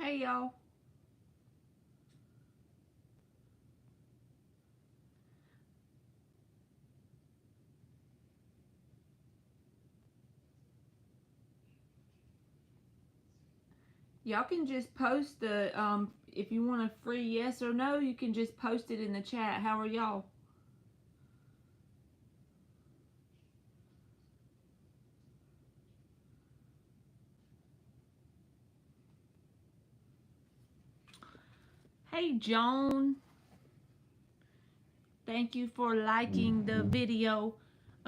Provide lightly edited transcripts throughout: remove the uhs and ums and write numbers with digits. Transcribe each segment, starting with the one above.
Hey y'all. Y'all can just post the if you want a free yes or no, you can just post it in the chat. How are y'all? Hey Joan. Thank you for liking the video.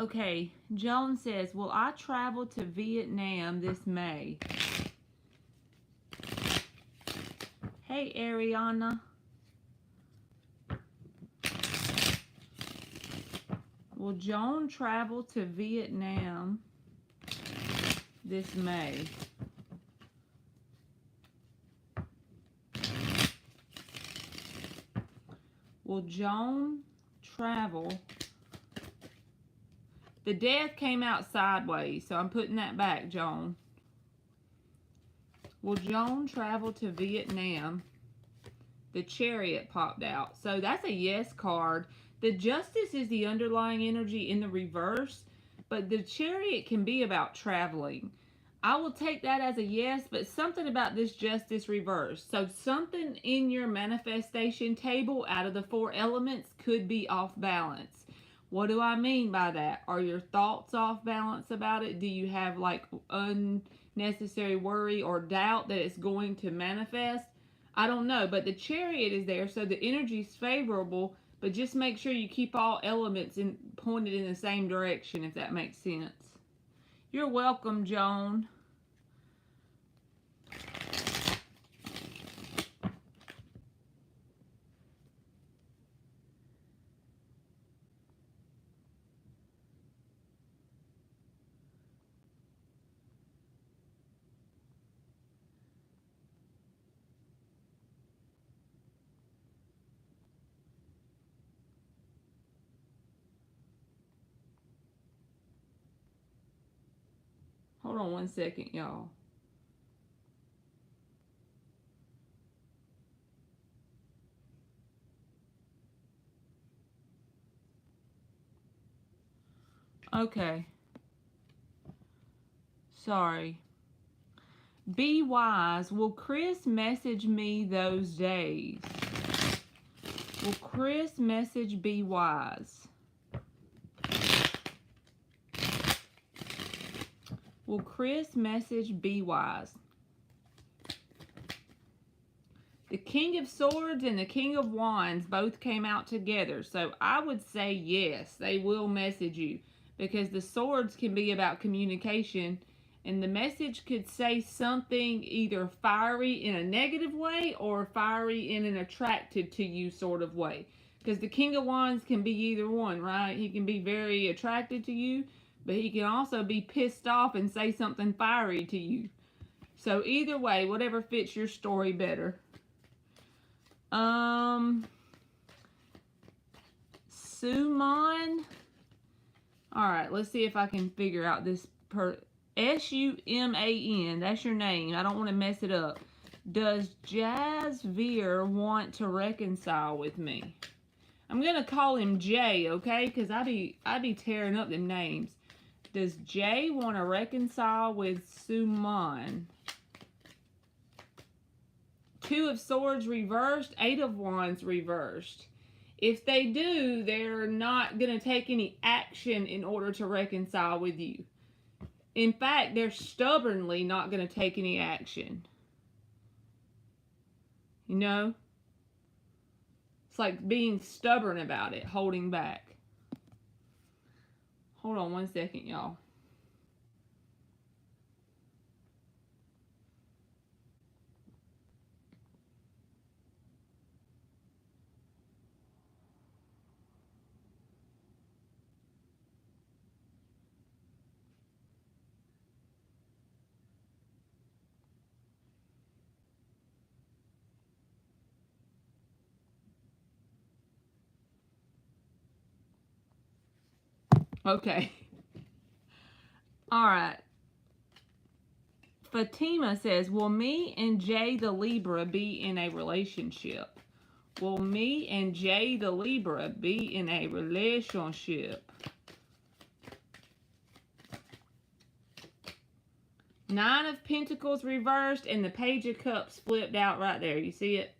Okay, Joan says, "Will I travel to Vietnam this May?" Hey Ariana. Will Joan travel to Vietnam this May? Will Joan travel? The death came out sideways, so I'm putting that back, Joan. Will Joan travel to Vietnam? The Chariot popped out. So that's a yes card. The Justice is the underlying energy in the reverse, but the Chariot can be about traveling. I will take that as a yes, but something about this Justice reverse. So something in your manifestation table out of the 4 elements could be off balance. What do I mean by that? Are your thoughts off balance about it? Do you have like unnecessary worry or doubt that it's going to manifest? I don't know, but the Chariot is there, so the energy is favorable, but just make sure you keep all elements pointed in the same direction, if that makes sense. You're welcome, Joan. Hold on one second, y'all. Okay. Sorry. Be wise. Will Chris message me those days? Will Chris message Be wise? Will Chris message Be wise? The King of Swords and the King of Wands both came out together. So I would say yes, they will message you. Because the swords can be about communication. And the message could say something either fiery in a negative way or fiery in an attracted to you sort of way. Because the King of Wands can be either one, right? He can be very attracted to you, but he can also be pissed off and say something fiery to you. So either way, whatever fits your story better. Suman. Alright, let's see if I can figure out this Suman. That's your name. I don't want to mess it up. Does Jazzveer want to reconcile with me? I'm gonna call him Jay, okay? Because I be tearing up them names. Does Jay want to reconcile with Suman? 2 of Swords reversed, 8 of Wands reversed. If they do, they're not going to take any action in order to reconcile with you. In fact, they're stubbornly not going to take any action. You know? It's like being stubborn about it, holding back. Hold on one second, y'all. Okay. All right. Fatima says, will me and Jay the Libra be in a relationship? Will me and Jay the Libra be in a relationship? Nine of Pentacles reversed and the Page of Cups flipped out right there. You see it?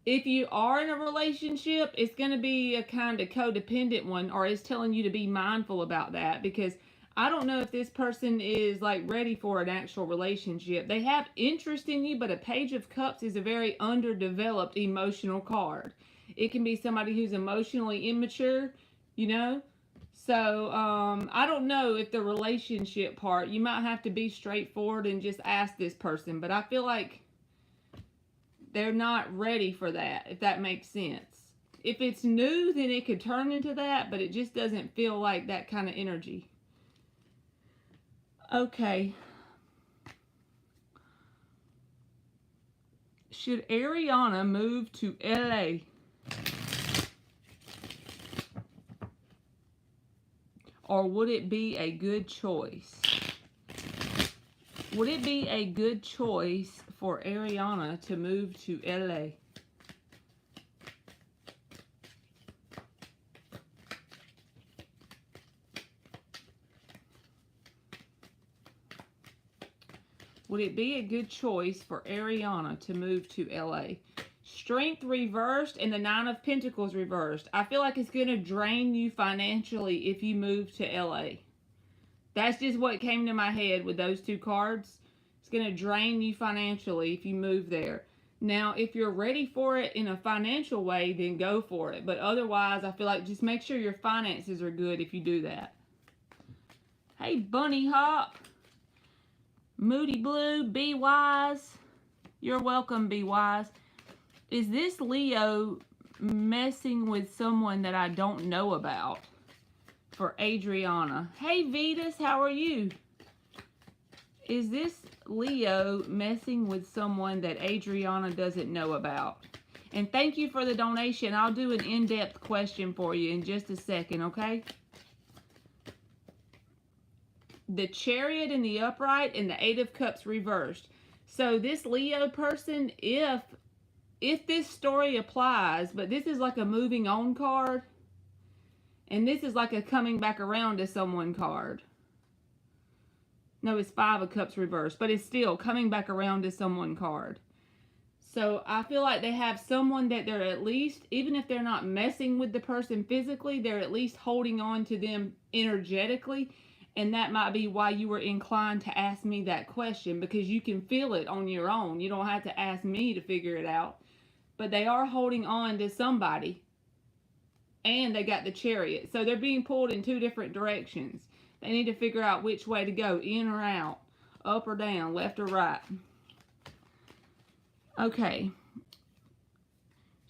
If you are in a relationship, it's going to be a kind of codependent one, or it's telling you to be mindful about that, because I don't know if this person is like ready for an actual relationship. They have interest in you, but a Page of Cups is a very underdeveloped emotional card. It can be somebody who's emotionally immature, you know? So, I don't know if the relationship part, you might have to be straightforward and just ask this person, but I feel like they're not ready for that, if that makes sense. If it's new, then it could turn into that, but it just doesn't feel like that kind of energy. Okay. Should Ariana move to LA? Or would it be a good choice? Would it be a good choice for Ariana to move to LA? Would it be a good choice for Ariana to move to LA? Strength reversed and the Nine of Pentacles reversed. I feel like it's going to drain you financially if you move to LA. That's just what came to my head with those two cards. It's going to drain you financially if you move there. Now, if you're ready for it in a financial way, then go for it. But otherwise, I feel like just make sure your finances are good if you do that. Hey, Bunny Hop. Moody Blue, Be Wise. You're welcome, Be Wise. Is this Leo messing with someone that I don't know about? For Adriana. Hey, Vetus, how are you? Is this Leo messing with someone that Adriana doesn't know about? And thank you for the donation. I'll do an in-depth question for you in just a second, okay? The Chariot in the upright and the Eight of Cups reversed. So this Leo person, if this story applies, but this is like a moving on card, and this is like a coming back around to someone card. No, it's Five of Cups reversed, but it's still coming back around to someone card. So I feel like they have someone that they're at least, even if they're not messing with the person physically, they're at least holding on to them energetically. And that might be why you were inclined to ask me that question, because you can feel it on your own. You don't have to ask me to figure it out. But they are holding on to somebody. And they got the Chariot. So they're being pulled in two different directions. They need to figure out which way to go, in or out, up or down, left or right. Okay.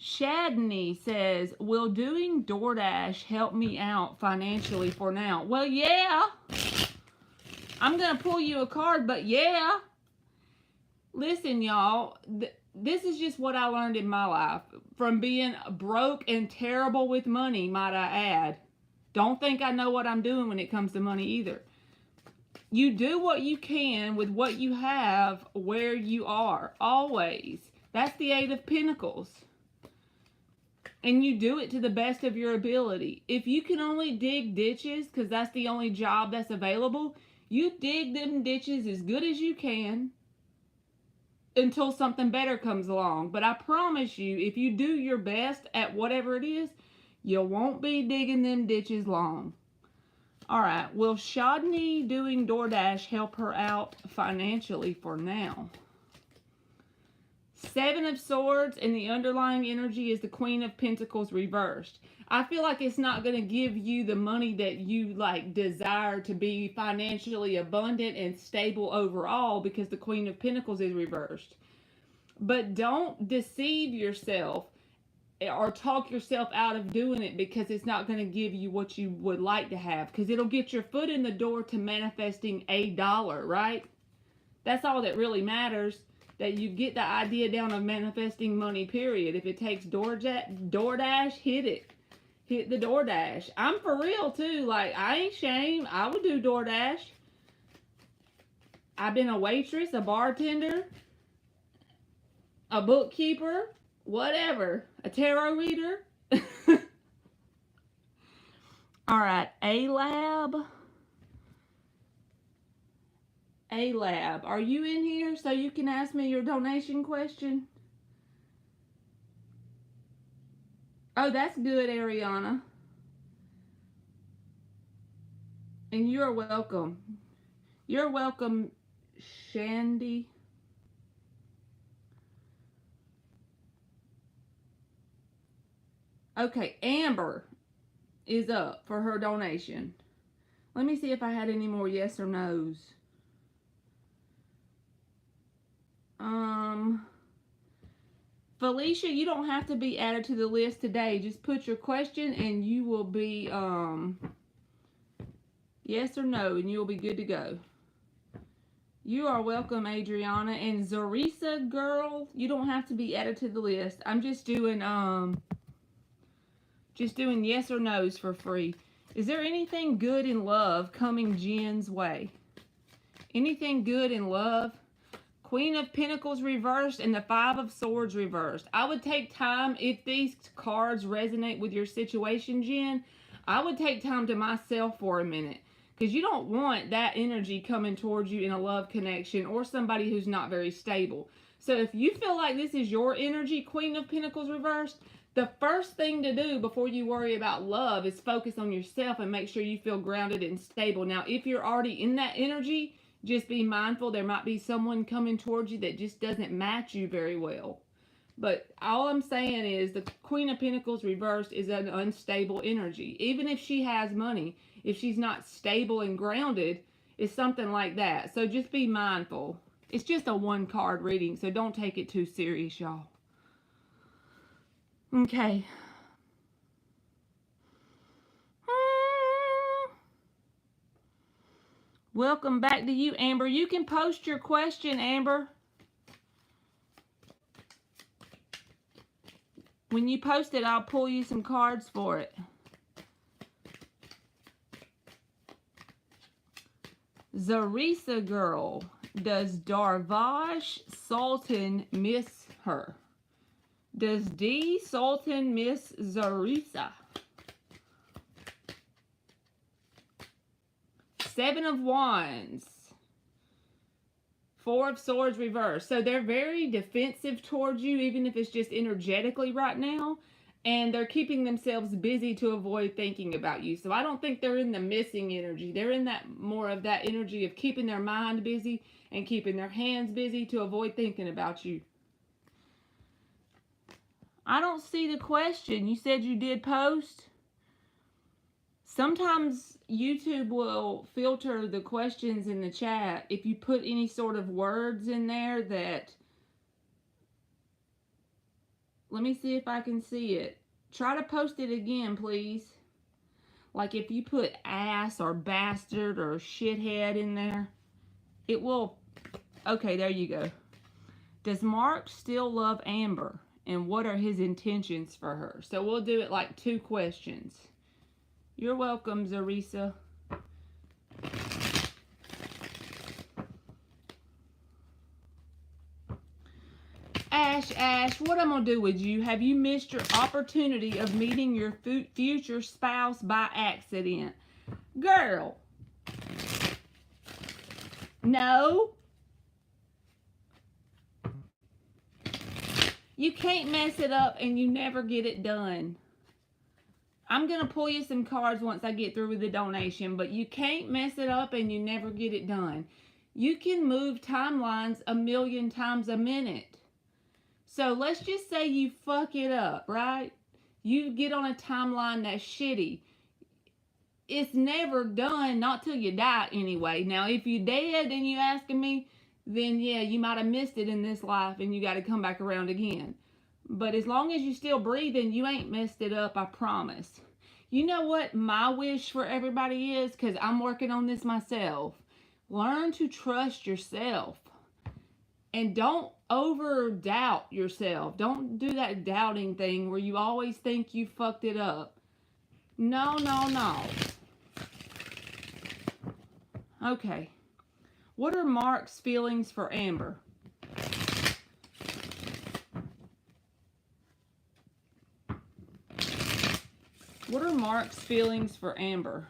Shadney says, will doing DoorDash help me out financially for now? Well, yeah. I'm going to pull you a card, but yeah. Listen, y'all. This is just what I learned in my life. From being broke and terrible with money, might I add. Don't think I know what I'm doing when it comes to money either. You do what you can with what you have where you are. Always. That's the Eight of Pentacles. And you do it to the best of your ability. If you can only dig ditches, because that's the only job that's available, you dig them ditches as good as you can until something better comes along. But I promise you, if you do your best at whatever it is, you won't be digging them ditches long. Alright, will Shadney doing DoorDash help her out financially for now? Seven of Swords, and the underlying energy is the Queen of Pentacles reversed. I feel like it's not going to give you the money that you desire to be financially abundant and stable overall, because the Queen of Pentacles is reversed. But don't deceive yourself or talk yourself out of doing it because it's not going to give you what you would like to have, because it'll get your foot in the door to manifesting $1, right? That's all that really matters. That you get the idea down of manifesting money, period. If it takes DoorDash, hit it. Hit the DoorDash. I'm for real, too. I ain't shame. I would do DoorDash. I've been a waitress, a bartender, a bookkeeper, whatever, a tarot reader. All right, A-Lab. A-Lab, are you in here so you can ask me your donation question? Oh, that's good, Ariana. And you're welcome. You're welcome, Shandy. Okay, Amber is up for her donation. Let me see if I had any more yes or no's. Felicia, you don't have to be added to the list today. Just put your question and you will be yes or no, and you'll be good to go. You are welcome, Adriana. And Zarisa, girl, you don't have to be added to the list. I'm just doing yes or no's for free. Is there anything good in love coming Jen's way? Anything good in love? Queen of Pentacles reversed and the Five of Swords reversed. I would take time, if these cards resonate with your situation, Jen, I would take time to myself for a minute. Because you don't want that energy coming towards you in a love connection or somebody who's not very stable. So if you feel like this is your energy, Queen of Pentacles reversed, the first thing to do before you worry about love is focus on yourself and make sure you feel grounded and stable. Now, if you're already in that energy, just be mindful. There might be someone coming towards you that just doesn't match you very well. But all I'm saying is the Queen of Pentacles reversed is an unstable energy. Even if she has money, if she's not stable and grounded, it's something like that. So just be mindful. It's just a one card reading, so don't take it too serious, y'all. Okay. Welcome back to you, Amber. You can post your question, Amber. When you post it, I'll pull you some cards for it. Zarisa girl, does Darvash Sultan miss her? Does D Sultan miss Zarisa? Seven of Wands. Four of Swords reversed. So they're very defensive towards you, even if it's just energetically right now. And they're keeping themselves busy to avoid thinking about you. So I don't think they're in the missing energy. They're in that more of that energy of keeping their mind busy and keeping their hands busy to avoid thinking about you. I don't see the question. You said you did post? Sometimes YouTube will filter the questions in the chat if you put any sort of words in there that... Let me see if I can see it. Try to post it again, please. Like if you put ass or bastard or shithead in there, it will... Okay, there you go. Does Mark still love Amber? And what are his intentions for her? So we'll do it like 2 questions. You're welcome, Zarisa. Ash, what I'm going to do with you? Have you missed your opportunity of meeting your future spouse by accident? Girl. No. You can't mess it up and you never get it done. I'm going to pull you some cards once I get through with the donation, but you can't mess it up and you never get it done. You can move timelines 1,000,000 times a minute. So let's just say you fuck it up, right? You get on a timeline that's shitty. It's never done, not till you die anyway. Now, if you're dead and you asking me, then yeah, you might have missed it in this life and you got to come back around again. But as long as you're still breathing, you ain't messed it up, I promise. You know what my wish for everybody is? Because I'm working on this myself. Learn to trust yourself. And don't over-doubt yourself. Don't do that doubting thing where you always think you fucked it up. No. Okay. What are Mark's feelings for Amber? What are Mark's feelings for Amber?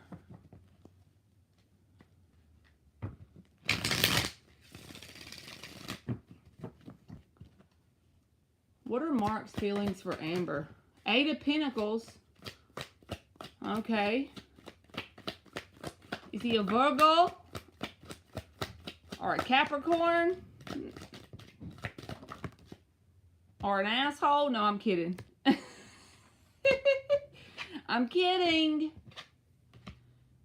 What are Mark's feelings for Amber? 8 of Pentacles. Okay. Is he a Virgo? Or a Capricorn? Or an asshole? No, I'm kidding. I'm kidding.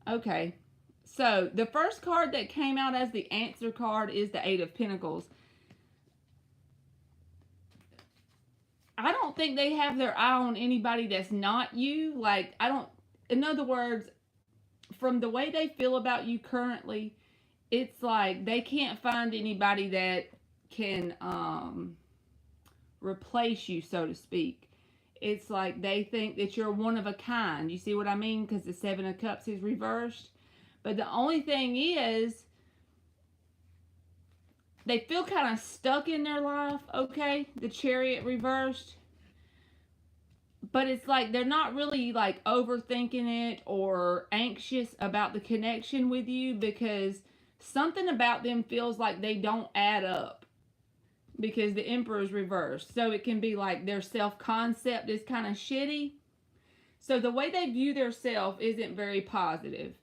Okay. So, the first card that came out as the answer card is the 8 of Pentacles. I don't think they have their eye on anybody that's not you. Like, in other words, from the way they feel about you currently, it's like they can't find anybody that can replace you, so to speak. It's like they think that you're one of a kind. You see what I mean? Because the 7 of Cups is reversed. But the only thing is, they feel kind of stuck in their life, okay? The Chariot reversed. But it's like they're not really like overthinking it or anxious about the connection with you, because something about them feels like they don't add up, because the Emperor is reversed. So it can be like their self-concept is kind of shitty. So the way they view their self isn't very positive.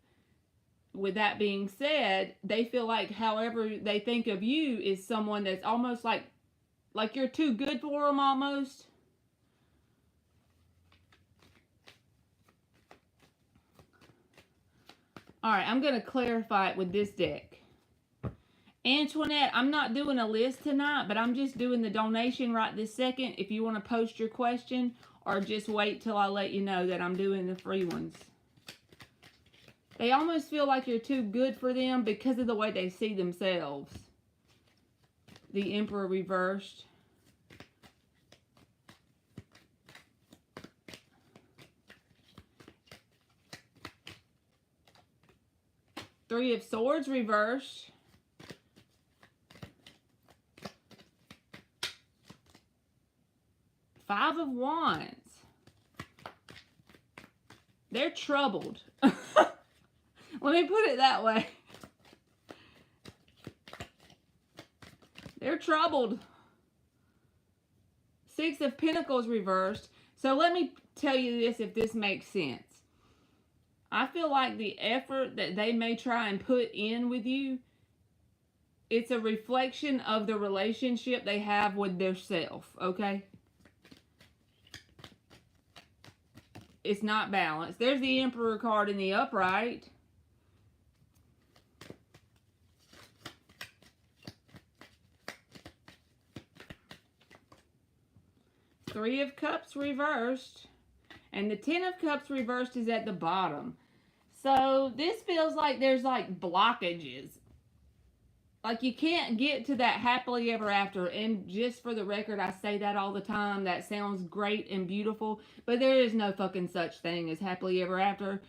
With that being said, they feel like however they think of you is someone that's almost like you're too good for them almost. Alright, I'm going to clarify it with this deck. Antoinette, I'm not doing a list tonight, but I'm just doing the donation right this second. If you want to post your question, or just wait till I let you know that I'm doing the free ones. They almost feel like you're too good for them because of the way they see themselves. The Emperor reversed. Three of Swords reversed. Five of Wands. They're troubled. Let me put it that way. They're troubled. Six of Pentacles reversed. So let me tell you this, if this makes sense. I feel like the effort that they may try and put in with you, it's a reflection of the relationship they have with their self, okay? It's not balanced. There's the Emperor card in the upright. Three of Cups reversed. And the Ten of Cups reversed is at the bottom. So this feels like there's like blockages. Like you can't get to that happily ever after. And just for the record, I say that all the time. That sounds great and beautiful. But there is no fucking such thing as happily ever after.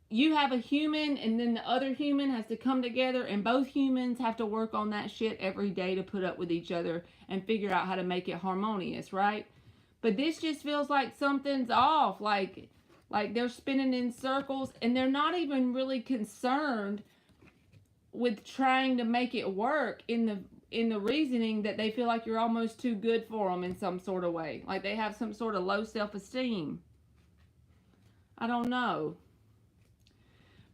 You have a human and then the other human has to come together. And both humans have to work on that shit every day to put up with each other and figure out how to make it harmonious, right? But this just feels like something's off. Like they're spinning in circles and they're not even really concerned with trying to make it work in the reasoning that they feel like you're almost too good for them in some sort of way. Like they have some sort of low self-esteem. I don't know.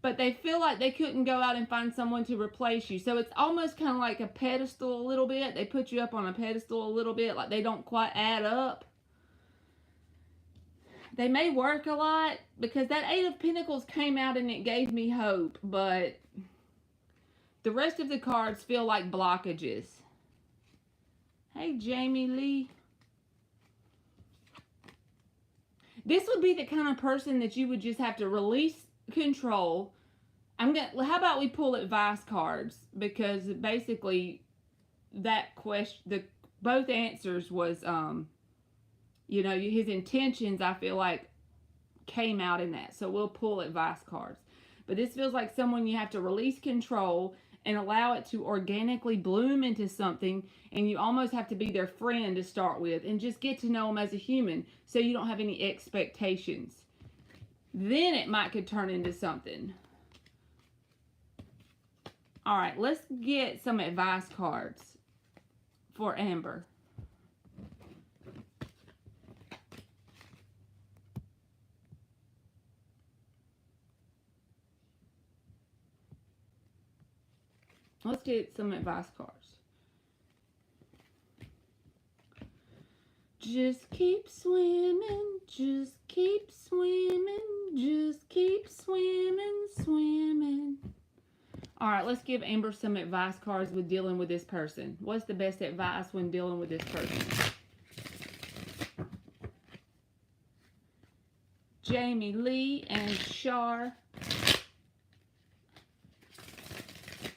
But they feel like they couldn't go out and find someone to replace you. So it's almost kind of like a pedestal a little bit. They put you up on a pedestal a little bit. Like they don't quite add up. They may work a lot because that Eight of Pentacles came out and it gave me hope. But the rest of the cards feel like blockages. Hey, Jamie Lee. This would be the kind of person that you would just have to release control. How about we pull advice cards? Because basically that question, both answers was, you know, his intentions, I feel like, came out in that. So we'll pull advice cards. But this feels like someone you have to release control and allow it to organically bloom into something, and you almost have to be their friend to start with and just get to know them as a human so you don't have any expectations. Then it might could turn into something. All right, let's get some advice cards for Amber. Let's get some advice cards. Just keep swimming, just keep swimming, just keep swimming, swimming. All right, let's give Amber some advice cards with dealing with this person. What's the best advice when dealing with this person? Jamie Lee and Shar.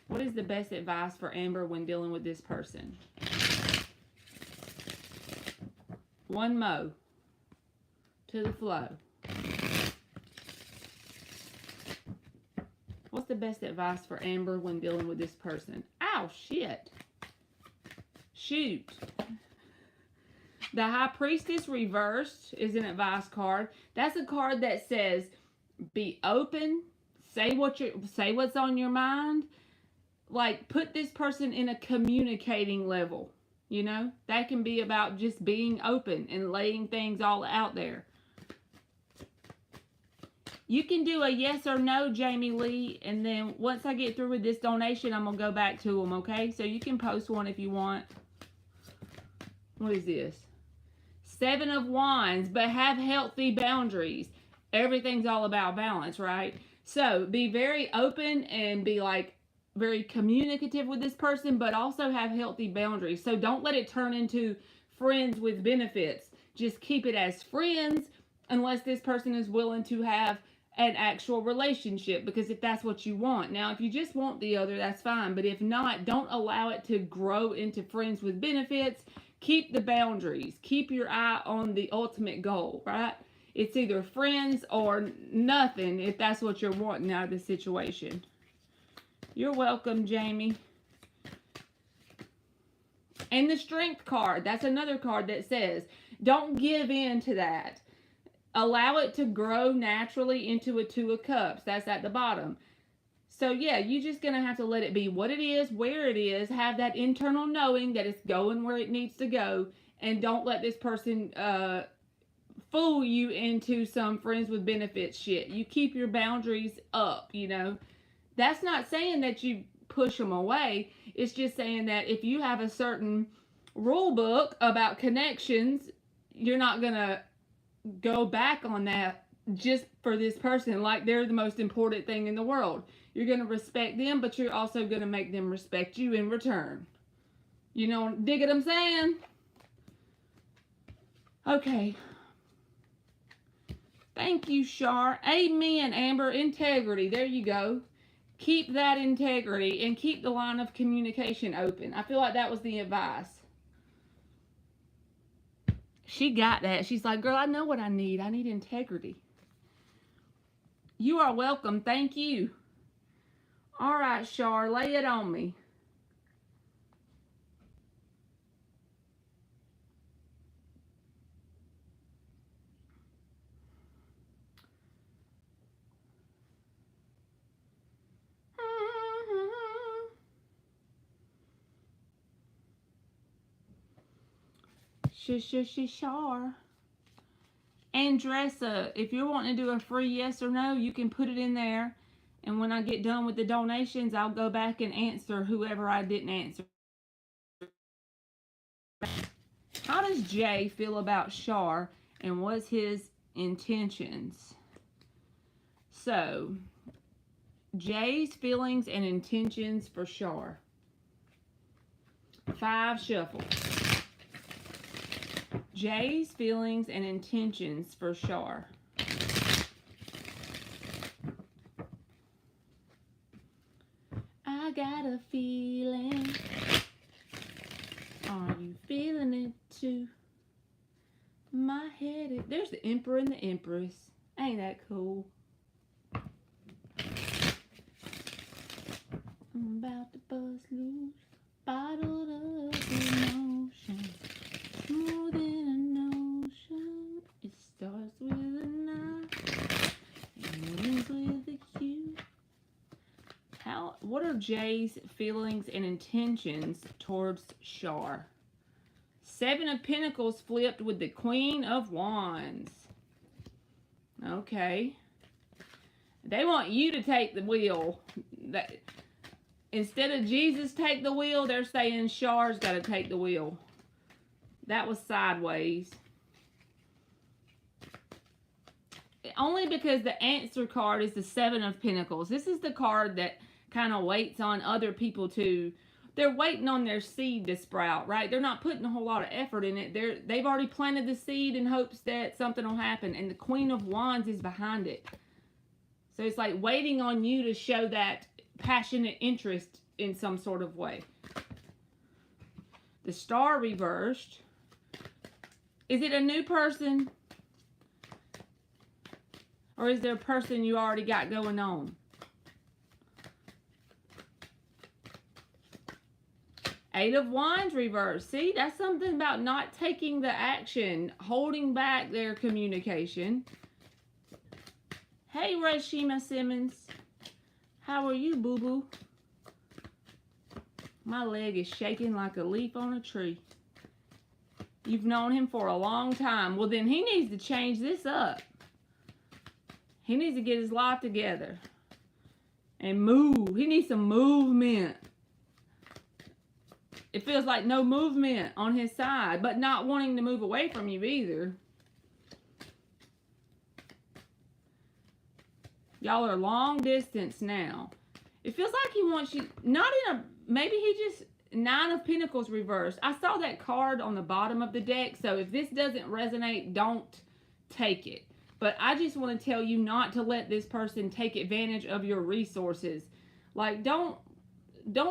What is the best advice for Amber when dealing with this person? One mo to the flow. What's the best advice for Amber when dealing with this person? Ow, shit. Shoot. The High Priestess reversed is an advice card. That's a card that says be open, say what's on your mind. Like, put this person in a communicating level. You know, that can be about just being open and laying things all out there. You can do a yes or no, Jamie Lee, and then once I get through with this donation, I'm going to go back to them, okay? So you can post one if you want. What is this? 7 of Wands, but have healthy boundaries. Everything's all about balance, right? So be very open and be like, very communicative with this person, but also have healthy boundaries. So don't let it turn into friends with benefits. Just keep it as friends unless this person is willing to have an actual relationship, because if that's what you want. Now, if you just want the other, that's fine. But if not, don't allow it to grow into friends with benefits. Keep the boundaries. Keep your eye on the ultimate goal, right? It's either friends or nothing if that's what you're wanting out of the situation. You're welcome, Jamie. And the Strength card, that's another card that says, don't give in to that. Allow it to grow naturally into a 2 of Cups. That's at the bottom. So, yeah, you're just going to have to let it be what it is, where it is, have that internal knowing that it's going where it needs to go, and don't let this person fool you into some friends with benefits shit. You keep your boundaries up, you know. That's not saying that you push them away. It's just saying that if you have a certain rule book about connections, you're not going to go back on that just for this person like they're the most important thing in the world. You're going to respect them, but you're also going to make them respect you in return. You know, dig what I'm saying? Okay. Thank you, Shar. Amen, Amber. Integrity. There you go. Keep that integrity and keep the line of communication open. I feel like that was the advice. She got that. She's like, girl, I know what I need. I need integrity. You are welcome. Thank you. All right, Shar, lay it on me. Shar. Andressa, if you're wanting to do a free yes or no, you can put it in there. And when I get done with the donations, I'll go back and answer whoever I didn't answer. How does Jay feel about Shar, and what's his intentions? So, Jay's feelings and intentions for Shar. 5 shuffles. Jay's feelings and intentions for Shar. I got a feeling. Are you feeling it too? My head. There's the Emperor and the Empress. Ain't that cool? I'm about to bust loose, bottled up emotion, more than an ocean. It starts with a knife and ends with a Q. What are Jay's feelings and intentions towards Char? Seven of Pentacles flipped with the Queen of Wands. Okay. They want you to take the wheel. Instead of Jesus take the wheel, they're saying Char's got to take the wheel. That was sideways. Only because the answer card is the Seven of Pentacles. This is the card that kind of waits on other people to... They're waiting on their seed to sprout, right? They're not putting a whole lot of effort in it. They've already planted the seed in hopes that something will happen. And the Queen of Wands is behind it. So it's like waiting on you to show that passionate interest in some sort of way. The Star reversed. Is it a new person? Or is there a person you already got going on? Eight of Wands reversed. See, that's something about not taking the action, holding back their communication. Hey, Rashima Simmons. How are you, boo-boo? My leg is shaking like a leaf on a tree. You've known him for a long time. Well, then he needs to change this up. He needs to get his life together. And move. He needs some movement. It feels like no movement on his side, but not wanting to move away from you either. Y'all are long distance now. It feels like he wants you, not in a, maybe he just, Nine of Pentacles reversed. I saw that card on the bottom of the deck, so if this doesn't resonate, don't take it. But I just want to tell you not to let this person take advantage of your resources. Like, don't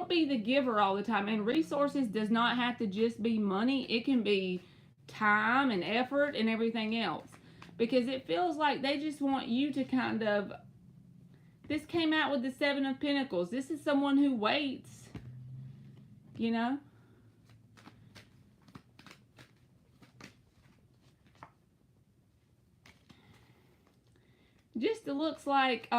be the giver all the time. And resources does not have to just be money. It can be time and effort and everything else. Because it feels like they just want you to kind of... This came out with the Seven of Pentacles. This is someone who waits. You know? Just it looks like...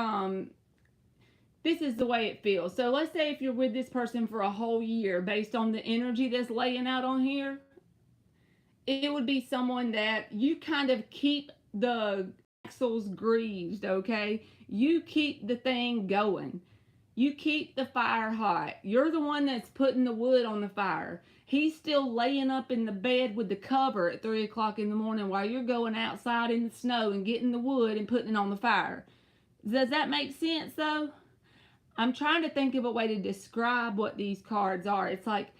this is the way it feels. So let's say if you're with this person for a whole year, based on the energy that's laying out on here, it would be someone that you kind of keep the axles greased, okay? You keep the thing going. You keep the fire hot. You're the one that's putting the wood on the fire. He's still laying up in the bed with the cover at 3 o'clock in the morning while you're going outside in the snow and getting the wood and putting it on the fire. Does that make sense, though? I'm trying to think of a way to describe what these cards are. It's like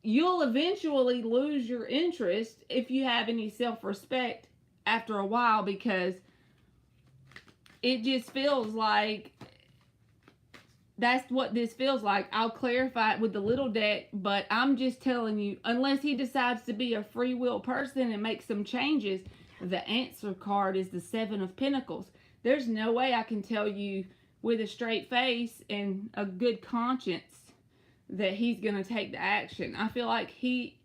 you'll eventually lose your interest if you have any self-respect after a while, because it just feels like that's what this feels like. I'll clarify it with the little deck, but I'm just telling you, unless he decides to be a free will person and make some changes, the answer card is the Seven of Pentacles. There's no way I can tell you with a straight face and a good conscience that he's going to take the action. I feel like he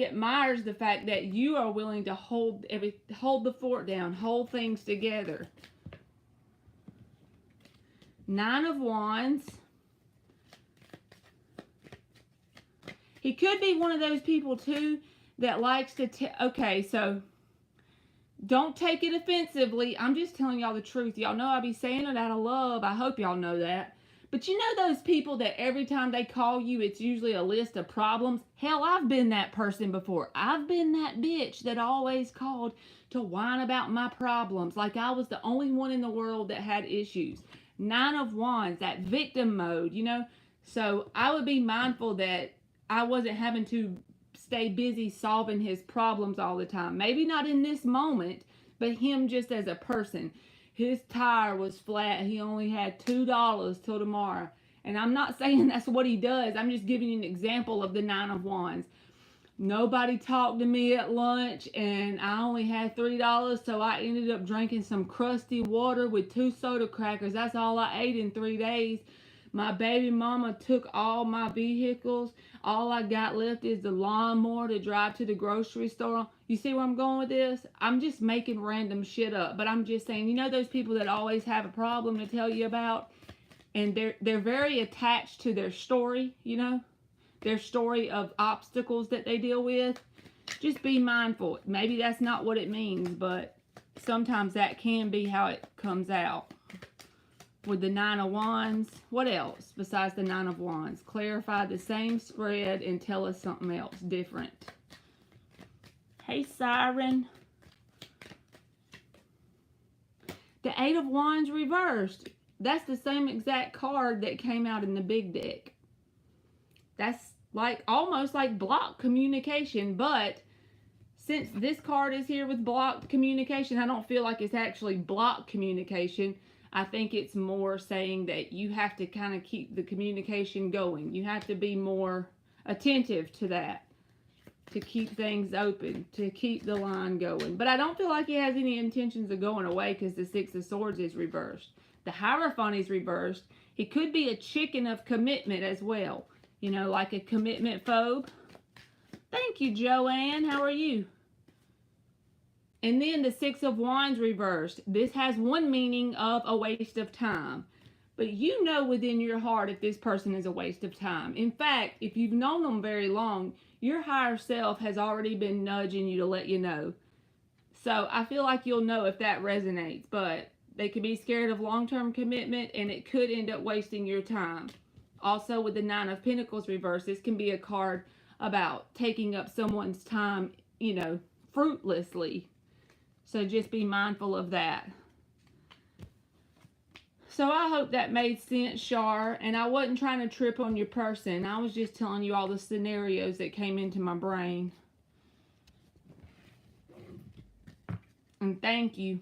admires the fact that you are willing to hold the fort down, hold things together. Nine of Wands. He could be one of those people too that likes to okay, so don't take it offensively. I'm just telling y'all the truth. Y'all know I be saying it out of love. I hope y'all know that. But you know those people that every time they call you, it's usually a list of problems? Hell, I've been that person before. I've been that bitch that always called to whine about my problems, like I was the only one in the world that had issues. Nine of Wands, that victim mode, you know? So I would be mindful that I wasn't having to stay busy solving his problems all the time. Maybe not in this moment, but him just as a person. His tire was flat. He only had $2 till tomorrow. And I'm not saying that's what he does. I'm just giving you an example of the Nine of Wands. Nobody talked to me at lunch and I only had $3, so I ended up drinking some crusty water with 2 soda crackers. That's all I ate in 3 days. My baby mama took all my vehicles. All I got left is the lawnmower to drive to the grocery store. You see where I'm going with this? I'm just making random shit up. But I'm just saying, you know those people that always have a problem to tell you about? And they're very attached to their story, you know? Their story of obstacles that they deal with. Just be mindful. Maybe that's not what it means, but sometimes that can be how it comes out. With the Nine of Wands, what else besides the Nine of Wands? Clarify the same spread and tell us something else different. Hey, Siren. The Eight of Wands reversed. That's the same exact card that came out in the big deck. That's like almost like blocked communication, but since this card is here with blocked communication, I don't feel like it's actually blocked communication. I think it's more saying that you have to kind of keep the communication going. You have to be more attentive to that, to keep things open, to keep the line going. But I don't feel like he has any intentions of going away because the Six of Swords is reversed. The Hierophant is reversed. He could be a chicken of commitment as well. You know, like a commitment phobe. Thank you, Joanne. How are you? And then the Six of Wands reversed. This has one meaning of a waste of time. But you know within your heart if this person is a waste of time. In fact, if you've known them very long, your higher self has already been nudging you to let you know. So I feel like you'll know if that resonates. But they could be scared of long-term commitment and it could end up wasting your time. Also with the Nine of Pentacles reversed, this can be a card about taking up someone's time, you know, fruitlessly. So just be mindful of that. So I hope that made sense, Shar. And I wasn't trying to trip on your person. I was just telling you all the scenarios that came into my brain. And thank you.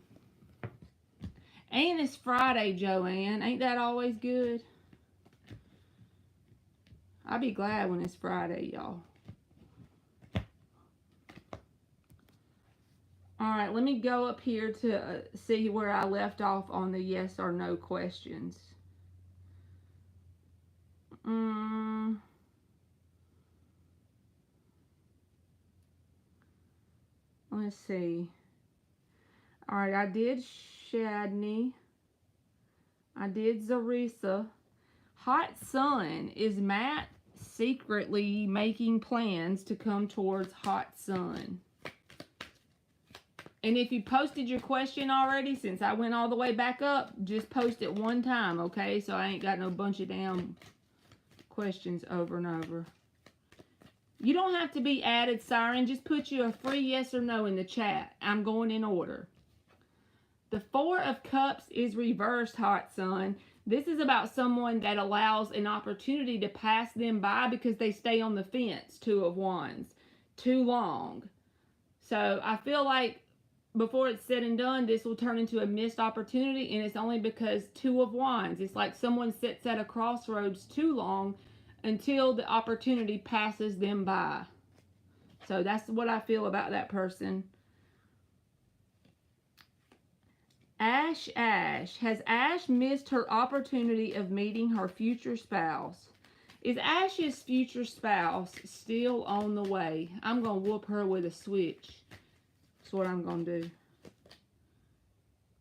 And it's Friday, Joanne. Ain't that always good? I'll be glad when it's Friday, y'all. Alright, let me go up here to see where I left off on the yes or no questions. Let's see. Alright, I did Shadney. I did Zarisa. Hot Sun. Is Matt secretly making plans to come towards Hot Sun? And if you posted your question already, since I went all the way back up, just post it one time, okay? So I ain't got no bunch of damn questions over and over. You don't have to be added, Siren. Just put you a free yes or no in the chat. I'm going in order. The Four of Cups is reversed, Hot Sun. This is about someone that allows an opportunity to pass them by because they stay on the fence, Two of Wands, too long. So I feel like before it's said and done, this will turn into a missed opportunity, and it's only because Two of Wands. It's like someone sits at a crossroads too long until the opportunity passes them by. So that's what I feel about that person. Ash. Has Ash missed her opportunity of meeting her future spouse? Is Ash's future spouse still on the way? I'm going to whoop her with a switch. That's what I'm going to do.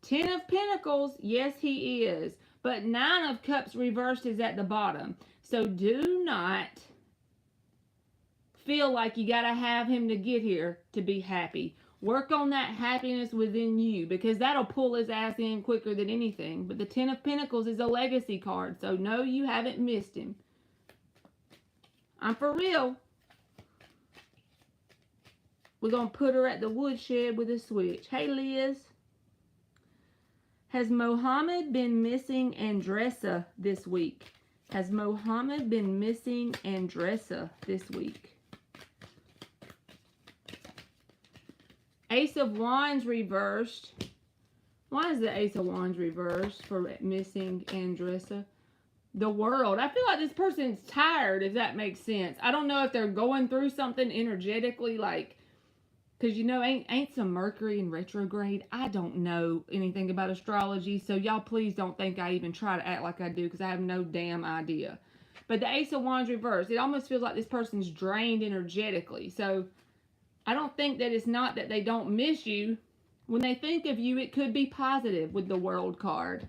Ten of Pentacles. Yes, he is. But Nine of Cups reversed is at the bottom. So do not feel like you got to have him to get here to be happy. Work on that happiness within you, because that'll pull his ass in quicker than anything. But the Ten of Pentacles is a legacy card, so no, you haven't missed him. I'm for real. We're going to put her at the woodshed with a switch. Hey, Liz. Has Mohammed been missing Andressa this week? Has Mohammed been missing Andressa this week? Ace of Wands reversed. Why is the Ace of Wands reversed for missing Andressa? The World. I feel like this person's tired, if that makes sense. I don't know if they're going through something energetically, like, Because, you know, ain't some Mercury in retrograde. I don't know anything about astrology, so y'all please don't think I even try to act like I do, because I have no damn idea. But the Ace of Wands reversed, it almost feels like this person's drained energetically. So I don't think that it's not that they don't miss you. When they think of you, it could be positive with the World card.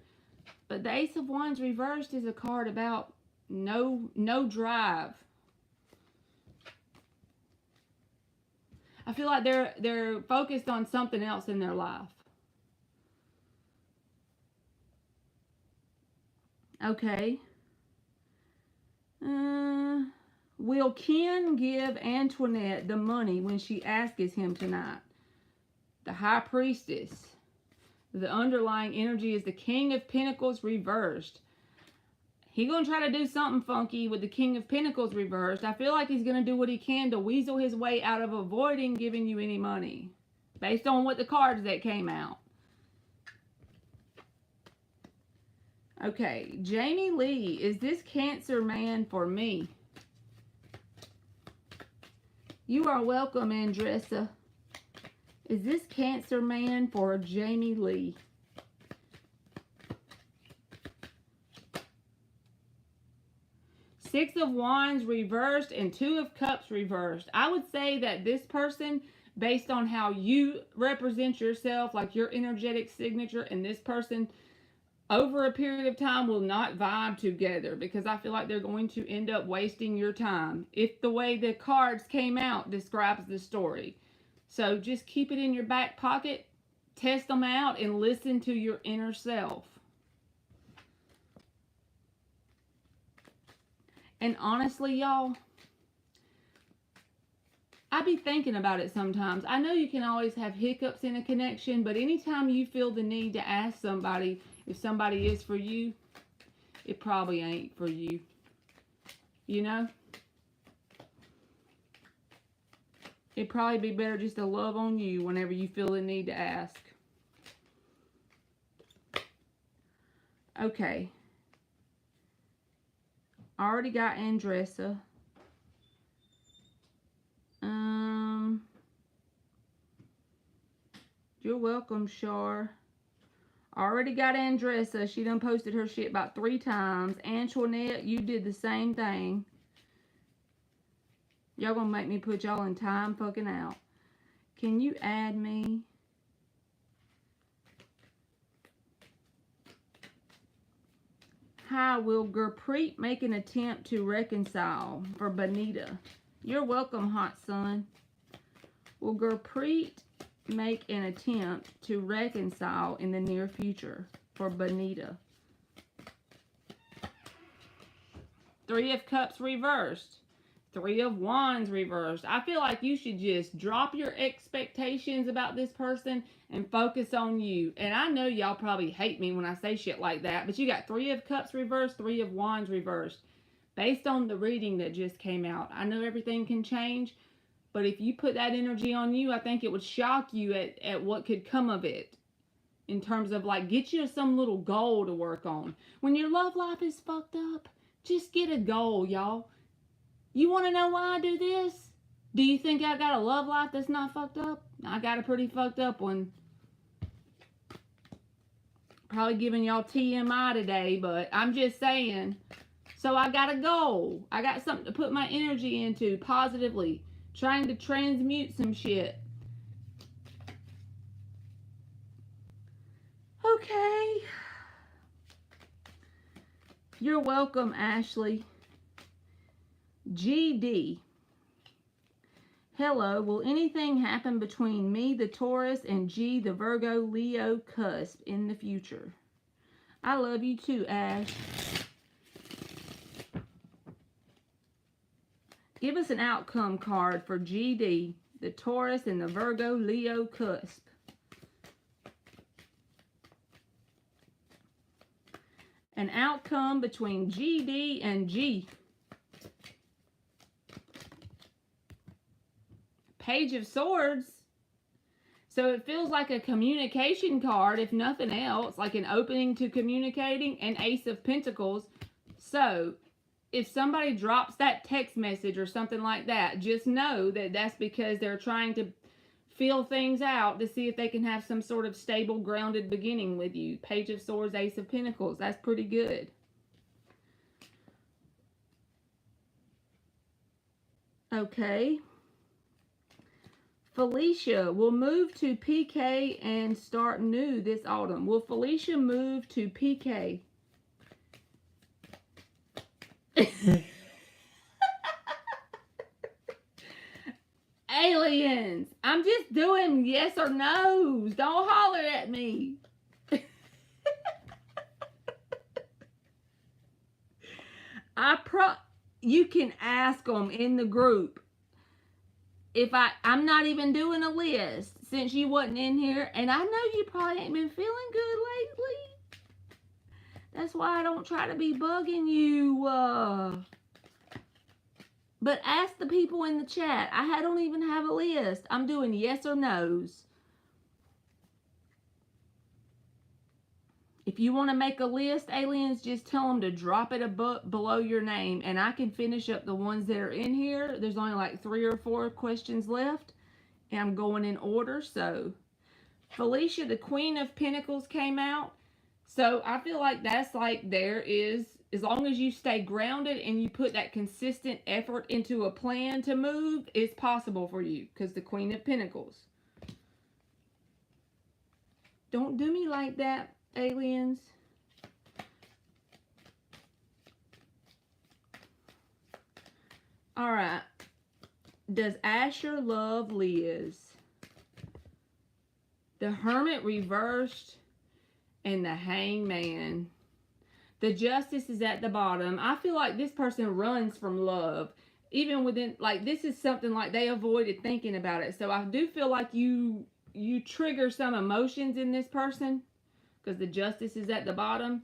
But the Ace of Wands reversed is a card about no drive. I feel like they're focused on something else in their life. Okay. Will Ken give Antoinette the money when she asks him tonight? The High Priestess. The underlying energy is the King of Pentacles reversed. He's going to try to do something funky with the King of Pentacles reversed. I feel like he's going to do what he can to weasel his way out of avoiding giving you any money. Based on what the cards that came out. Okay, Jamie Lee, is this Cancer man for me? You are welcome, Andressa. Is this Cancer man for Jamie Lee? Six of Wands reversed and Two of Cups reversed. I would say that this person, based on how you represent yourself, like your energetic signature, and this person over a period of time will not vibe together, because I feel like they're going to end up wasting your time if the way the cards came out describes the story. So just keep it in your back pocket, test them out, and listen to your inner self. And honestly, y'all, I be thinking about it sometimes. I know you can always have hiccups in a connection, but anytime you feel the need to ask somebody if somebody is for you, it probably ain't for you. You know? It'd probably be better just to love on you whenever you feel the need to ask. Okay. I already got Andressa. You're welcome, Shar. I already got Andressa. She done posted her shit about 3 times. Antoinette, you did the same thing. Y'all gonna make me put y'all in time fucking out. Can you add me? Hi, will Gurpreet make an attempt to reconcile for Benita? You're welcome, hot sun. Will Gurpreet make an attempt to reconcile in the near future for Benita? 3 of Cups reversed. 3 of Wands reversed. I feel like you should just drop your expectations about this person and focus on you. And I know y'all probably hate me when I say shit like that, but you got 3 of Cups reversed, 3 of Wands reversed. Based on the reading that just came out, I know everything can change, but if you put that energy on you, I think it would shock you at what could come of it. In terms of like, get you some little goal to work on. When your love life is fucked up, just get a goal, y'all. You want to know why I do this? Do you think I got a love life that's not fucked up? I got a pretty fucked up one. Probably giving y'all TMI today, but I'm just saying. So I got a goal. I got something to put my energy into positively. Trying to transmute some shit. Okay. You're welcome, Ashley. GD. Hello, will anything happen between me, the Taurus, and G, the Virgo, Leo cusp in the future? I love you too, Ash. Give us an outcome card for GD, the Taurus, and the Virgo, Leo cusp. An outcome between GD and G. Page of Swords. So it feels like a communication card, if nothing else, like an opening to communicating, and Ace of Pentacles. So if somebody drops that text message or something like that, just know that that's because they're trying to feel things out to see if they can have some sort of stable, grounded beginning with you. Page of Swords, Ace of Pentacles. That's pretty good. Okay. Felicia will move to PK and start new this autumn. Will Felicia move to PK? Aliens, I'm just doing yes or no's. Don't holler at me. You can ask them in the group. If I'm not even doing a list since you wasn't in here, and I know you probably ain't been feeling good lately. That's why I don't try to be bugging you. But ask the people in the chat. I don't even have a list. I'm doing yes or no's. If you want to make a list, aliens, just tell them to drop it below your name, and I can finish up the ones that are in here. There's only like 3 or 4 questions left, and I'm going in order. So, Felicia, the Queen of Pentacles came out. So, I feel like that's like there is, as long as you stay grounded and you put that consistent effort into a plan to move, it's possible for you, because the Queen of Pentacles. Don't do me like that, aliens. All right. Does Asher love Liz? The Hermit reversed and the Hangman. The Justice is at the bottom. I feel like this person runs from love. Even within, like, this is something like they avoided thinking about it. So I do feel like you trigger some emotions in this person, because the Justice is at the bottom.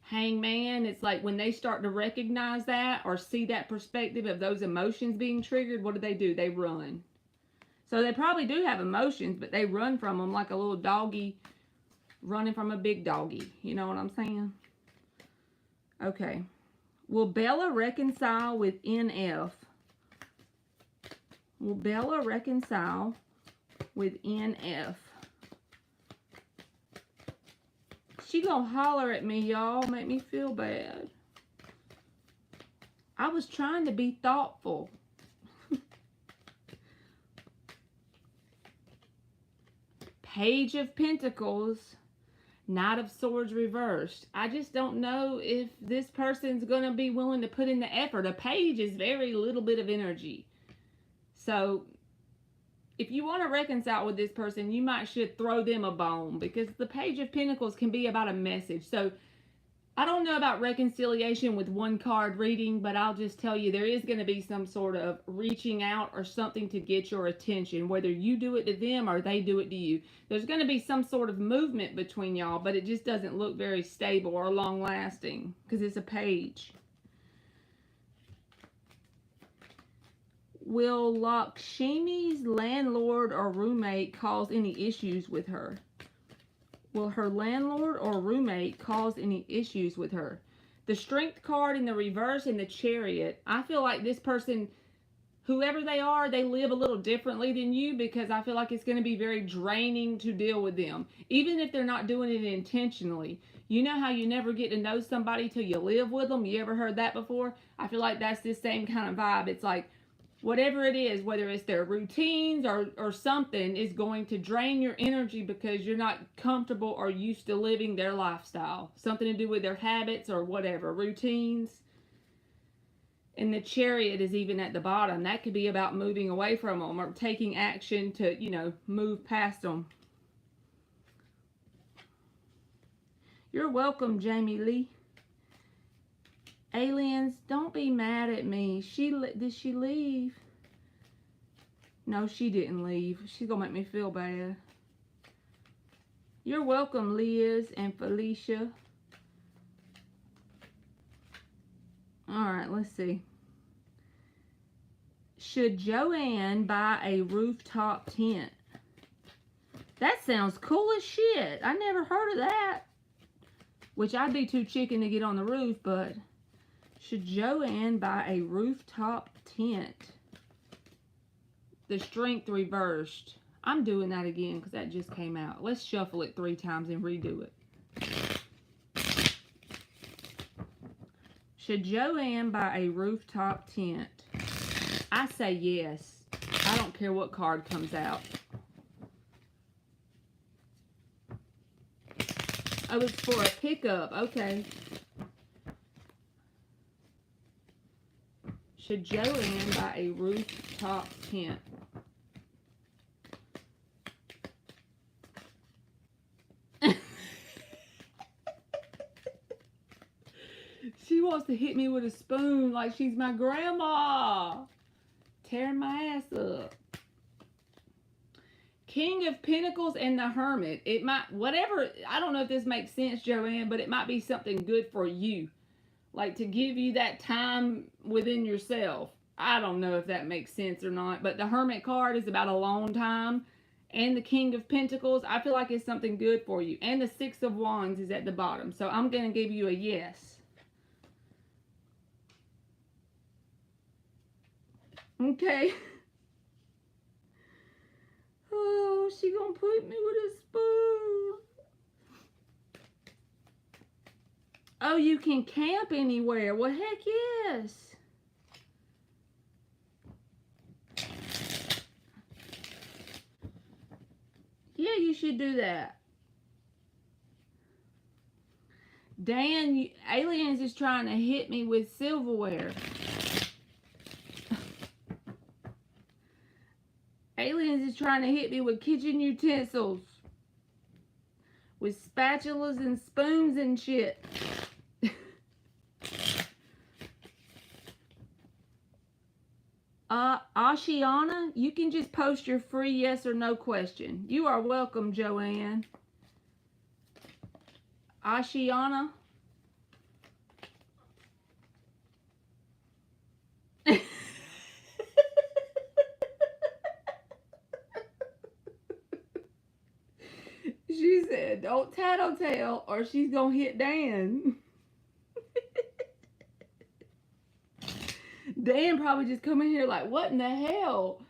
Hangman, it's like when they start to recognize that or see that perspective of those emotions being triggered, what do? They run. So they probably do have emotions, but they run from them like a little doggy running from a big doggy. You know what I'm saying? Okay. Will Bella reconcile with NF? Will Bella reconcile with NF? She gonna holler at me, y'all. Make me feel bad. I was trying to be thoughtful. Page of Pentacles, Knight of Swords reversed. I just don't know if this person's gonna be willing to put in the effort. A page is very little bit of energy. So if you want to reconcile with this person, you might should throw them a bone, because the Page of Pentacles can be about a message. So I don't know about reconciliation with one card reading, but I'll just tell you there is going to be some sort of reaching out or something to get your attention, whether you do it to them or they do it to you. There's going to be some sort of movement between y'all, but it just doesn't look very stable or long lasting because it's a page. Will Lakshmi's landlord or roommate cause any issues with her? Will her landlord or roommate cause any issues with her? The Strength card in the reverse and the Chariot. I feel like this person, whoever they are, they live a little differently than you, because I feel like it's going to be very draining to deal with them. Even if they're not doing it intentionally. You know how you never get to know somebody till you live with them? You ever heard that before? I feel like that's the same kind of vibe. It's like, whatever it is, whether it's their routines or something, is going to drain your energy because you're not comfortable or used to living their lifestyle. Something to do with their habits or whatever, routines. And the Chariot is even at the bottom. That could be about moving away from them or taking action to, you know, move past them. You're welcome, Jamie Lee. Aliens, don't be mad at me. Did she leave? No, she didn't leave. She's gonna make me feel bad. You're welcome, Liz and Felicia. Alright, let's see. Should Joanne buy a rooftop tent? That sounds cool as shit. I never heard of that. Which I'd be too chicken to get on the roof, but... Should Joanne buy a rooftop tent? The Strength reversed. I'm doing that again because that just came out. Let's shuffle it 3 times and redo it. Should Joanne buy a rooftop tent? I say yes. I don't care what card comes out. Oh, it's for a pickup. Okay. Should Joanne buy a rooftop tent? She wants to hit me with a spoon like she's my grandma. Tearing my ass up. King of Pentacles and the Hermit. It might, whatever, I don't know if this makes sense, Joanne, but it might be something good for you. Like to give you that time within yourself. I don't know if that makes sense or not, but the Hermit card is about a long time. And the King of Pentacles, I feel like it's something good for you. And the Six of Wands is at the bottom. So I'm going to give you a yes. Okay. Oh, she gonna put me with a spoon. Oh, you can camp anywhere. Well, heck yes. Yeah, you should do that. Dan, Aliens is trying to hit me with silverware. Aliens is trying to hit me with kitchen utensils. With spatulas and spoons and shit. Ashiana, you can just post your free yes or no question. You are welcome, Joanne. Ashiana. She said, don't tattletale or she's gonna hit Dan. Dan probably just come in here like, what in the hell?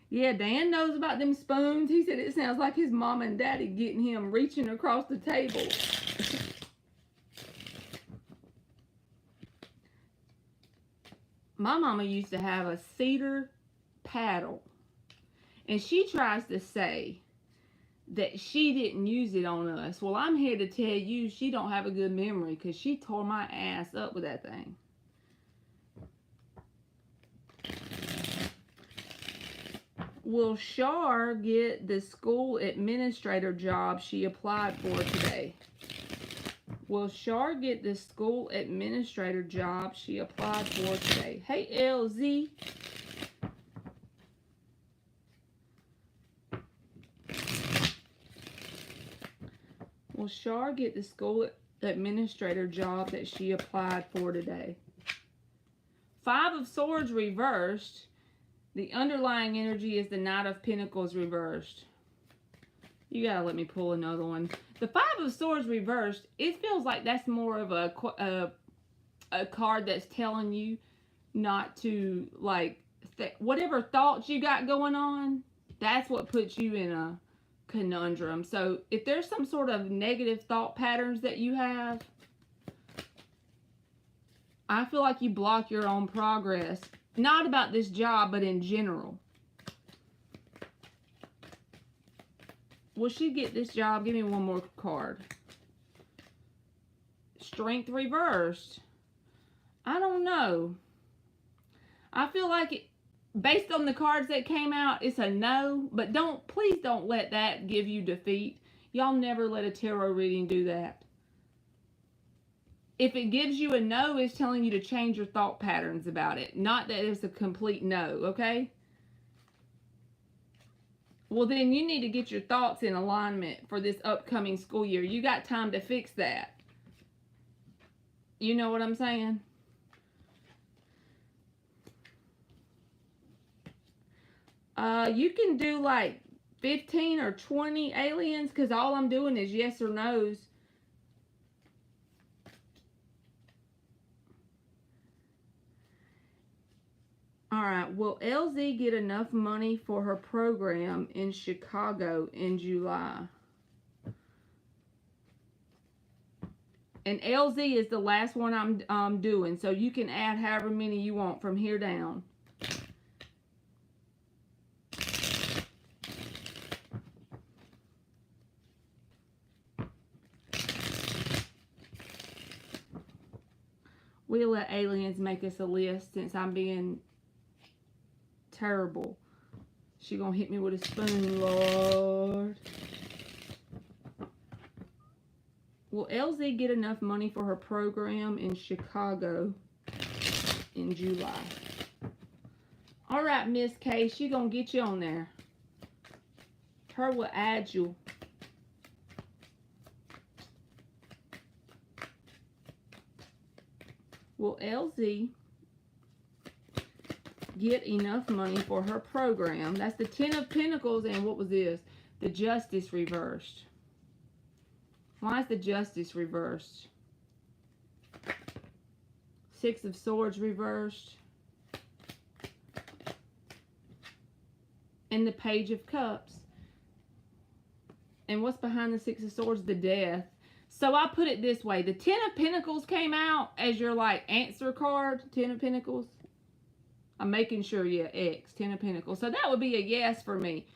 Yeah, Dan knows about them spoons. He said it sounds like his mom and daddy getting him reaching across the table. My mama used to have a cedar paddle. And she tries to say that she didn't use it on us. Well, I'm here to tell you she don't have a good memory because she tore my ass up with that thing. Will Shar get the school administrator job she applied for today? Will Shar get the school administrator job she applied for today? Hey, LZ. Will Shar get the school administrator job that she applied for today? 5 of Swords reversed. The underlying energy is the Knight of Pentacles reversed. You gotta let me pull another one. The 5 of Swords reversed, it feels like that's more of a card that's telling you not to, like, whatever thoughts you got going on, that's what puts you in a conundrum. So if there's some sort of negative thought patterns that you have, I feel like you block your own progress. Not about this job, but in general. Will she get this job? Give me one more card. Strength reversed. I don't know. I feel like it, based on the cards that came out, it's a no. But please don't let that give you defeat. Y'all never let a tarot reading do that. If it gives you a no, it's telling you to change your thought patterns about it. Not that it's a complete no, okay? Well, then you need to get your thoughts in alignment for this upcoming school year. You got time to fix that. You know what I'm saying? You can do like 15 or 20 aliens because all I'm doing is yes or no's. right, will LZ get enough money for her program in Chicago in July? And LZ is the last one I'm doing, so you can add however many you want from here down. We'll let aliens make us a list since I'm being terrible. She gonna hit me with a spoon, Lord. Will LZ get enough money for her program in Chicago in July? All right, Miss K, she gonna get you on there. Her will add you. Will LZ get enough money for her program? That's the Ten of Pentacles, and what was this? The Justice reversed. Why is the Justice reversed? Six of Swords reversed. And the Page of Cups. And what's behind the Six of Swords? The Death. So I put it this way. The Ten of Pentacles came out as your like answer card. Ten of Pentacles. I'm making sure, yeah, X. Ten of Pentacles. So that would be a yes for me.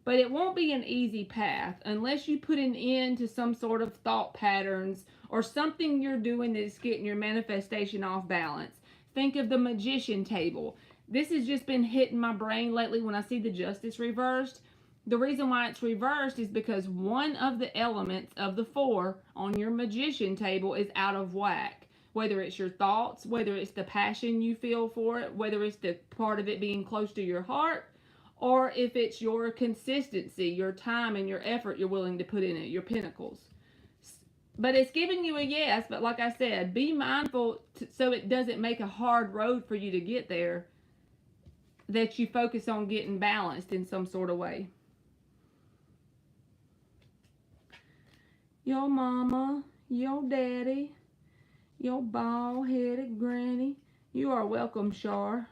But it won't be an easy path unless you put an end to some sort of thought patterns or something you're doing that's getting your manifestation off balance. Think of the Magician table. This has just been hitting my brain lately when I see the Justice reversed. The reason why it's reversed is because one of the elements of the four on your Magician table is out of whack. Whether it's your thoughts, whether it's the passion you feel for it, whether it's the part of it being close to your heart, or if it's your consistency, your time and your effort you're willing to put in it, your Pentacles. But it's giving you a yes, but like I said, be mindful so it doesn't make a hard road for you to get there, that you focus on getting balanced in some sort of way. Your mama, your daddy, your bald-headed granny. You are welcome, Shar.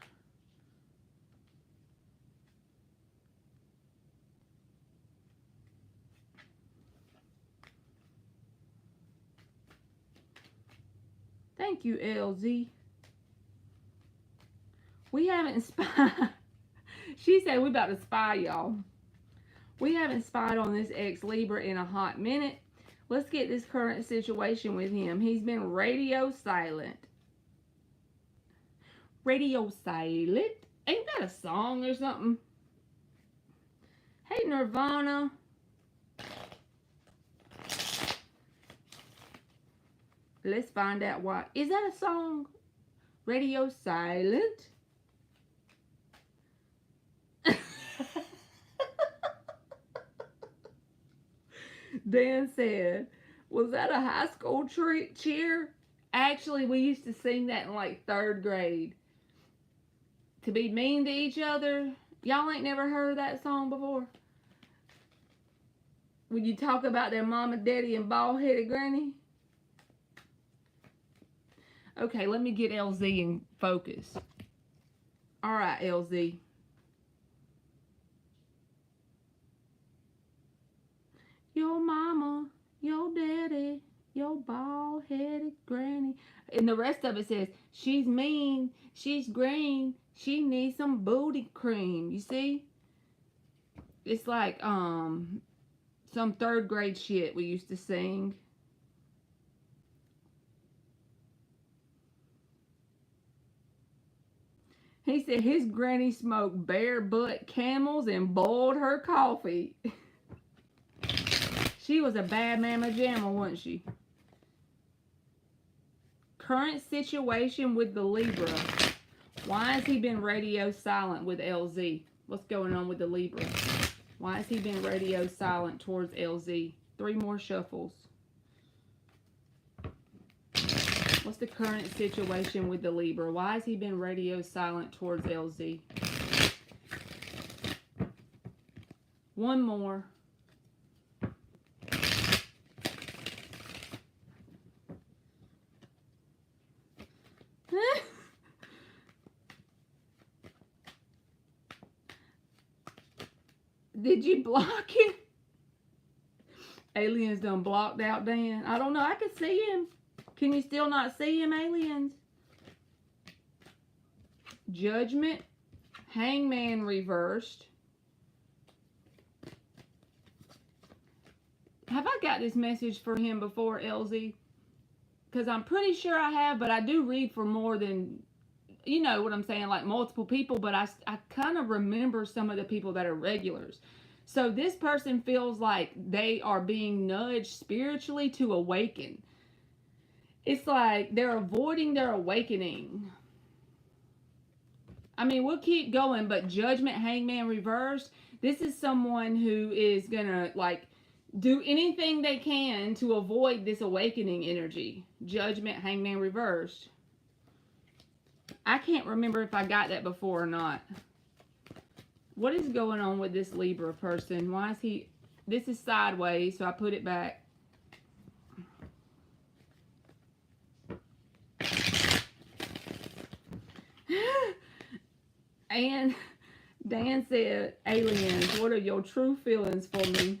Thank you, LZ. We haven't spied. She said we about to spy, y'all. We haven't spied on this ex-Libra in a hot minute. Let's get this current situation with him. He's been radio silent. Radio silent? Ain't that a song or something? Hey, Nirvana. Let's find out why. Is that a song? Radio silent? Dan said, was that a high school cheer? Actually, we used to sing that in like 3rd grade. To be mean to each other. Y'all ain't never heard that song before? When you talk about their mama, daddy, and bald-headed granny? Okay, let me get LZ in focus. Alright, LZ. Your mama, your daddy, your bald-headed granny. And the rest of it says, she's mean, she's green, she needs some booty cream. You see? It's like, some 3rd grade shit we used to sing. He said his granny smoked bare butt camels and boiled her coffee. She was a bad mama jamma, wasn't she? Current situation with the Libra. Why has he been radio silent with LZ? What's going on with the Libra? Why has he been radio silent towards LZ? 3 more shuffles. What's the current situation with the Libra? Why has he been radio silent towards LZ? 1 more. Did you block him? Aliens done blocked out Dan. I don't know. I can see him. Can you still not see him, aliens? Judgment. Hangman reversed. Have I got this message for him before, LZ? Because I'm pretty sure I have, but I do read for more than, you know what I'm saying, like multiple people, but I kind of remember some of the people that are regulars. So this person feels like they are being nudged spiritually to awaken. It's like they're avoiding their awakening. I mean, we'll keep going, but Judgment, Hangman reversed. This is someone who is going to, like, do anything they can to avoid this awakening energy. Judgment, Hangman reversed. I can't remember if I got that before or not. What is going on with this Libra person? Why is he... This is sideways, so I put it back. And Dan said, aliens, what are your true feelings for me?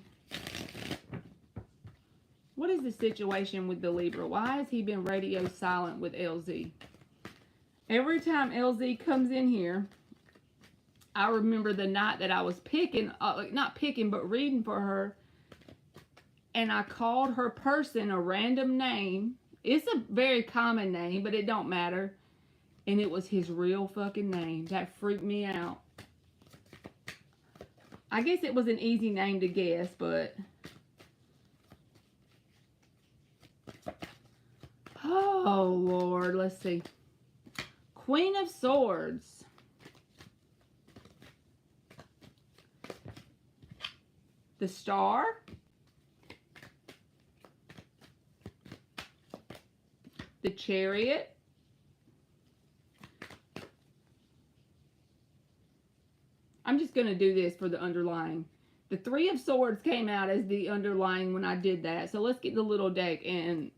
What is the situation with the Libra? Why has he been radio silent with LZ? Every time LZ comes in here, I remember the night that I was picking, not picking, but reading for her, and I called her person a random name. It's a very common name, but it don't matter. And it was his real fucking name. That freaked me out. I guess it was an easy name to guess, but... Oh, Lord. Let's see. Queen of Swords. The Star. The Chariot. I'm just going to do this for the underlying. The Three of Swords came out as the underlying when I did that. So let's get the little deck. And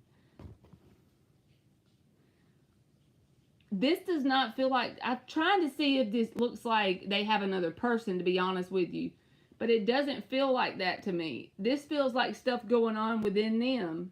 this does not feel like... I'm trying to see if this looks like they have another person, to be honest with you. But it doesn't feel like that to me. This feels like stuff going on within them.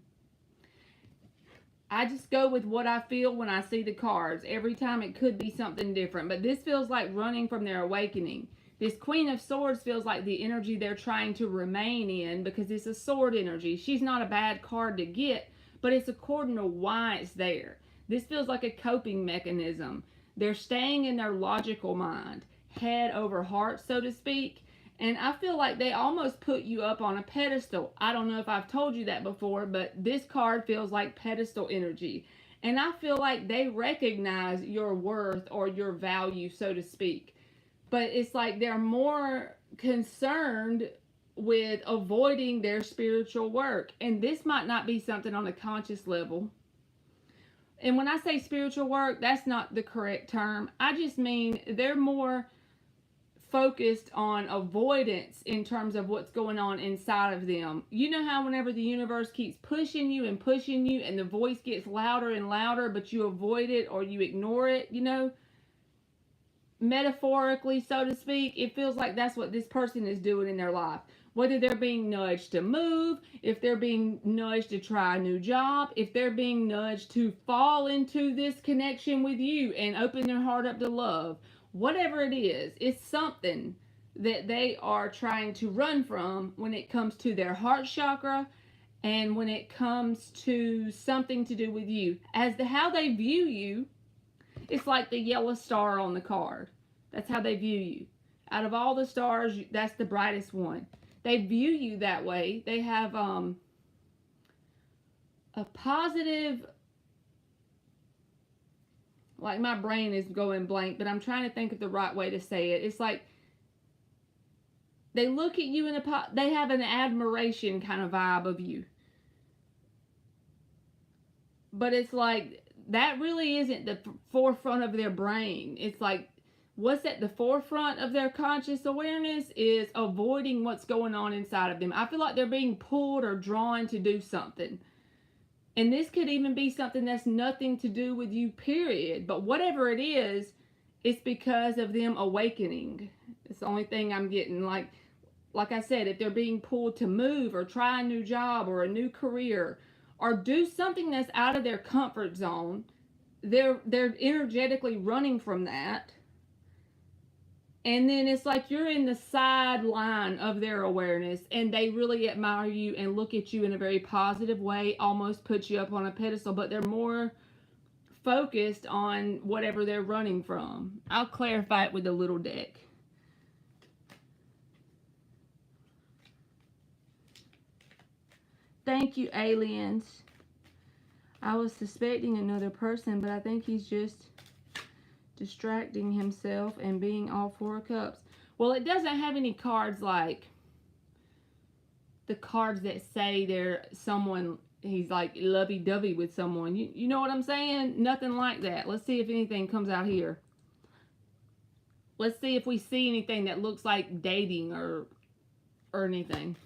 I just go with what I feel when I see the cards. Every time it could be something different. But this feels like running from their awakening. This Queen of Swords feels like the energy they're trying to remain in because it's a sword energy. She's not a bad card to get, but it's according to why it's there. This feels like a coping mechanism. They're staying in their logical mind, head over heart, so to speak. And I feel like they almost put you up on a pedestal. I don't know if I've told you that before, but this card feels like pedestal energy. And I feel like they recognize your worth or your value, so to speak. But it's like they're more concerned with avoiding their spiritual work. And this might not be something on a conscious level. And when I say spiritual work, that's not the correct term. I just mean they're more focused on avoidance in terms of what's going on inside of them. You know how whenever the universe keeps pushing you and the voice gets louder and louder, but you avoid it or you ignore it, you know? Metaphorically, so to speak, it feels like that's what this person is doing in their life. Whether they're being nudged to move, if they're being nudged to try a new job, if they're being nudged to fall into this connection with you and open their heart up to love, whatever it is, it's something that they are trying to run from when it comes to their heart chakra and when it comes to something to do with you. As to how they view you, it's like the yellow star on the card. That's how they view you. Out of all the stars, that's the brightest one. They view you that way. They have a positive... Like my brain is going blank, but I'm trying to think of the right way to say it. It's like they look at you they have an admiration kind of vibe of you. But it's like that really isn't the forefront of their brain. It's like what's at the forefront of their conscious awareness is avoiding what's going on inside of them. I feel like they're being pulled or drawn to do something. And this could even be something that's nothing to do with you, period. But whatever it is, it's because of them awakening. It's the only thing I'm getting. Like, like I said, if they're being pulled to move or try a new job or a new career or do something that's out of their comfort zone, they're energetically running from that. And then it's like you're in the sideline of their awareness and they really admire you and look at you in a very positive way, almost put you up on a pedestal, but they're more focused on whatever they're running from. I'll clarify it with a little deck. Thank you, aliens. I was suspecting another person, but I think he's just distracting himself and being all 4 of cups. Well, it doesn't have any cards like the cards that say they're someone, he's like lovey-dovey with someone. You know what I'm saying? Nothing like that. Let's see if anything comes out here. Let's see if we see anything that looks like dating or anything.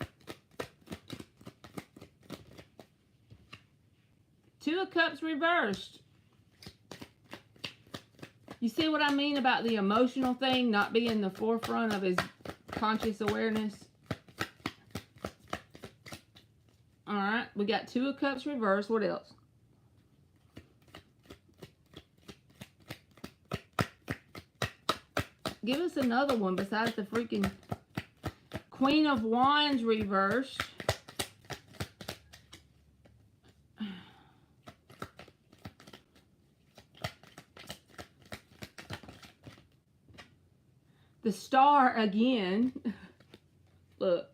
2 of Cups reversed. You see what I mean about the emotional thing not being the forefront of his conscious awareness? Alright, we got 2 of Cups reversed. What else? Give us another one besides the freaking Queen of Wands reversed. The Star again. Look.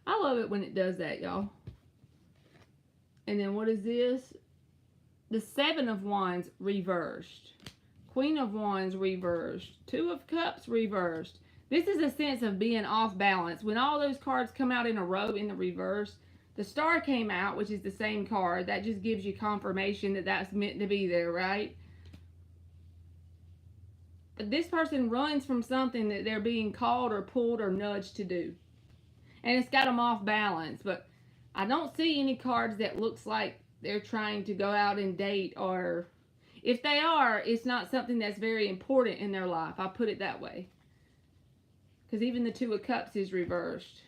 I love it when it does that, y'all. And then what is this? The 7 of Wands reversed. Queen of Wands reversed. 2 of Cups reversed. This is a sense of being off balance. When all those cards come out in a row in the reverse, the Star came out, which is the same card. That just gives you confirmation that that's meant to be there, right? This person runs from something that they're being called or pulled or nudged to do. And it's got them off balance. But I don't see any cards that looks like they're trying to go out and date, or if they are, it's not something that's very important in their life. I'll put it that way. Because even the 2 of Cups is reversed.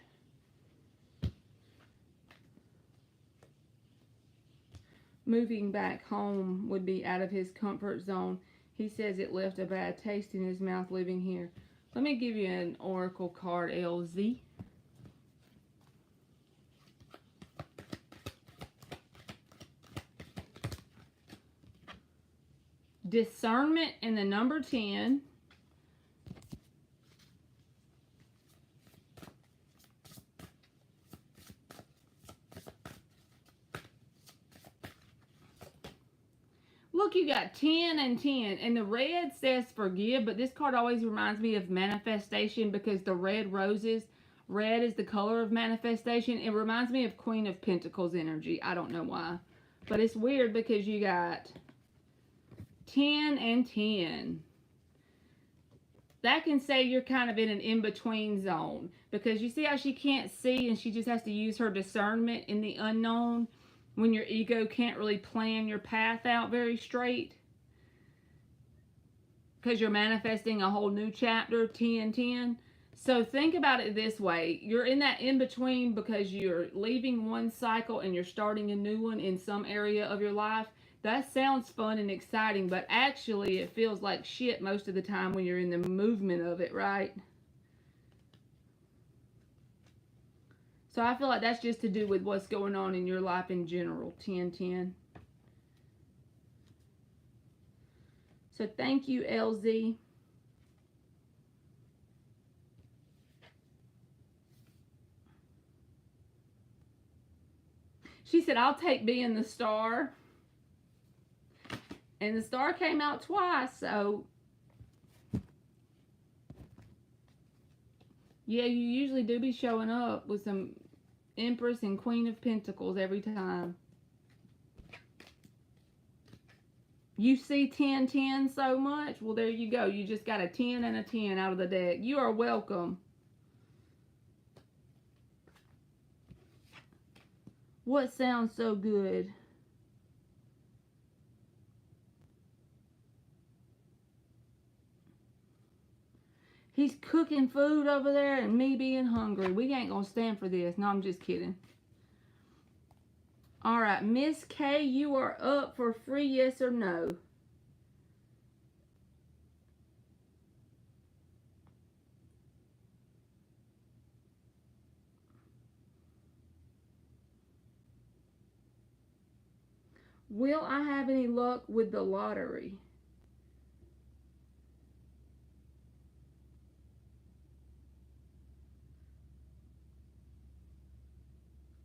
Moving back home would be out of his comfort zone. He says it left a bad taste in his mouth living here. Let me give you an oracle card, LZ. Discernment and the number 10. Look, you got 10 and 10. And the red says forgive, but this card always reminds me of manifestation because the red roses, red is the color of manifestation. It reminds me of Queen of Pentacles energy. I don't know why. But it's weird because you got 10 and 10. That can say you're kind of in an in-between zone. Because you see how she can't see and she just has to use her discernment in the unknown? When your ego can't really plan your path out very straight. Because you're manifesting a whole new chapter, 10-10. So think about it this way. You're in that in-between because you're leaving one cycle and you're starting a new one in some area of your life. That sounds fun and exciting, but actually it feels like shit most of the time when you're in the movement of it, right? So I feel like that's just to do with what's going on in your life in general. 10-10. So thank you, LZ. She said, I'll take being the Star. And the Star came out twice, so yeah, you usually do be showing up with some Empress and Queen of Pentacles every time. You see 10-10 so much? Well, there you go. You just got a 10 and a 10 out of the deck. You are welcome. What sounds so good? He's cooking food over there and me being hungry. We ain't gonna stand for this. No, I'm just kidding. All right, Miss K, you are up for free yes or no. Will I have any luck with the lottery?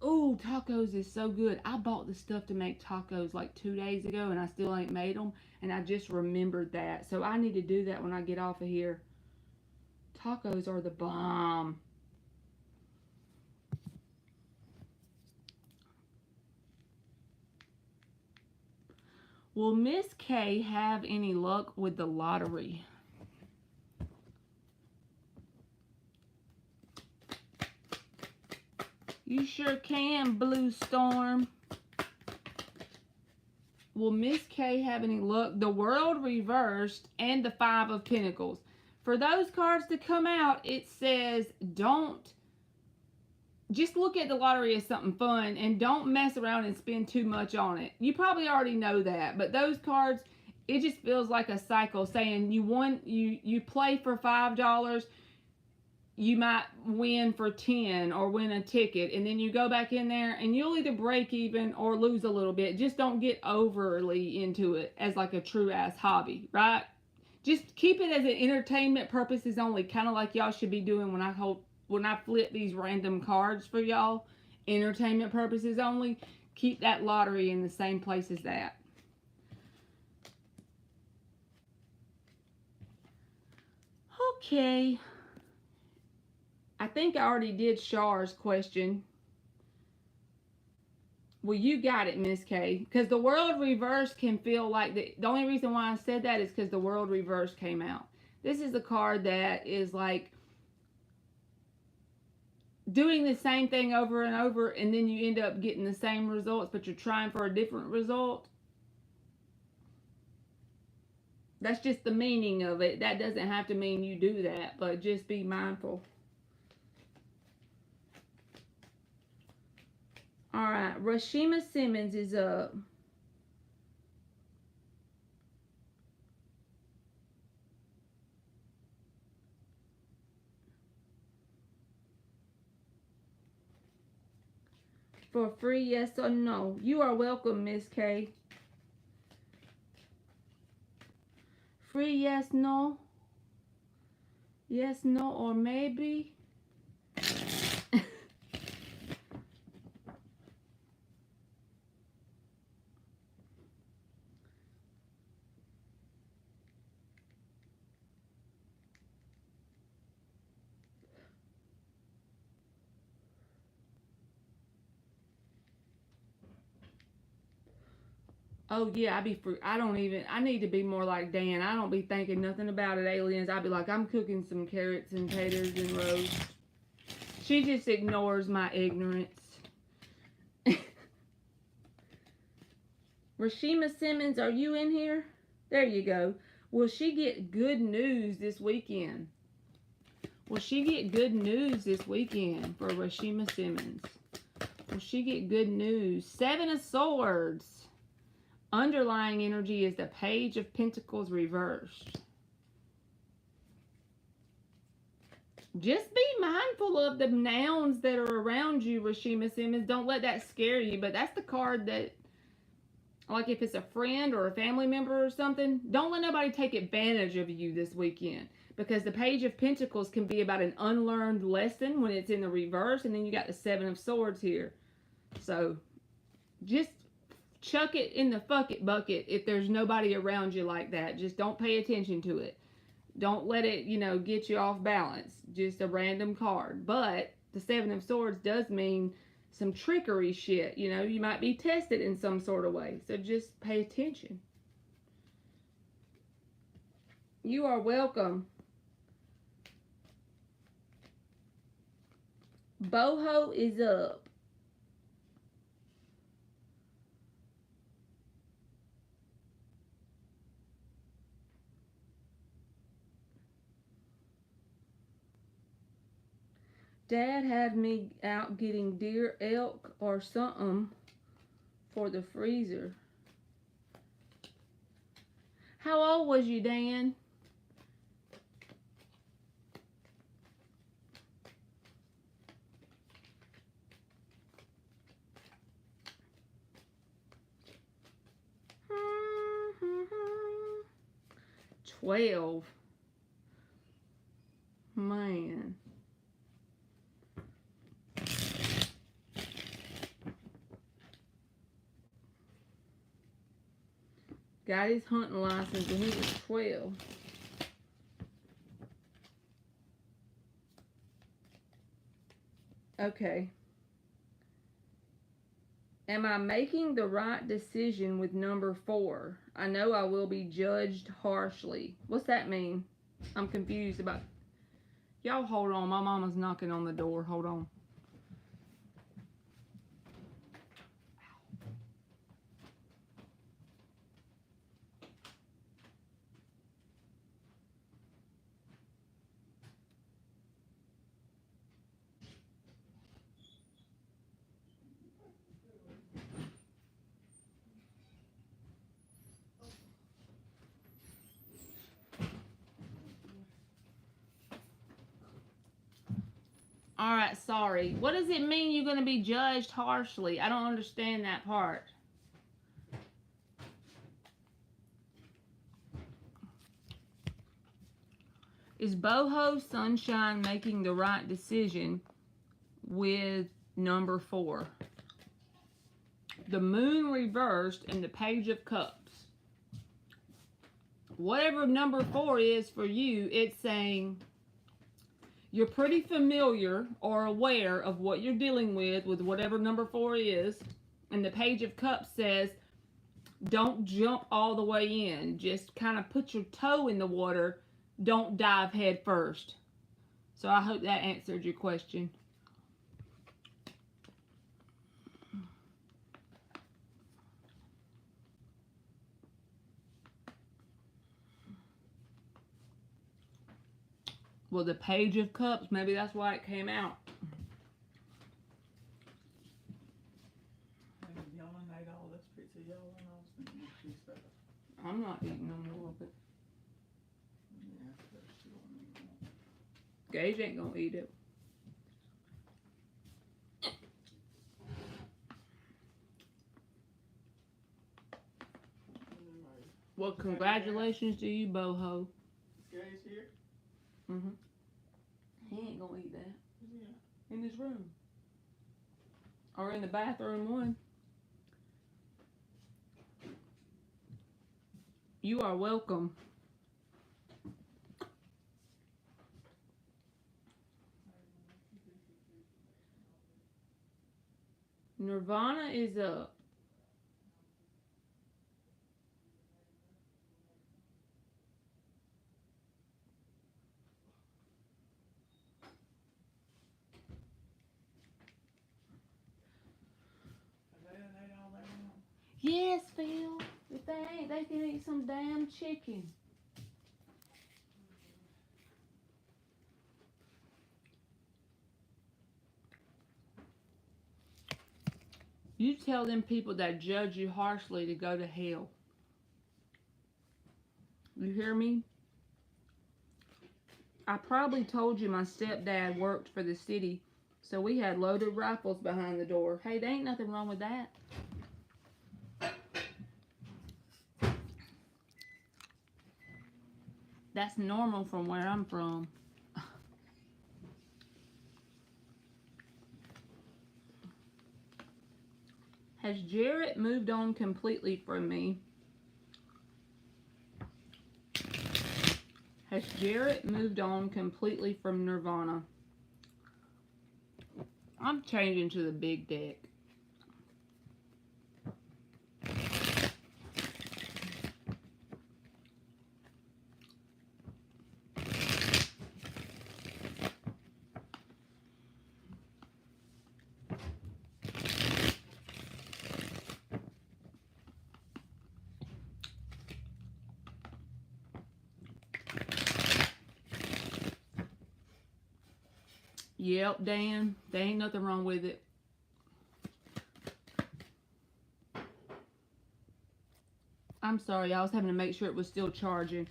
Ooh, tacos is so good. I bought the stuff to make tacos like 2 days ago and I still ain't made them. And I just remembered that. So I need to do that when I get off of here. Tacos are the bomb. Will Miss K have any luck with the lottery? You sure can, Blue Storm. Will Miss K have any luck? The World Reversed and the Five of Pentacles. For those cards to come out, it says don't. Just look at the lottery as something fun and don't mess around and spend too much on it. You probably already know that, but those cards, it just feels like a cycle saying you play for $5, you might win for 10 or win a ticket, and then you go back in there and you'll either break even or lose a little bit. Just don't get overly into it as like a true ass hobby, right? Just keep it as an entertainment purposes only, kind of like y'all should be doing when I flip these random cards for y'all. Entertainment purposes only. Keep that lottery in the same place as that. Okay. I think I already did Char's question. Well, you got it, Miss K. Because the World Reverse can feel like the only reason why I said that is because the World Reverse came out. This is a card that is like doing the same thing over and over, and then you end up getting the same results, but you're trying for a different result. That's just the meaning of it. That doesn't have to mean you do that, but just be mindful. All right, Rashima Simmons is up. For free, yes or no? You are welcome, Miss K. Free, yes, no? Yes, no, or maybe? Oh yeah, I need to be more like Dan. I don't be thinking nothing about it, aliens. I be like, I'm cooking some carrots and taters and roast. She just ignores my ignorance. Rashima Simmons, are you in here? There you go. Will she get good news this weekend? Will she get good news this weekend for Rashima Simmons? Will she get good news? Seven of Swords. Underlying energy is the Page of Pentacles reversed. Just be mindful of the nouns that are around you, Rashima Simmons. Don't let that scare you. But that's the card that, like if it's a friend or a family member or something, don't let nobody take advantage of you this weekend. Because the Page of Pentacles can be about an unlearned lesson when it's in the reverse. And then you got the Seven of Swords here. So just chuck it in the fuck it bucket if there's nobody around you like that. Just don't pay attention to it. Don't let it, get you off balance. Just a random card. But the Seven of Swords does mean some trickery shit. You might be tested in some sort of way. So just pay attention. You are welcome. Boho is up. Dad had me out getting deer, elk, or something for the freezer. How old was you, Dan? Hmm. 12. Man. Got his hunting license when he was 12. Okay. Am I making the right decision with number 4? I know I will be judged harshly. What's that mean? I'm confused about. Y'all hold on. My mama's knocking on the door. Hold on. All right, sorry. What does it mean you're going to be judged harshly? I don't understand that part. Is Boho Sunshine making the right decision with number 4? The moon reversed and the page of cups. Whatever number 4 is for you, it's saying you're pretty familiar or aware of what you're dealing with whatever number 4 is. And the page of cups says, don't jump all the way in. Just kind of put your toe in the water. Don't dive head first. So I hope that answered your question. Well, the page of cups, maybe that's why it came out. Y'all ate all this pizza, y'all, and I was thinking of piece of it. I'm not eating no more of it. Yeah, but she won't eat it. Gage ain't gonna eat it. Well, congratulations to you, Boho. Is Gage here? Mm-hmm. He ain't gonna eat that. Yeah. In his room. Or in the bathroom one. You are welcome. Nirvana is up. Yes, Phil. If they ain't, they can eat some damn chicken. You tell them people that judge you harshly to go to hell. You hear me? I probably told you my stepdad worked for the city, so we had loaded rifles behind the door. Hey, there ain't nothing wrong with that. That's normal from where I'm from. Has Jarrett moved on completely from me? Has Jarrett moved on completely from Nirvana? I'm changing to the big deck. Yep, Dan. There ain't nothing wrong with it. I'm sorry, I was having to make sure it was still charging.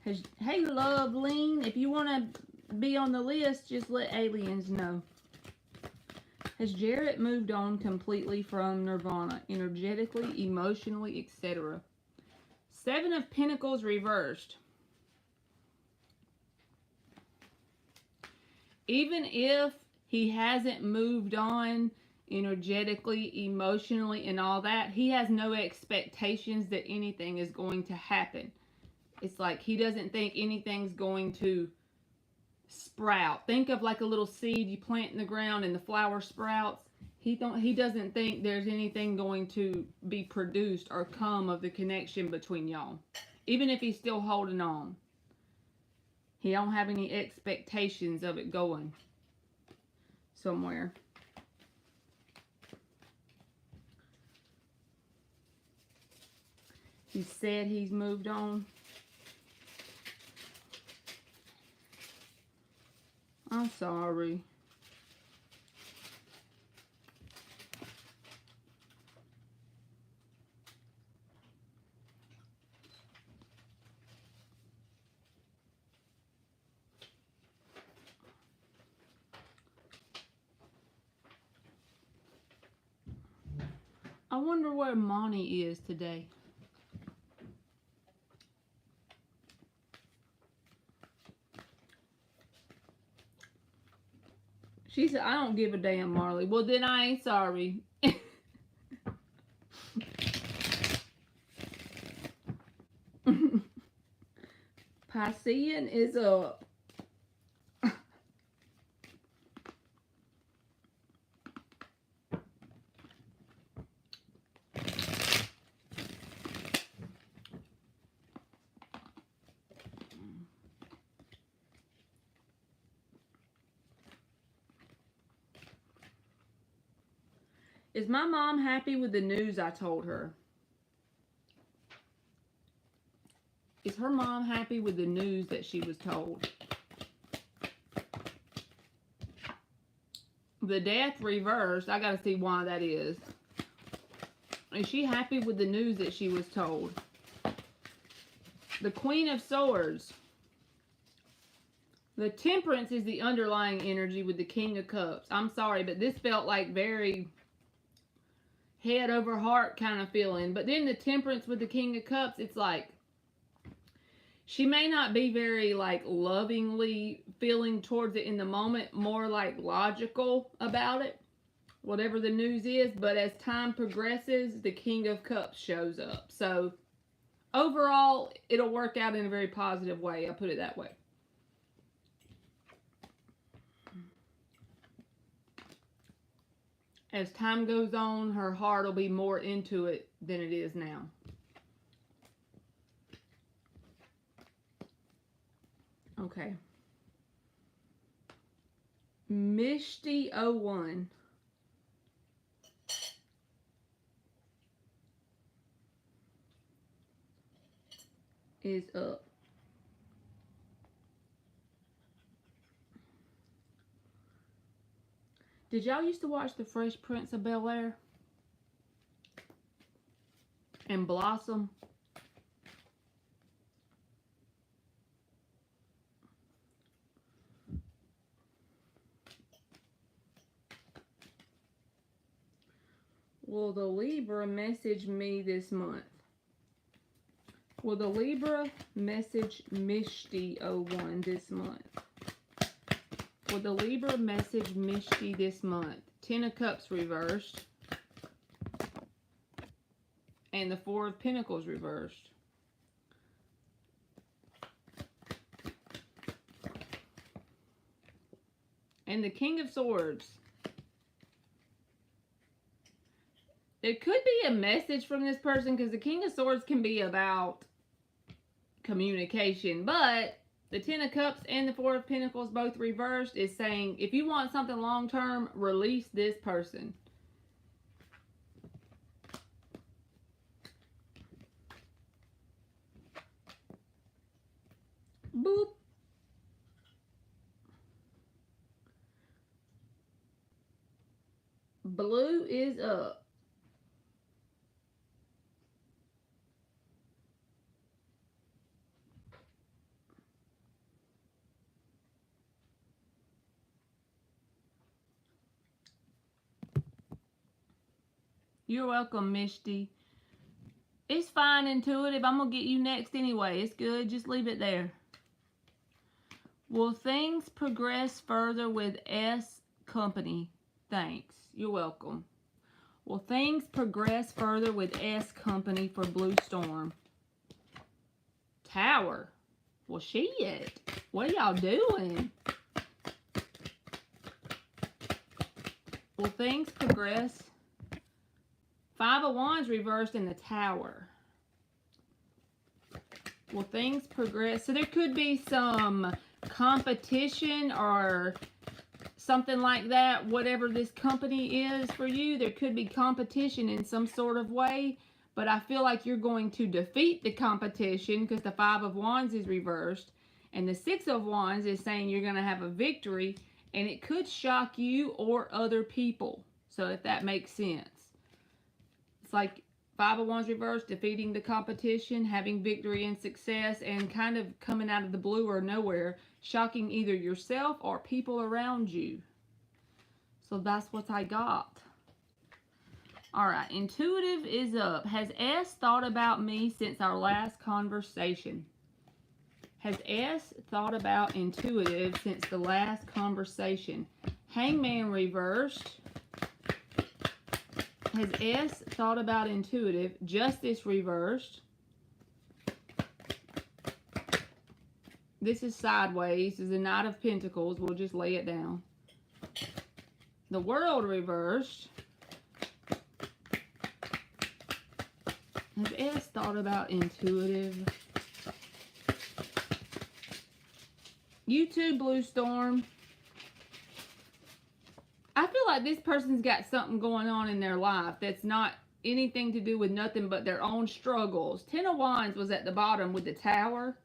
Hey, Love Lean, if you want to be on the list, just let aliens know. Has Jarrett moved on completely from Nirvana, energetically, emotionally, etc.? Seven of Pentacles reversed. Even if he hasn't moved on energetically, emotionally, and all that, he has no expectations that anything is going to happen. It's like he doesn't think anything's going to sprout. Think of like a little seed you plant in the ground and the flower sprouts. He doesn't think there's anything going to be produced or come of the connection between y'all. Even if he's still holding on. He don't have any expectations of it going somewhere. He said he's moved on. I'm sorry. I wonder where Monty is today. She said, I don't give a damn, Marley. Well, then I ain't sorry. Piscean is up. Is my mom happy with the news I told her? Is her mom happy with the news that she was told? The death reversed. I gotta see why that is. Is she happy with the news that she was told? The Queen of Swords. The Temperance is the underlying energy with the King of Cups. I'm sorry, but this felt like very head over heart kind of feeling. But then the Temperance with the King of Cups, it's like she may not be very like lovingly feeling towards it in the moment, more like logical about it, whatever the news is. But as time progresses, the King of Cups shows up. So overall, it'll work out in a very positive way. I'll put it that way. As time goes on, her heart will be more into it than it is now. Okay. Mishty01 is up. Did y'all used to watch The Fresh Prince of Bel-Air? And Blossom? Will the Libra message me this month? Will the Libra message Mishty01 this month? Will the Libra message Mishty this month? Ten of Cups reversed. And the Four of Pentacles reversed. And the King of Swords. It could be a message from this person because the King of Swords can be about communication. But the Ten of Cups and the Four of Pentacles both reversed is saying if you want something long term, release this person. Boop. Blue is up. You're welcome, Misty. It's fine, Intuitive. I'm going to get you next anyway. It's good. Just leave it there. Will things progress further with S Company? Thanks. You're welcome. Will things progress further with S Company for Blue Storm? Tower. Well, shit. What are y'all doing? Will things progress? Five of Wands reversed in the Tower. Will things progress? So there could be some competition or something like that. Whatever this company is for you, there could be competition in some sort of way. But I feel like you're going to defeat the competition because the Five of Wands is reversed. And the Six of Wands is saying you're going to have a victory. And it could shock you or other people. So if that makes sense. It's like Five of Wands reversed, defeating the competition, having victory and success, and kind of coming out of the blue or nowhere, shocking either yourself or people around you. So that's what I got. Alright, Intuitive is up. Has S thought about me since our last conversation? Has S thought about Intuitive since the last conversation? Hangman reversed. Has S thought about Intuitive? Justice reversed. This is sideways. This is a Knight of Pentacles. We'll just lay it down. The World reversed. Has S thought about Intuitive? You too, Blue Storm. I feel like this person's got something going on in their life that's not anything to do with nothing but their own struggles. Ten of Wands was at the bottom with the Tower.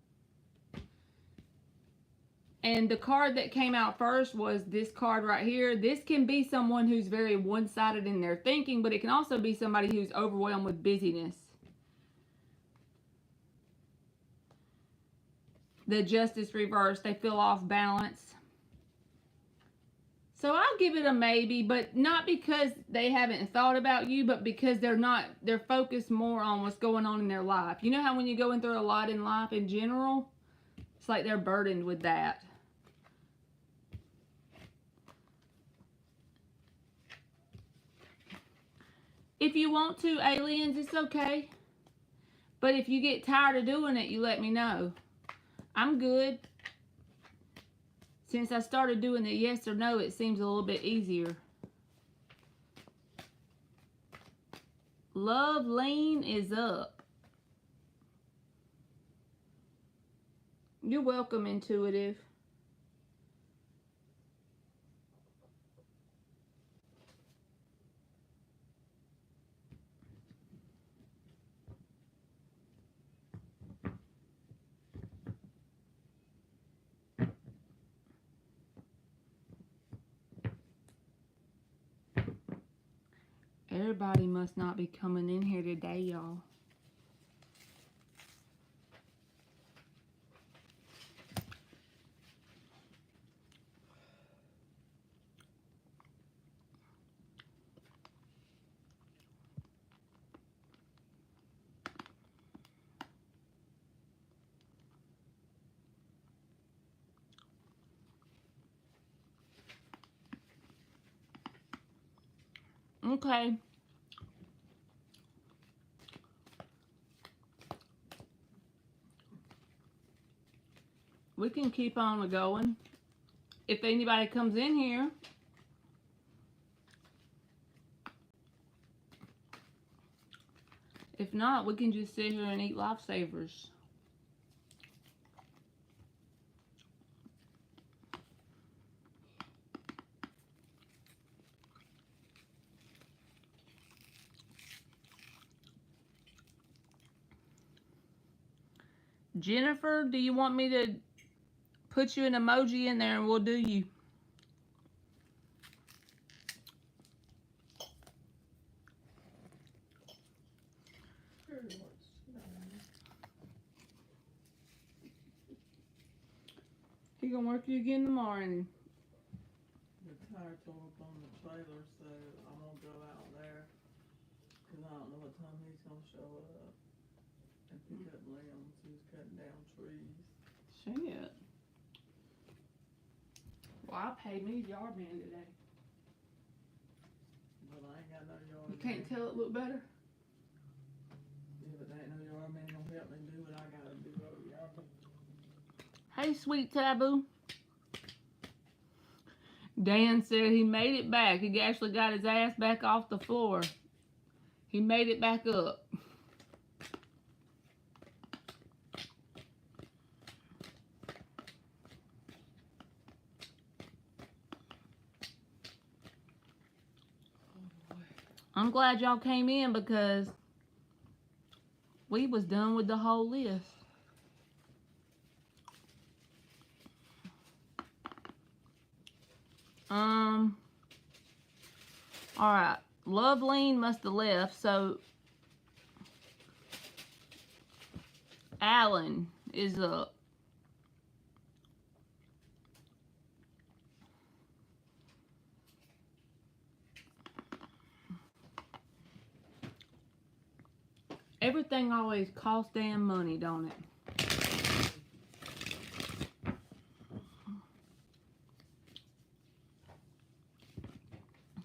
And the card that came out first was this card right here. This can be someone who's very one-sided in their thinking, but it can also be somebody who's overwhelmed with busyness. The Justice reversed. They feel off balance. So I'll give it a maybe, but not because they haven't thought about you, but because they're focused more on what's going on in their life. You know how when you're going through a lot in life in general, it's like they're burdened with that. If you want to, aliens, it's okay. But if you get tired of doing it, you let me know. I'm good. Since I started doing the yes or no, it seems a little bit easier. Love Lane is up. You're welcome, Intuitive. Everybody must not be coming in here today, y'all. Okay. We can keep on going. If anybody comes in here, if not, we can just sit here and eat lifesavers. Jennifer, do you want me to put you an emoji in there and we'll do you? He gonna work you again tomorrow. And The tire tore up on the trailer, so I'm gonna go out there. Cause I don't know what time he's gonna show up and pick up limbs. He's cutting down trees. shit. Well, I paid me yard man today. But I ain't got no yard You can't man. tell it look better? Yeah, but there ain't no yard man gonna help me do what I gotta do over yard man. Hey, sweet taboo. Dan said he made it back. He actually got his ass back off the floor. He made it back up. I'm glad y'all came in because we was done with the whole list. Alright. Loveline must have left, so Alan is up. Everything always costs damn money, don't it?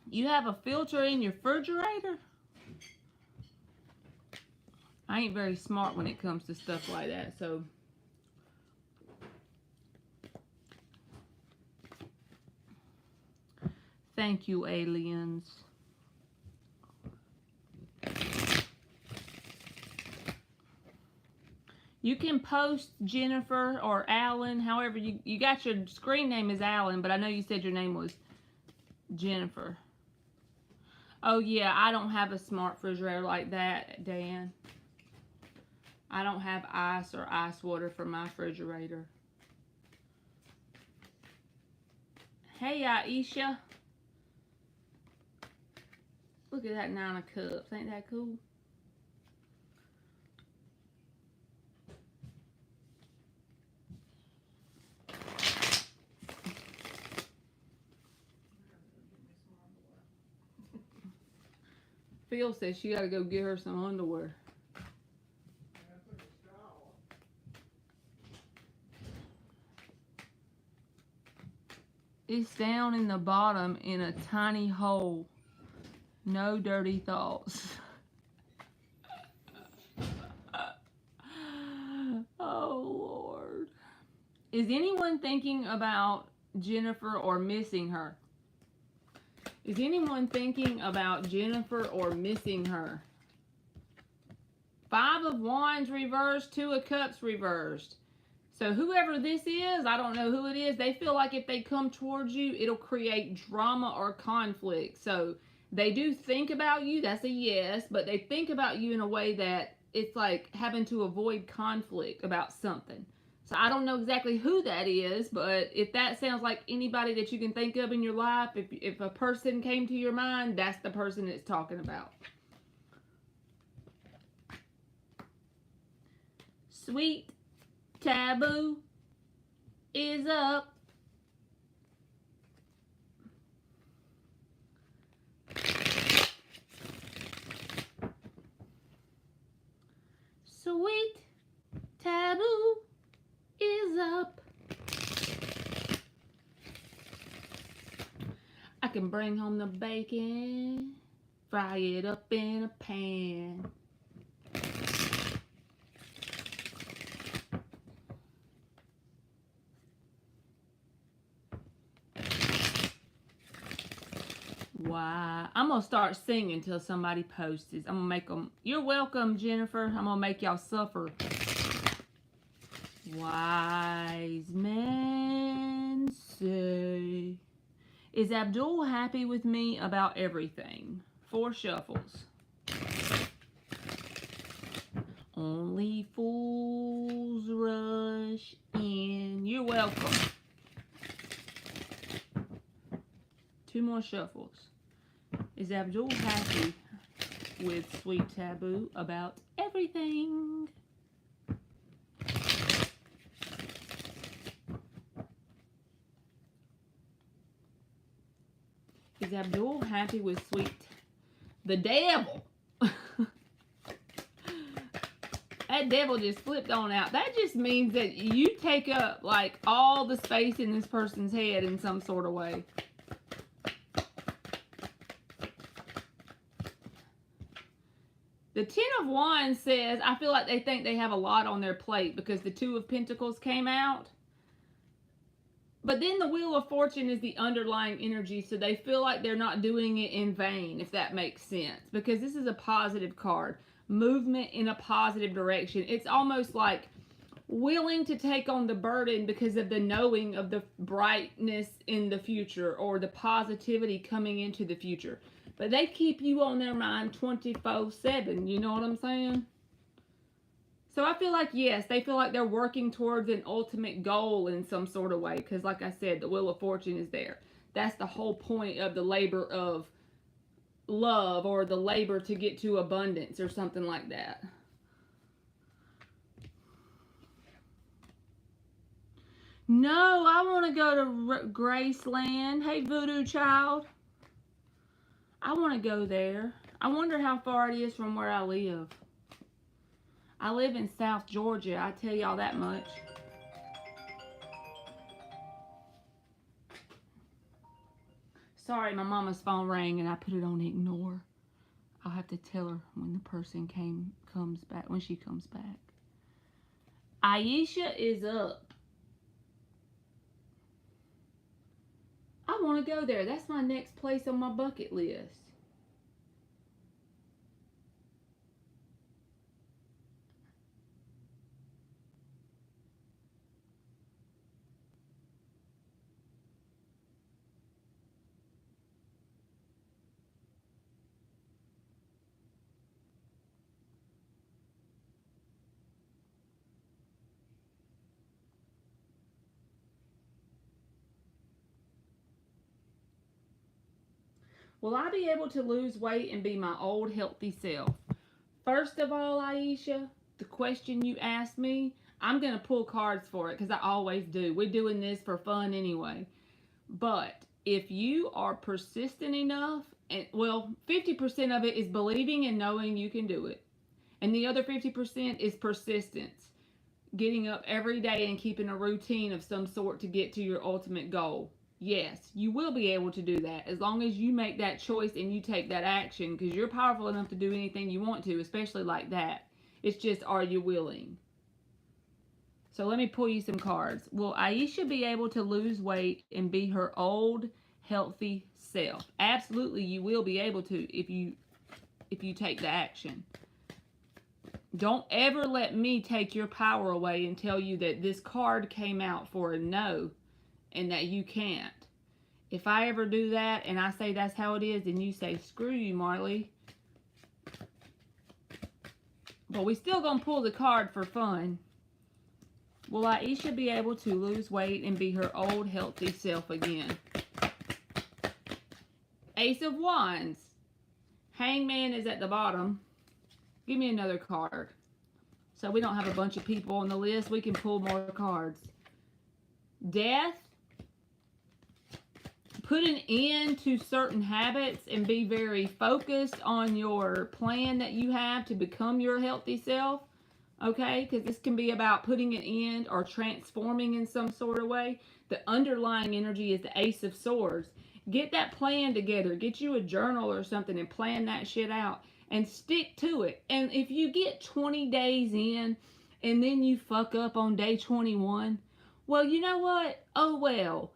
You have a filter in your refrigerator? I ain't very smart when it comes to stuff like that, so. Thank you, aliens. You can post Jennifer or Alan, however, you got your screen name is Alan, but I know you said your name was Jennifer. Oh yeah, I don't have a smart refrigerator like that, Dan. I don't have ice or ice water for my refrigerator. Hey, Aisha. Look at that 9 of cups. Ain't that cool? Phil says she gotta go get her some underwear. It's down in the bottom in a tiny hole. No dirty thoughts. Oh, Lord. Is anyone thinking about Jennifer or missing her? Is anyone thinking about Jennifer or missing her? 5 of Wands reversed, 2 of Cups reversed. So whoever this is, I don't know who it is, they feel like if they come towards you, it'll create drama or conflict. So they do think about you, that's a yes, but they think about you in a way that it's like having to avoid conflict about something. So I don't know exactly who that is, but if that sounds like anybody that you can think of in your life, if a person came to your mind, that's the person it's talking about. Sweet Taboo is up. Sweet Taboo is up. I can bring home the bacon, fry it up in a pan. Why? I'm gonna start singing till somebody posts this. I'm gonna make them. You're welcome, Jennifer. I'm gonna make y'all suffer. Wise men say. Is Abdul happy with me about everything? 4 shuffles. Only fools rush in. You're welcome. 2 more shuffles. Is Abdul happy with Sweet Taboo about everything? Is Abdul happy with sweet? The devil. That devil just flipped on out. That just means that you take up like all the space in this person's head in some sort of way. The Ten of Wands says, I feel like they think they have a lot on their plate because the Two of Pentacles came out. But then the Wheel of Fortune is the underlying energy, so they feel like they're not doing it in vain, if that makes sense. Because this is a positive card. Movement in a positive direction. It's almost like willing to take on the burden because of the knowing of the brightness in the future or the positivity coming into the future. But they keep you on their mind 24/7. You know what I'm saying? So I feel like, yes, they feel like they're working towards an ultimate goal in some sort of way. Because like I said, the Wheel of Fortune is there. That's the whole point of the labor of love, or the labor to get to abundance, or something like that. No, I want to go to Graceland. Hey, Voodoo Child. I want to go there. I wonder how far it is from where I live. I live in South Georgia, I tell y'all that much. Sorry, my mama's phone rang and I put it on ignore. I'll have to tell her when the person comes back, when she comes back. Aisha is up. I want to go there. That's my next place on my bucket list. Will I be able to lose weight and be my old healthy self? First of all, Aisha, the question you asked me, I'm going to pull cards for it because I always do. We're doing this for fun anyway. But if you are persistent enough, and well, 50% of it is believing and knowing you can do it. And the other 50% is persistence. Getting up every day and keeping a routine of some sort to get to your ultimate goal. Yes, you will be able to do that as long as you make that choice and you take that action, because you're powerful enough to do anything you want to, especially like that. It's just, are you willing? So let me pull you some cards. Will Aisha be able to lose weight and be her old, healthy self? Absolutely, you will be able to if you take the action. Don't ever let me take your power away and tell you that this card came out for a no and that you can't. If I ever do that and I say that's how it is, and you say, screw you, Marley. But we still gonna pull the card for fun. Will Aisha be able to lose weight and be her old healthy self again? Ace of Wands. Hangman is at the bottom. Give me another card. So we don't have a bunch of people on the list. We can pull more cards. Death. Put an end to certain habits and be very focused on your plan that you have to become your healthy self. Okay? Because this can be about putting an end or transforming in some sort of way. The underlying energy is the Ace of Swords. Get that plan together. Get you a journal or something and plan that shit out. And stick to it. And if you get 20 days in and then you fuck up on day 21, well, you know what? Oh, well.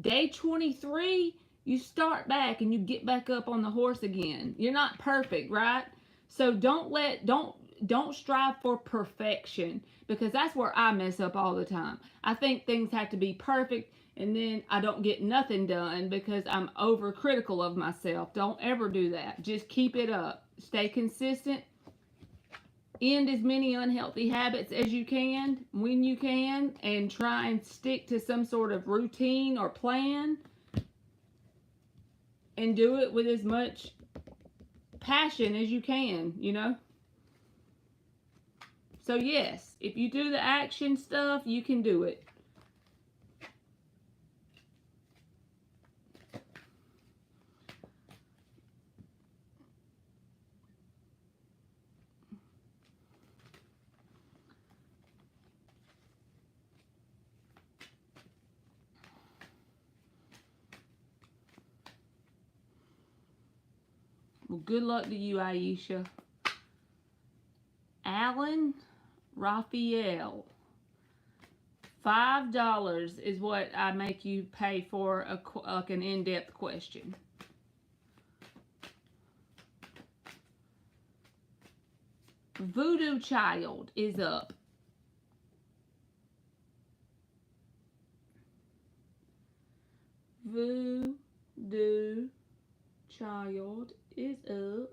Day 23, you start back and you get back up on the horse again. You're not perfect, right? So don't strive for perfection, because that's where I mess up all the time. I think things have to be perfect, and then I don't get nothing done because I'm overcritical of myself. Don't ever do that. Just keep it up. Stay consistent. End as many unhealthy habits as you can when you can, and try and stick to some sort of routine or plan, and do it with as much passion as you can, you know? So yes, if you do the action stuff, you can do it. Well, good luck to you, Aisha. Alan Raphael. $5 is what I make you pay for like an in-depth question. Voodoo Child is up. Voodoo Child is up.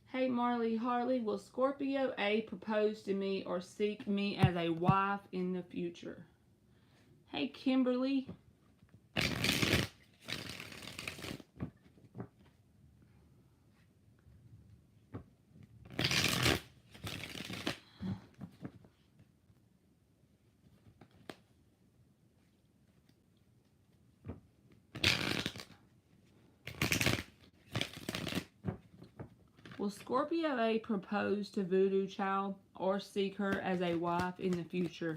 Hey Marley Harley, will Scorpio A propose to me or seek me as a wife in the future? Hey Kimberly. Will Scorpio A propose to Voodoo Child or seek her as a wife in the future?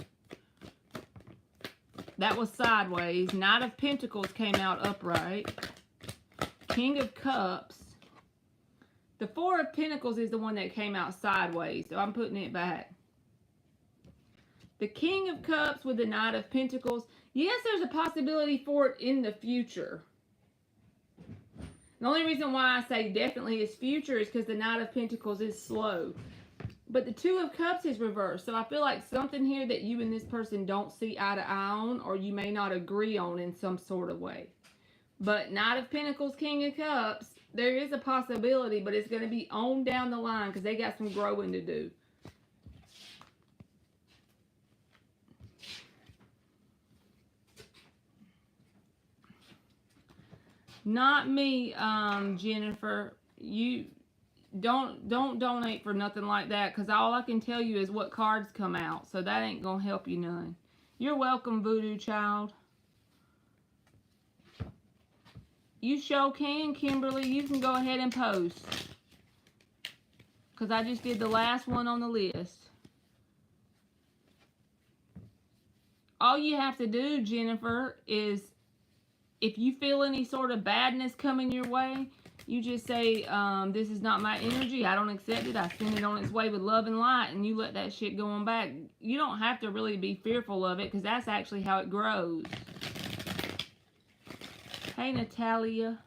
That was sideways. Knight of Pentacles came out upright. King of Cups. The Four of Pentacles is the one that came out sideways, so I'm putting it back. The King of Cups with the Knight of Pentacles. Yes, there's a possibility for it in the future. The only reason why I say definitely is future is because the Knight of Pentacles is slow. But the Two of Cups is reversed. So I feel like something here that you and this person don't see eye to eye on, or you may not agree on in some sort of way. But Knight of Pentacles, King of Cups, there is a possibility, but it's going to be on down the line because they got some growing to do. Not me, Jennifer. You don't donate for nothing like that, because all I can tell you is what cards come out, so that ain't gonna help you none. You're welcome, Voodoo Child. You sure can, Kimberly. You can go ahead and post, because I just did the last one on the list. All you have to do, Jennifer, is if you feel any sort of badness coming your way, you just say, this is not my energy. I don't accept it. I send it on its way with love and light, and you let that shit go on back. You don't have to really be fearful of it, because that's actually how it grows. Hey, Natalia.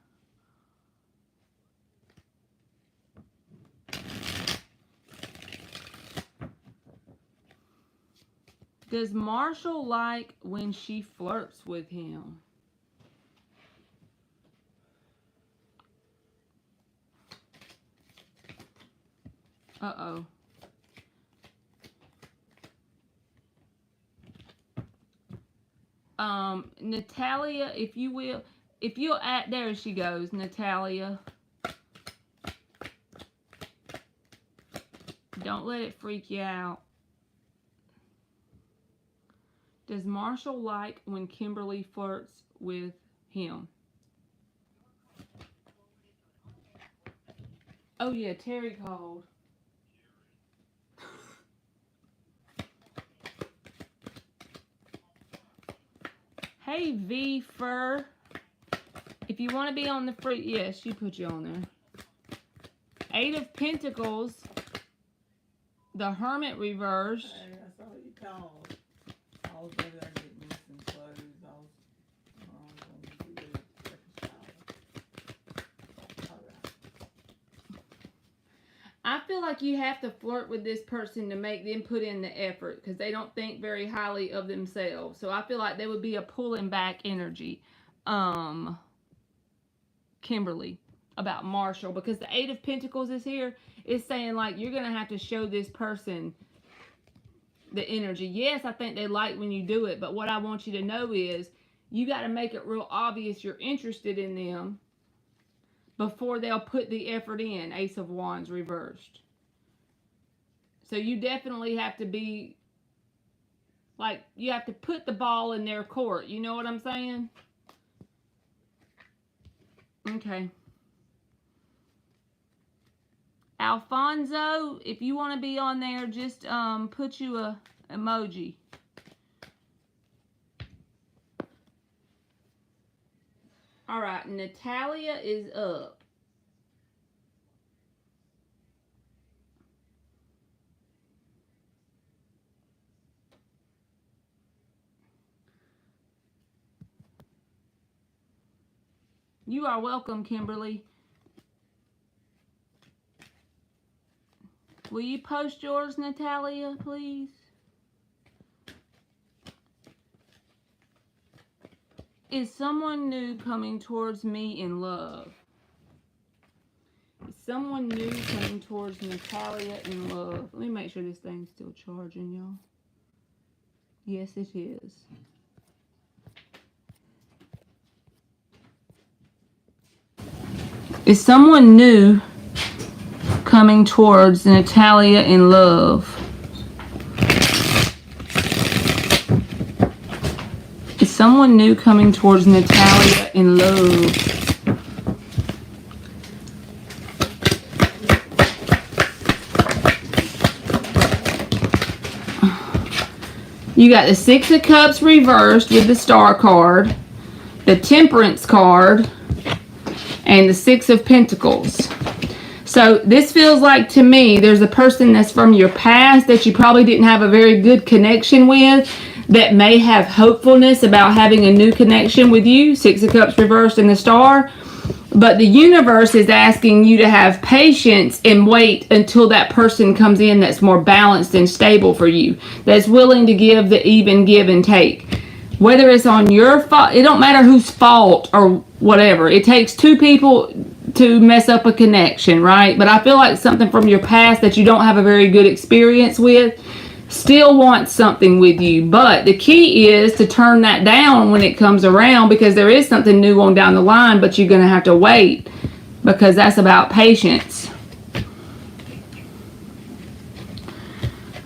Does Marshall like when she flirts with him? Uh-oh. Natalia, if you'll there she goes, Natalia. Don't let it freak you out. Does Marshall like when Kimberly flirts with him? Oh yeah, Terry called. Hey, V Fur. If you want to be on the free, yes, she put you on there. Eight of Pentacles. The Hermit reversed. Hey, I saw you called. I was over there getting me some clothes. I was going to take a shower. Alright. I feel like you have to flirt with this person to make them put in the effort, because they don't think very highly of themselves. So I feel like there would be a pulling back energy, Kimberly, about Marshall, because the Eight of Pentacles is here. It's saying like you're going to have to show this person the energy. Yes, I think they like when you do it, but what I want you to know is you got to make it real obvious you're interested in them before they'll put the effort in. Ace of Wands reversed. So you definitely have to be, like, you have to put the ball in their court. You know what I'm saying? Okay. Alfonso, if you want to be on there, just put you a emoji. All right, Natalia is up. You are welcome, Kimberly. Will you post yours, Natalia, please? Is someone new coming towards me in love? Is someone new coming towards Natalia in love? Let me make sure this thing's still charging, y'all. Yes, it is. Is someone new coming towards Natalia in love? Is someone new coming towards Natalia in love? You got the Six of Cups reversed with the Star card, the Temperance card, and the Six of Pentacles. So this feels like, to me, there's a person that's from your past that you probably didn't have a very good connection with, that may have hopefulness about having a new connection with you. Six of Cups reversed and the Star. But the universe is asking you to have patience and wait until that person comes in that's more balanced and stable for you, that's willing to give the even give and take. Whether it's on your fault, it don't matter whose fault or whatever. It takes two people to mess up a connection, right? But I feel like something from your past that you don't have a very good experience with still wants something with you. But the key is to turn that down when it comes around, because there is something new on down the line, but you're going to have to wait, because that's about patience.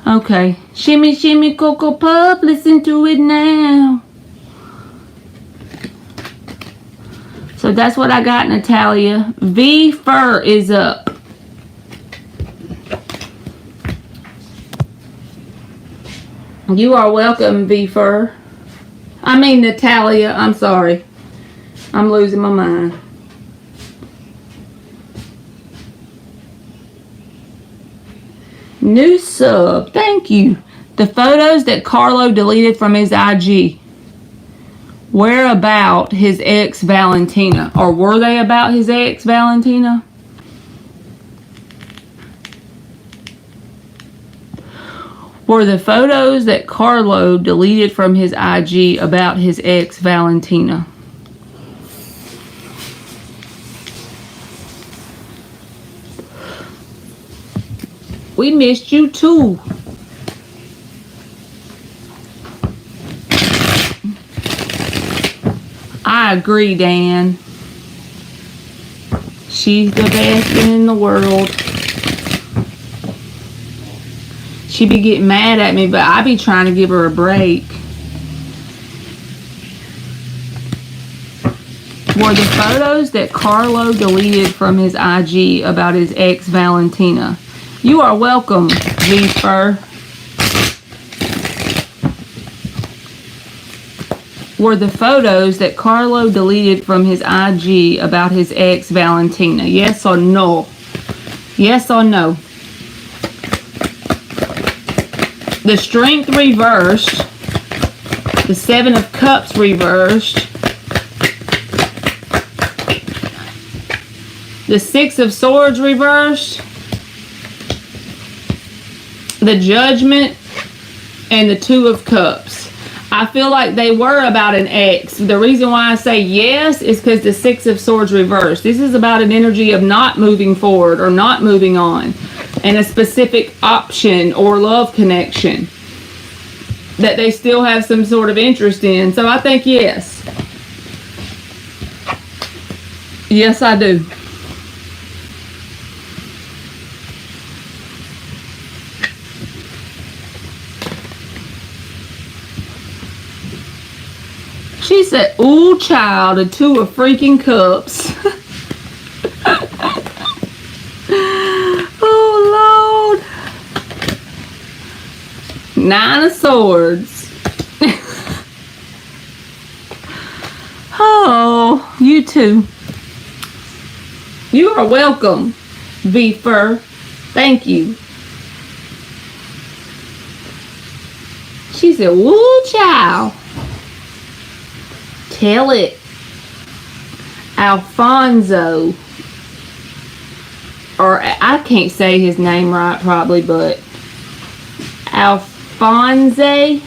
Okay. Shimmy, shimmy, Cocoa Puff. Listen to it now. So that's what I got, Natalia. V Fur is up. You are welcome, V Fur. I mean, Natalia. I'm sorry. I'm losing my mind. New sub. Thank you. The photos that Carlo deleted from his IG. Where about his ex Valentina? Or were they about his ex Valentina? Were the photos that Carlo deleted from his IG about his ex Valentina? We missed you too. I agree, Dan. She's the best in the world. She be getting mad at me, but I be trying to give her a break. Were the photos that Carlo deleted from his IG about his ex Valentina? You are welcome, V Fur. Were the photos that Carlo deleted from his IG about his ex Valentina? Yes or no? Yes or no? The Strength reversed. The Seven of Cups reversed. The Six of Swords reversed. The Judgment. And the Two of Cups. I feel like they were about an ex. The reason why I say yes is because the Six of Swords reversed. This is about an energy of not moving forward or not moving on, and a specific option or love connection that they still have some sort of interest in. So I think yes. Yes, I do. She said, ooh, child, a Two of freaking Cups. Oh, Lord. Nine of Swords. Oh, you you too. You are welcome, V Fur. Thank you. She said, woo child. Tell it. Alfonso. Or I can't say his name right probably, but Alphonse.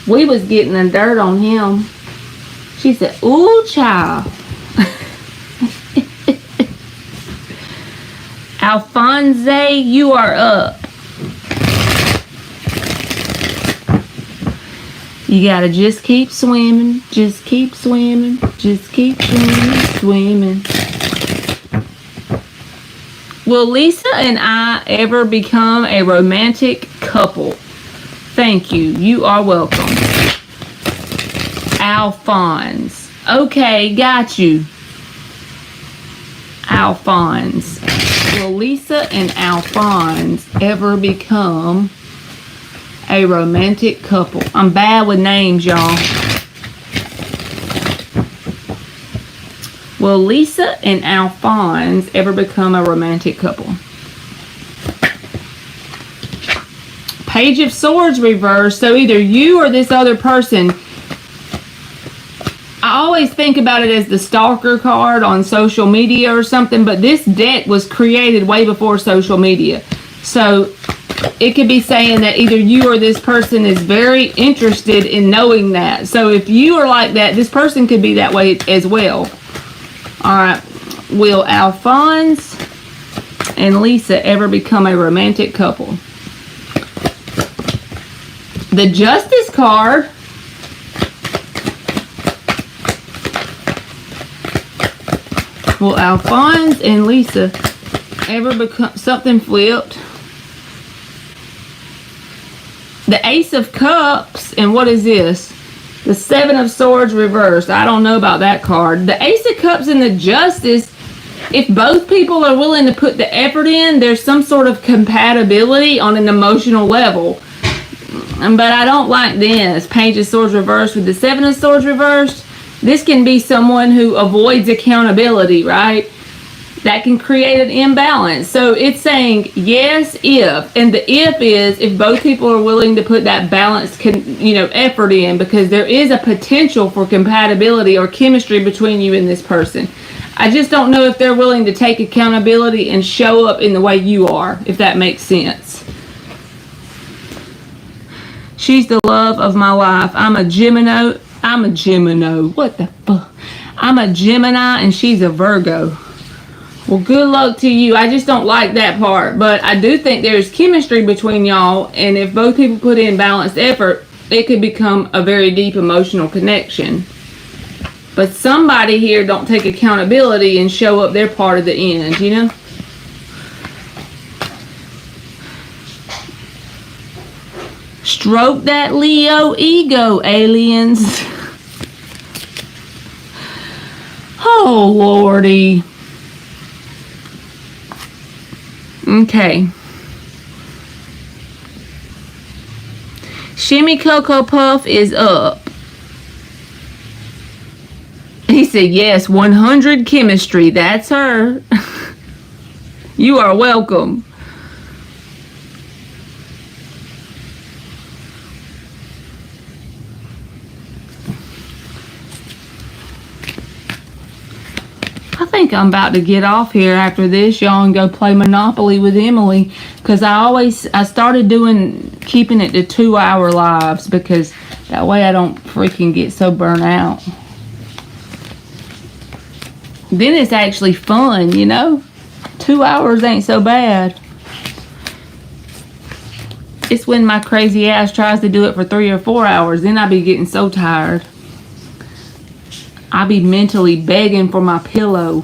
We was getting the dirt on him. She said, ooh, child. Alphonse, you are up. You gotta just keep swimming, just keep swimming, just keep swimming. Will Lisa and I ever become a romantic couple? Thank you. You are welcome. Alphonse. Okay, got you. Alphonse. Will Lisa and Alphonse ever become a romantic couple? I'm bad with names, y'all. Will Lisa and Alphonse ever become a romantic couple? Page of Swords reversed. So either you or this other person. I always think about it as the stalker card on social media or something, but this deck was created way before social media. So it could be saying that either you or this person is very interested in knowing that. So if you are like that, this person could be that way as well. Alright, will Alphonse and Lisa ever become a romantic couple? The Justice card. Will Alphonse and Lisa ever become something flipped? The Ace of Cups, and what is this? The Seven of Swords reversed. I don't know about that card. The Ace of Cups and the Justice, if both people are willing to put the effort in, there's some sort of compatibility on an emotional level. But I don't like this. Page of Swords reversed with the Seven of Swords reversed. This can be someone who avoids accountability, right? That can create an imbalance. So it's saying yes if, and the if is if both people are willing to put that balanced, effort in, because there is a potential for compatibility or chemistry between you and this person. I just don't know if they're willing to take accountability and show up in the way you are, if that makes sense. She's the love of my life. I'm a Gemini. What the fuck? I'm a Gemini and she's a Virgo. Well, good luck to you. I just don't like that part. But I do think there's chemistry between y'all. And if both people put in balanced effort, it could become a very deep emotional connection. But somebody here don't take accountability and show up their part of the end, you know? Stroke that Leo ego, aliens. Oh, Lordy. Okay. Shimmy Cocoa Puff is up. He said, yes, 100 chemistry. That's her. You are welcome. I think I'm about to get off here after this, y'all, and go play Monopoly with Emily, because I started keeping it to 2-hour lives, because that way I don't freaking get so burnt out. Then it's actually fun, you know? 2 hours ain't so bad. It's when my crazy ass tries to do it for 3 or 4 hours, then I be getting so tired. I be mentally begging for my pillow.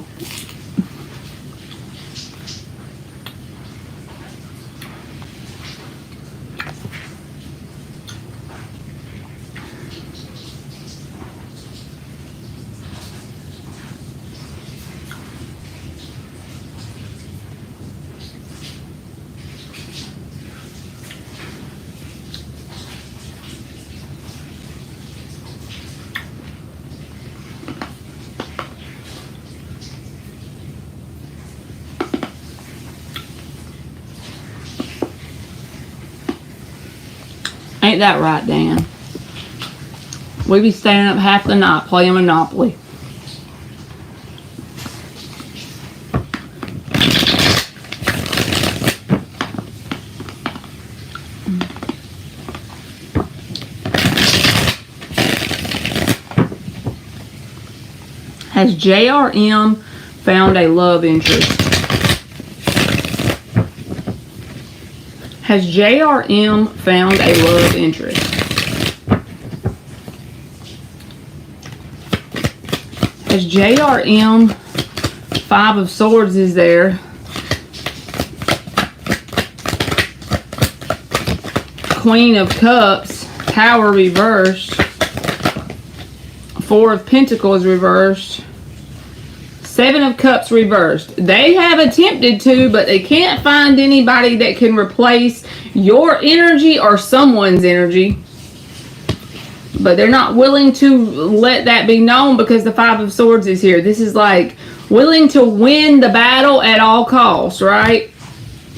Ain't that right, Dan? We be staying up half the night playing Monopoly. Has JRM found a love interest? Has JRM found a love interest? Has JRM, Five of Swords is there. Queen of Cups, Tower reversed. Four of Pentacles reversed. Seven of Cups reversed. They have attempted to, but they can't find anybody that can replace your energy or someone's energy. But they're not willing to let that be known because the Five of Swords is here. This is like willing to win the battle at all costs, right?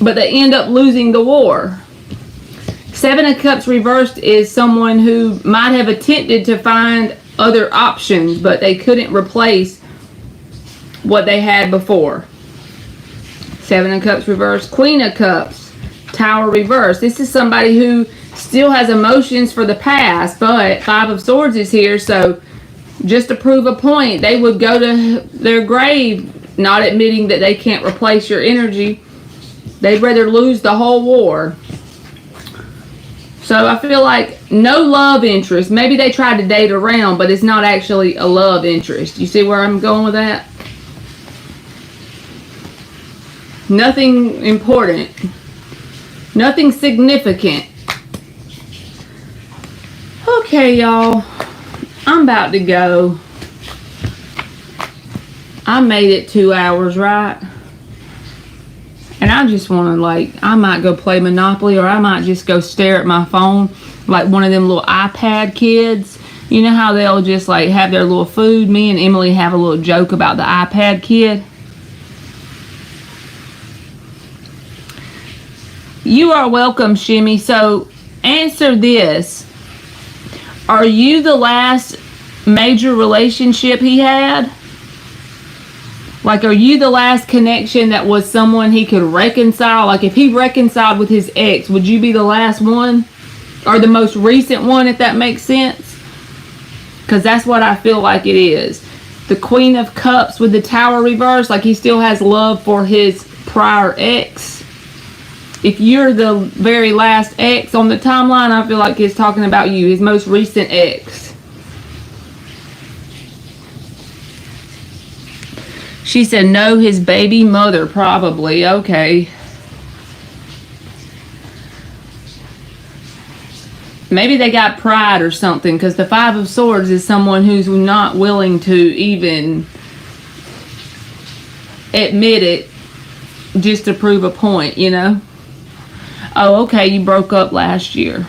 But they end up losing the war. Seven of Cups reversed is someone who might have attempted to find other options, but they couldn't replace what they had before. Seven of Cups reversed. Queen of Cups, Tower reversed. This is somebody who still has emotions for the past, but Five of Swords is here, so just to prove a point, they would go to their grave not admitting that they can't replace your energy. They'd rather lose the whole war. So I feel like no love interest. Maybe they tried to date around, but it's not actually a love interest. You see where I'm going with that? Nothing important. Nothing significant. Okay, y'all. I'm about to go. I made it 2 hours, right? And I just want to, like, I might go play Monopoly, or I might just go stare at my phone like one of them little iPad kids. You know how they'll just, like, have their little food? Me and Emily have a little joke about the iPad kid. You are welcome, Shimmy. So, answer this. Are you the last major relationship he had? Like, are you the last connection that was someone he could reconcile? Like, if he reconciled with his ex, would you be the last one? Or the most recent one, if that makes sense? Because that's what I feel like it is. The Queen of Cups with the Tower reversed, like he still has love for his prior ex. If you're the very last ex on the timeline, I feel like it's talking about you, his most recent ex. She said, no, his baby mother, probably. Okay. Maybe they got pride or something, because the Five of Swords is someone who's not willing to even admit it just to prove a point, you know? Oh, okay, you broke up last year.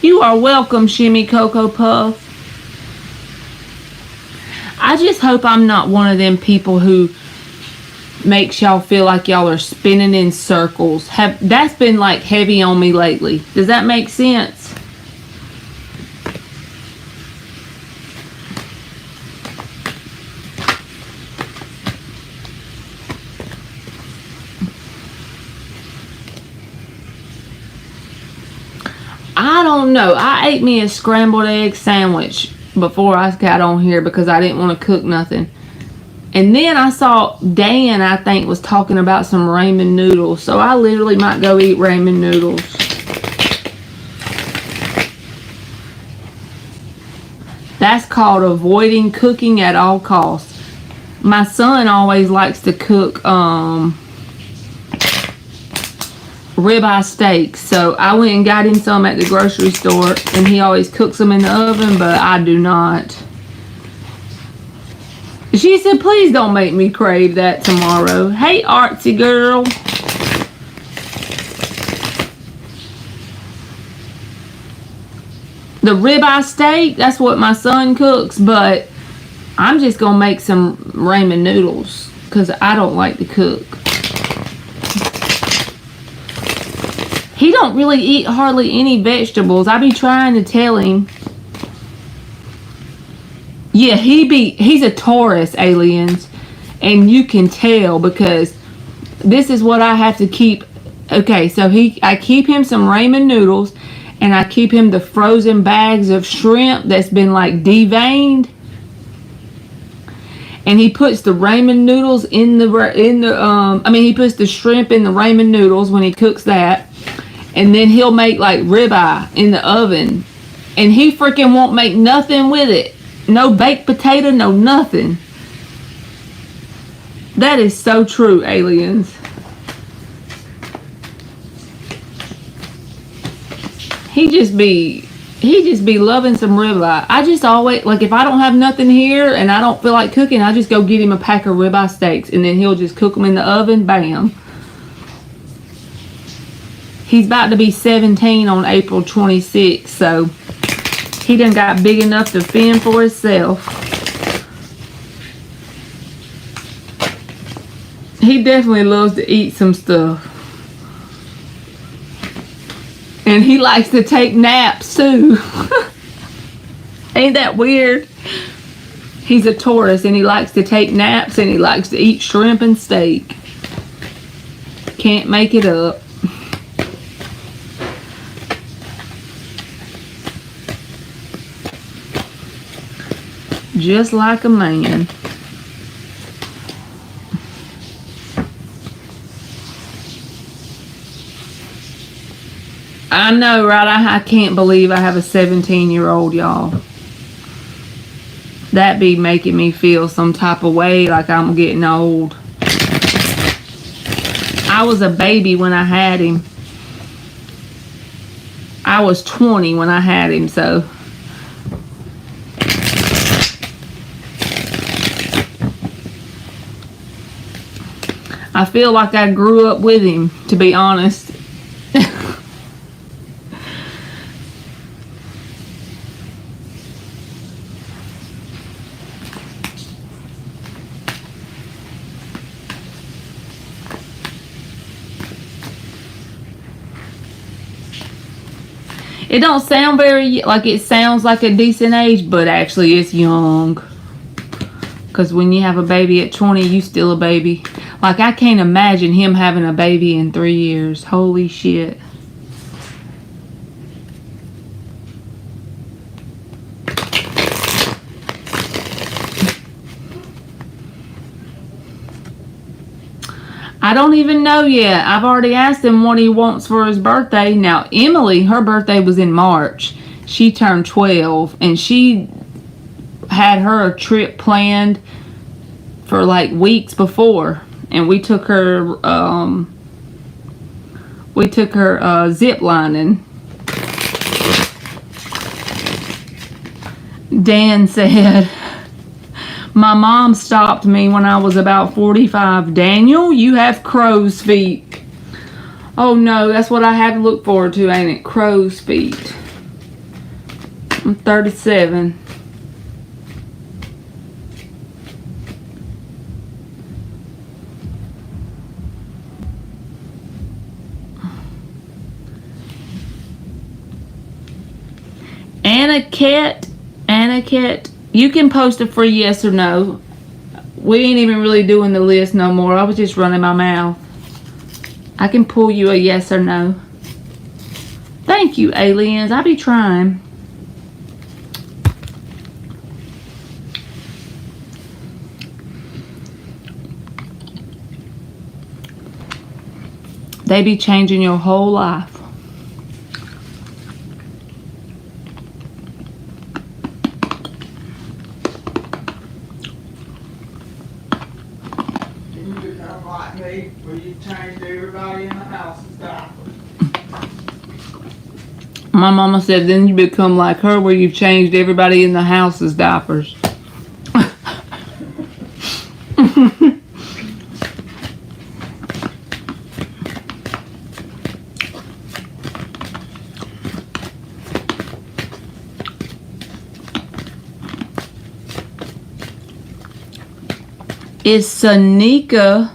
You are welcome, Shimmy Cocoa Puff. I just hope I'm not one of them people who makes y'all feel like y'all are spinning in circles. That's been like heavy on me lately. Does that make sense? I don't know. I ate me a scrambled egg sandwich before I got on here because I didn't want to cook nothing. And then I saw Dan, I think, was talking about some ramen noodles. So I literally might go eat ramen noodles. That's called avoiding cooking at all costs. My son always likes to cook ribeye steaks. So I went and got him some at the grocery store. And he always cooks them in the oven, but I do not. She said, please don't make me crave that tomorrow. Hey, artsy girl. the ribeye steak, that's what my son cooks, but I'm just gonna make some ramen noodles because I don't like to cook. He don't really eat hardly any vegetables. I be trying to tell him. Yeah, he's a Taurus, aliens, and you can tell because this is what I have to keep. Okay, so I keep him some ramen noodles, and I keep him the frozen bags of shrimp that's been like deveined. And he puts the ramen noodles he puts the shrimp in the ramen noodles when he cooks that. And then he'll make like ribeye in the oven. And he freaking won't make nothing with it. No baked potato, no nothing. That is so true, aliens. He just be loving some ribeye. I just always, like, if I don't have nothing here and I don't feel like cooking, I just go get him a pack of ribeye steaks and then he'll just cook them in the oven. Bam. He's about to be 17 on April 26th, so he done got big enough to fend for himself. He definitely loves to eat some stuff. And he likes to take naps too. Ain't that weird? He's a Taurus and he likes to take naps and he likes to eat shrimp and steak. Can't make it up. Just like a man. I know, right? I can't believe I have a 17-year-old, y'all. That be making me feel some type of way, like I'm getting old. I was a baby when I had him. I was 20 when I had him, so. I feel like I grew up with him, to be honest. It don't sound very, like it sounds like a decent age, but actually it's young. Because when you have a baby at 20, you still a baby. Like, I can't imagine him having a baby in 3 years. Holy shit. I don't even know yet. I've already asked him what he wants for his birthday. Now, Emily, her birthday was in March. She turned 12, and she had her a trip planned for like weeks before. And we took her zip lining. Dan said, my mom stopped me when I was about 45. Daniel, you have crow's feet. Oh no, that's what I have to look forward to, ain't it? Crow's feet. I'm 37. Aniket, you can post a free yes or no. We ain't even really doing the list no more. I was just running my mouth. I can pull you a yes or no. Thank you, aliens. I be trying. They be changing your whole life. My mama said, then you become like her where you've changed everybody in the house's diapers. is Sanika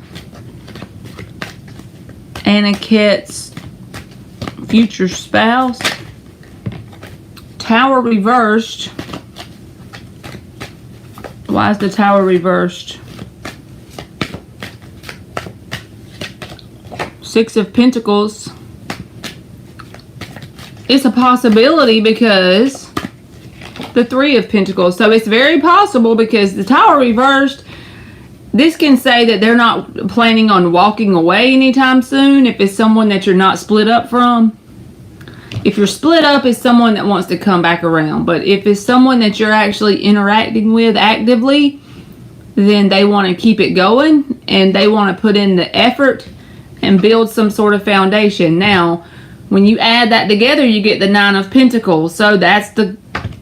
Aniket's future spouse. Tower reversed. Why is the tower reversed? Six of Pentacles. It's a possibility because the Three of Pentacles. So it's very possible because the tower reversed. This can say that they're not planning on walking away anytime soon if it's someone that you're not split up from. If you're split up, it's someone that wants to come back around. But if it's someone that you're actually interacting with actively, then they want to keep it going and they want to put in the effort and build some sort of foundation. Now, when you add that together, you get the Nine of Pentacles. So that's the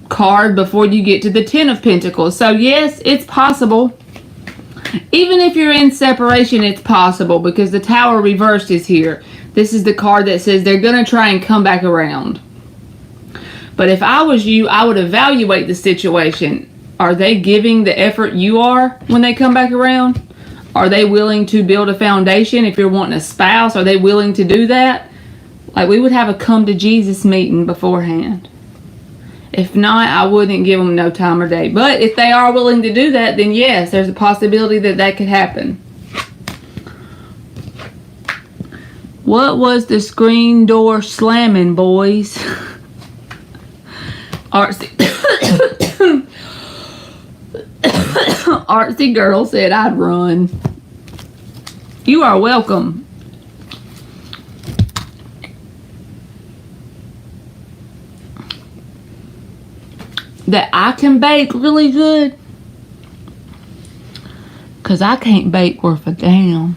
card before you get to the Ten of Pentacles. So yes, it's possible. Even if you're in separation, it's possible because the Tower reversed is here. This is the card that says they're going to try and come back around. But if I was you, I would evaluate the situation. Are they giving the effort you are when they come back around? Are they willing to build a foundation? If you're wanting a spouse, are they willing to do that? Like, we would have a come to Jesus meeting beforehand. If not, I wouldn't give them no time or day. But if they are willing to do that, then yes, there's a possibility that that could happen. What was the screen door slamming, boys? Artsy. Artsy girl said I'd run. You are welcome. That I can bake really good, because I can't bake worth a damn.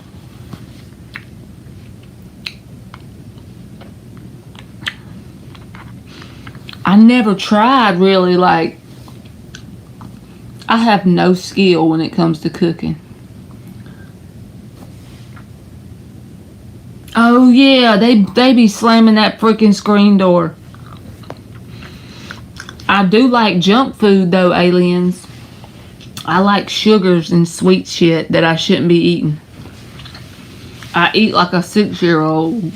I never tried really, like, I have no skill when it comes to cooking. Oh yeah, they be slamming that freaking screen door. I do like junk food though, aliens. I like sugars and sweet shit that I shouldn't be eating. I eat like a 6-year-old.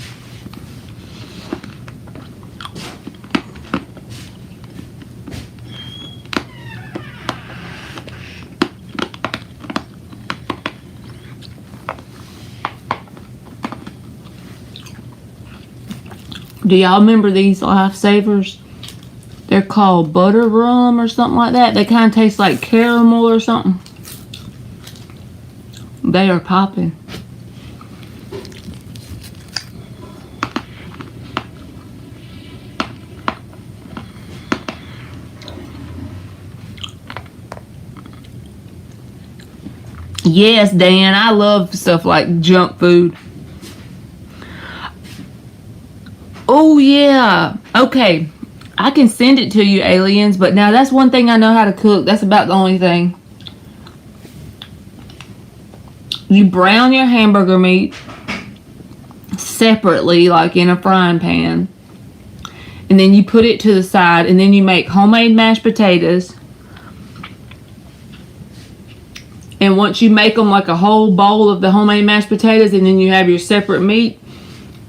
Do y'all remember these lifesavers? They're called butter rum or something like that. They kind of taste like caramel or something. They are popping. Yes, Dan, I love stuff like junk food. Oh, yeah. Okay. I can send it to you, aliens, but now that's one thing I know how to cook. That's about the only thing. You brown your hamburger meat separately, like in a frying pan. And then you put it to the side, and then you make homemade mashed potatoes. And once you make them like a whole bowl of the homemade mashed potatoes, and then you have your separate meat,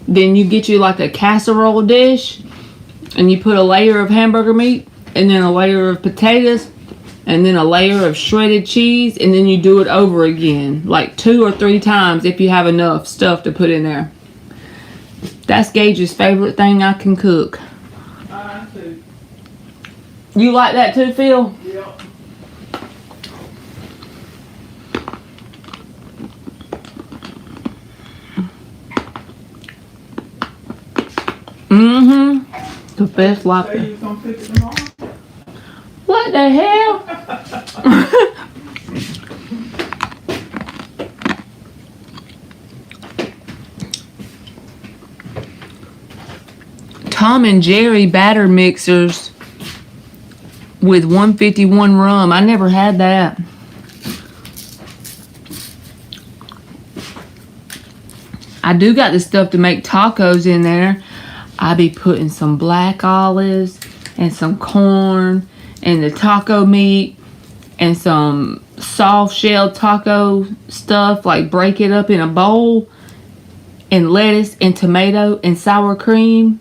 then you get you like a casserole dish, and you put a layer of hamburger meat, and then a layer of potatoes, and then a layer of shredded cheese, and then you do it over again, like 2 or 3 times if you have enough stuff to put in there. That's Gage's favorite thing I can cook. I too. You like that too, Phil? Yep. Mm-hmm. The best Say like you gonna cook it tomorrow? What the hell? Tom and Jerry batter mixers with 151 rum. I never had that. I do got the stuff to make tacos in there. I be putting some black olives and some corn and the taco meat and some soft shell taco stuff, like break it up in a bowl, and lettuce and tomato and sour cream.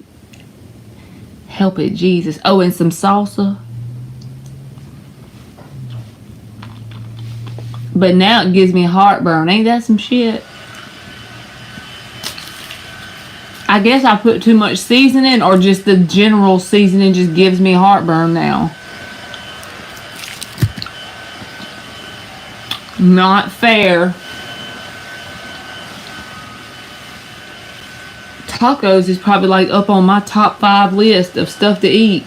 Help it, Jesus. Oh, and some salsa. But now it gives me heartburn. Ain't that some shit? I guess I put too much seasoning, or just the general seasoning just gives me heartburn now. Not fair. Tacos is probably like up on my top 5 list of stuff to eat.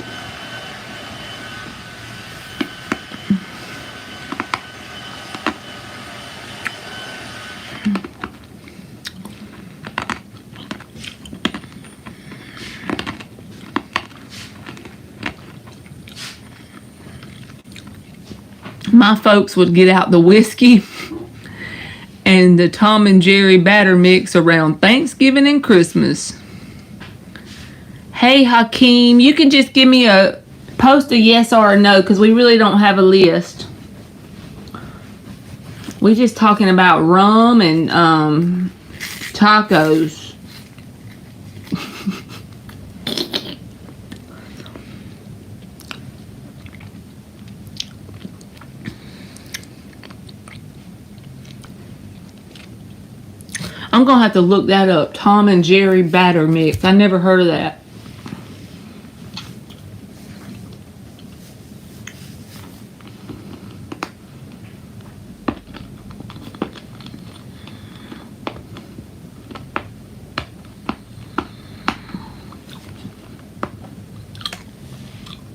My folks would get out the whiskey and the Tom and Jerry batter mix around Thanksgiving and Christmas. Hey Hakeem, you can just give me post a yes or a no, because we really don't have a list. We're just talking about rum and tacos. I'm gonna have to look that up. Tom and Jerry batter mix. I never heard of that.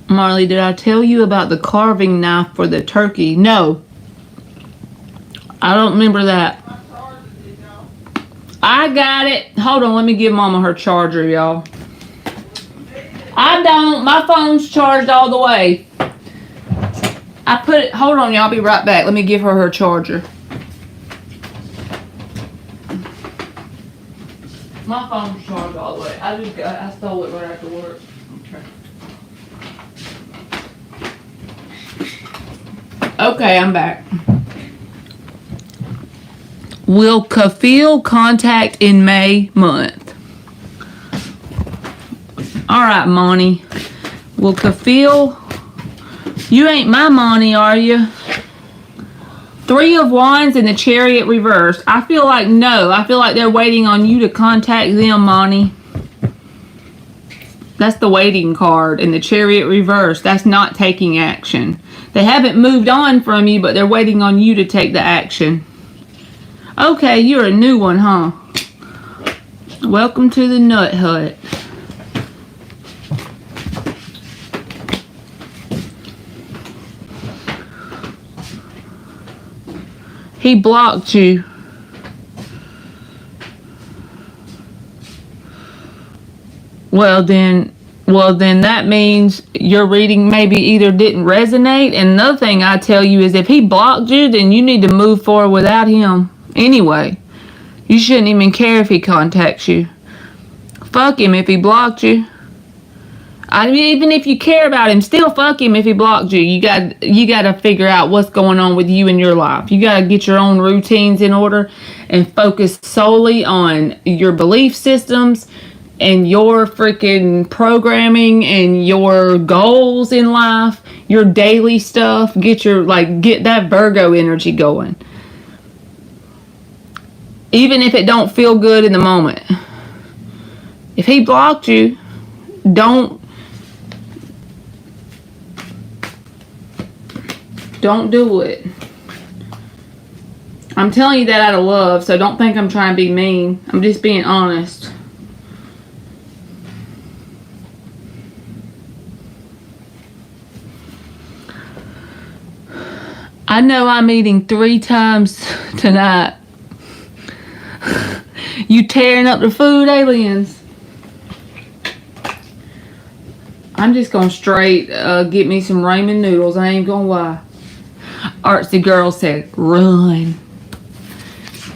Marley, did I tell you about the carving knife for the turkey? No. I don't remember that. I got it. Hold on, let me give Mama her charger, y'all. I don't. My phone's charged all the way. I put it. Hold on, y'all. I'll be right back. Let me give her charger. My phone's charged all the way. I stole it right after work. Okay, I'm back. Will Kafil contact in May month? Alright, Monty. Will Kafil... You ain't my Monty, are you? 3 of Wands and the Chariot reversed. I feel like no. I feel like they're waiting on you to contact them, Monty. That's the waiting card. And the Chariot reversed. That's not taking action. They haven't moved on from you, but they're waiting on you to take the action. Okay, you're a new one, huh? Welcome to the Nut Hut. He blocked you. Well then that means your reading maybe either didn't resonate. And another thing I tell you is if he blocked you, then you need to move forward without him. Anyway, you shouldn't even care if he contacts you. Fuck him if he blocked you. I mean, even if you care about him, still fuck him if he blocked you. You got to figure out what's going on with you in your life. You got to get your own routines in order and focus solely on your belief systems and your freaking programming and your goals in life, your daily stuff. Get that Virgo energy going. Even if it don't feel good in the moment. If he blocked you, don't do it. I'm telling you that out of love, so don't think I'm trying to be mean. I'm just being honest. I know I'm eating 3 times tonight. You tearing up the food, aliens? I'm just gonna straight get me some ramen noodles. I ain't gonna lie. Artsy girl said, run.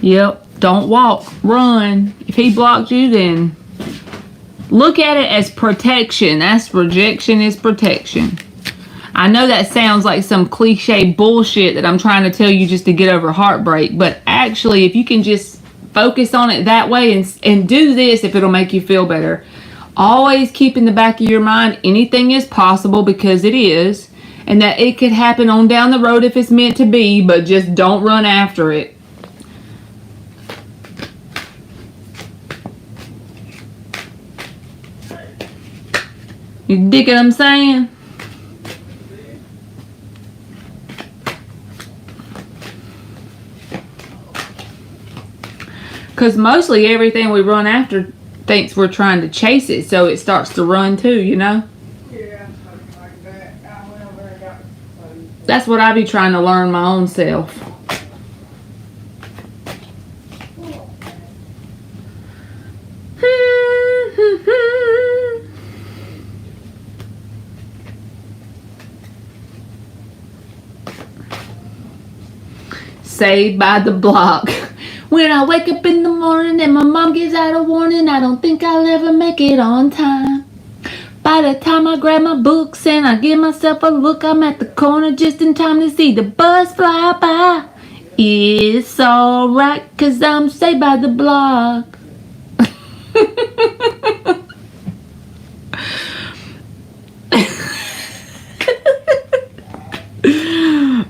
Yep, don't walk, run. If he blocked you, then look at it as protection. That's rejection is protection. I know that sounds like some cliche bullshit that I'm trying to tell you just to get over heartbreak, but actually, if you can just focus on it that way and do this, if it'll make you feel better. Always keep in the back of your mind anything is possible, because it is, and that it could happen on down the road if it's meant to be, but just don't run after it. You dig what I'm saying? Because mostly everything we run after thinks we're trying to chase it, so it starts to run too, you know? Yeah, something like that. That's what I be trying to learn my own self. Saved by the block. When I wake up in the morning and my mom gives out a warning, I don't think I'll ever make it on time. By the time I grab my books and I give myself a look, I'm at the corner just in time to see the bus fly by. It's alright, 'cause I'm saved by the block.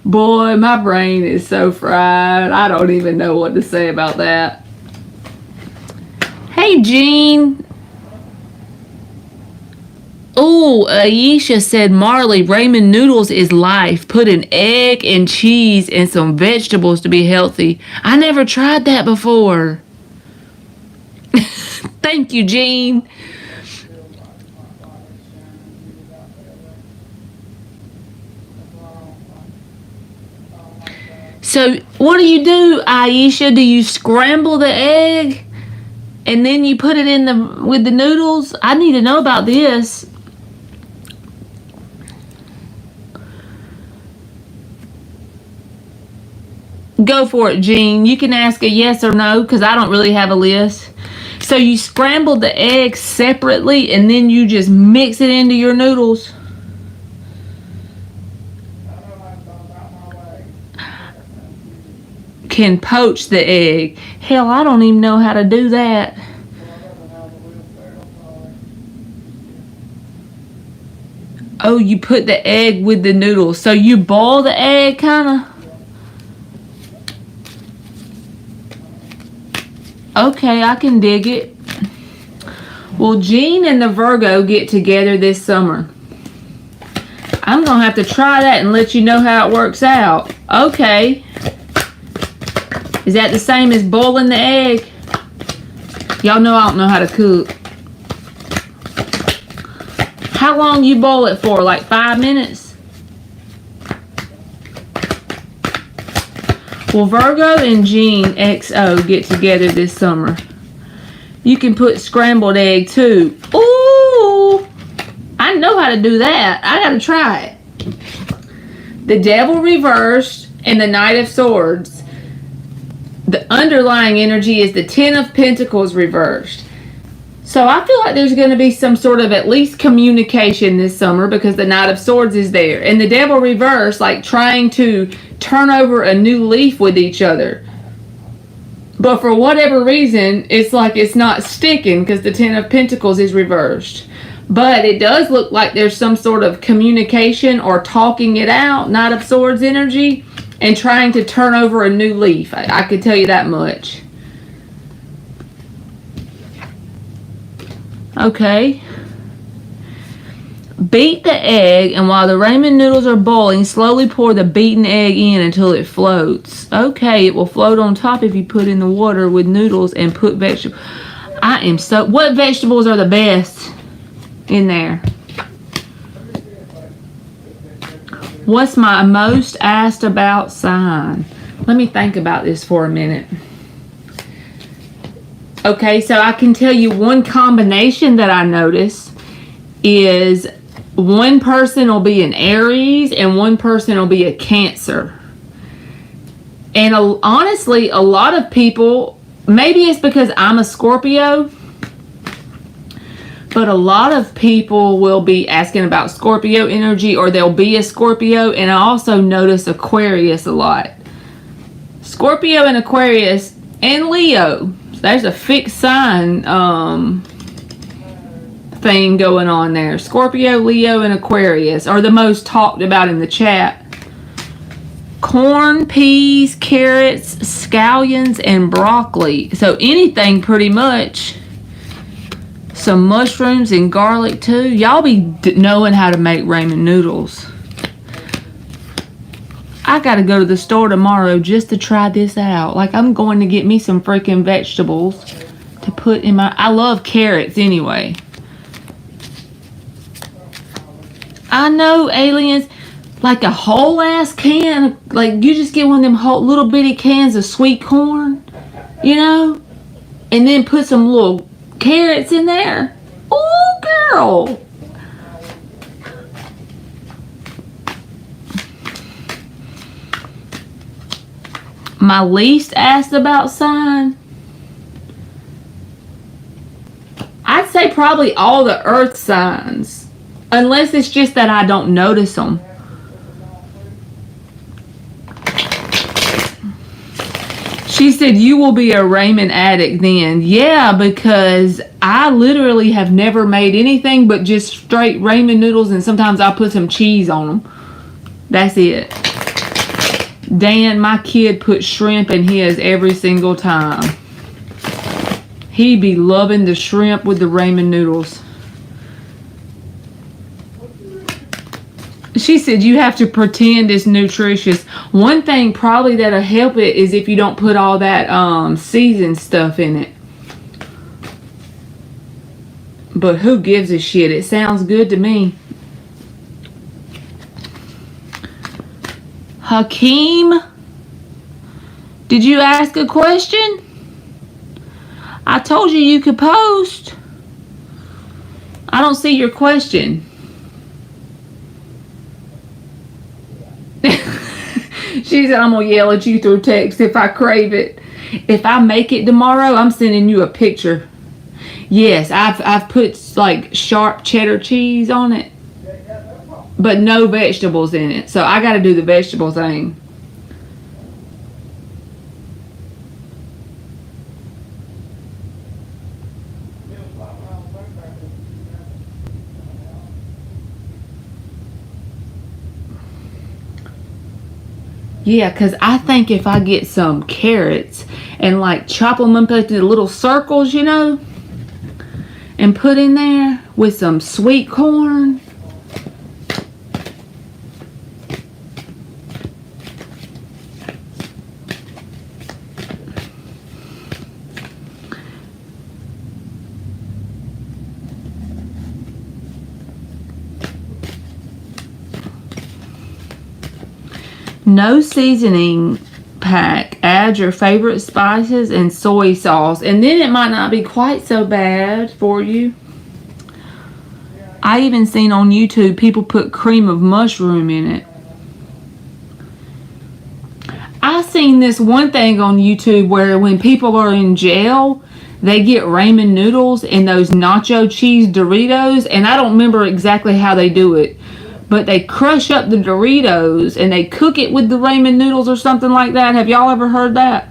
Boy, my brain is so fried. I don't even know what to say about that. Hey, Jean. Oh, Aisha said, Marley, ramen noodles is life. Put an egg and cheese and some vegetables to be healthy. I never tried that before. Thank you, Jean. So what do, Aisha? Do you scramble the egg and then you put it in with the noodles? I need to know about this. Go for it, Jean. You can ask a yes or no, because I don't really have a list. So you scramble the eggs separately and then you just mix it into your noodles? Can poach the egg. Hell, I don't even know how to do that. Oh, you put the egg with the noodles. So you boil the egg, kind of? Okay, I can dig it. Well, Jean and the Virgo get together this summer. I'm going to have to try that and let you know how it works out. Okay. Is that the same as boiling the egg? Y'all know I don't know how to cook. How long you boil it for? Like 5 minutes? Well, Virgo and Jean XO get together this summer. You can put scrambled egg too. Ooh! I know how to do that. I gotta try it. The Devil reversed and the Knight of Swords. The underlying energy is the Ten of Pentacles reversed. So I feel like there's going to be some sort of at least communication this summer, because the Knight of Swords is there. And the Devil reversed, like trying to turn over a new leaf with each other. But for whatever reason, it's like it's not sticking, because the Ten of Pentacles is reversed. But it does look like there's some sort of communication or talking it out, Knight of Swords energy, and trying to turn over a new leaf. I could tell you that much. Okay. Beat the egg, and while the ramen noodles are boiling, slowly pour the beaten egg in until it floats. Okay, it will float on top if you put in the water with noodles and put vegetables. What vegetables are the best in there? What's my most asked about sign? Let me think about this for a minute. Okay, so I can tell you one combination that I notice is one person will be an Aries and one person will be a Cancer. And honestly, a lot of people, maybe it's because I'm a Scorpio, But a lot of people will be asking about Scorpio energy, or they'll be a Scorpio. And I also notice Aquarius a lot. Scorpio and Aquarius and Leo. There's a fixed sign thing going on there. Scorpio, Leo, and Aquarius are the most talked about in the chat. Corn, peas, carrots, scallions, and broccoli. So anything pretty much. Some mushrooms and garlic too. Y'all be knowing how to make ramen noodles. I gotta go to the store tomorrow just to try this out. Like, I'm going to get me some freaking vegetables to put in my... I love carrots anyway. I know, aliens. Like a whole ass can. Like, you just get one of them whole little bitty cans of sweet corn. You know? And then put some little carrots in there. Oh, girl. My least asked about sign, I'd say probably all the earth signs, unless it's just that I don't notice them. She said, you will be a ramen addict then. Yeah, because I literally have never made anything but just straight ramen noodles, and sometimes I'll put some cheese on them. That's it. Dan, my kid, puts shrimp in his every single time. He be loving the shrimp with the ramen noodles. She said you have to pretend it's nutritious. One thing probably that'll help it is if you don't put all that seasoned stuff in it. But who gives a shit? It sounds good to me. Hakeem, did you ask a question? I told you you could post. I don't see your question. She said, I'm going to yell at you through text if I crave it. If I make it tomorrow, I'm sending you a picture. Yes, I've put like sharp cheddar cheese on it, but no vegetables in it. So I got to do the vegetable thing. Yeah, because I think if I get some carrots and like chop them up into little circles, you know, and put in there with some sweet corn. No seasoning pack. Add your favorite spices and soy sauce, and then it might not be quite so bad for you. I even seen on YouTube people put cream of mushroom in it. I seen this one thing on YouTube where when people are in jail, they get ramen noodles and those nacho cheese Doritos, and I don't remember exactly how they do it. But they crush up the Doritos and they cook it with the ramen noodles or something like that. Have y'all ever heard that?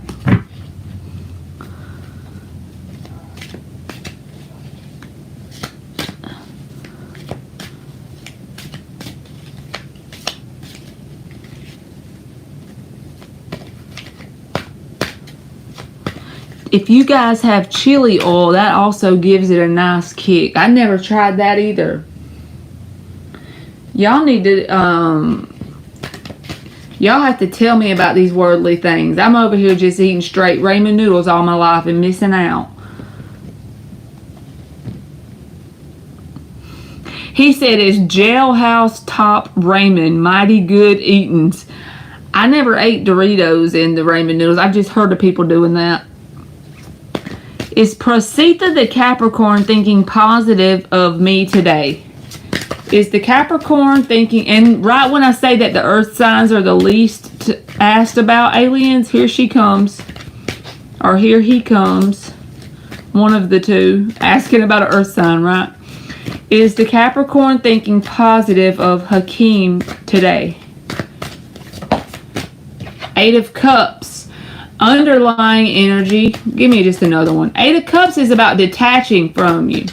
If you guys have chili oil, that also gives it a nice kick. I never tried that either. Y'all need to, y'all have to tell me about these worldly things. I'm over here just eating straight ramen noodles all my life and missing out. He said it's jailhouse top ramen, mighty good eatings. I never ate Doritos in the ramen noodles. I've just heard of people doing that. Is Prasita the Capricorn thinking positive of me today? Is the Capricorn thinking, and right when I say that the earth signs are the least asked about, aliens, here she comes, or here he comes, one of the two, asking about an earth sign, right? Is the Capricorn thinking positive of Hakeem today? 8 of Cups. Underlying energy. Give me just another one. 8 of Cups is about detaching from you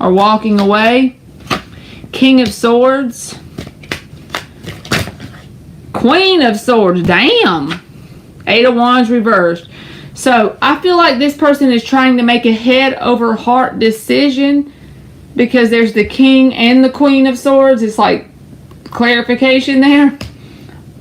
or walking away. King of Swords. Queen of Swords. Damn. 8 of Wands reversed. So I feel like this person is trying to make a head over heart decision because there's the King and the Queen of Swords. It's like clarification there.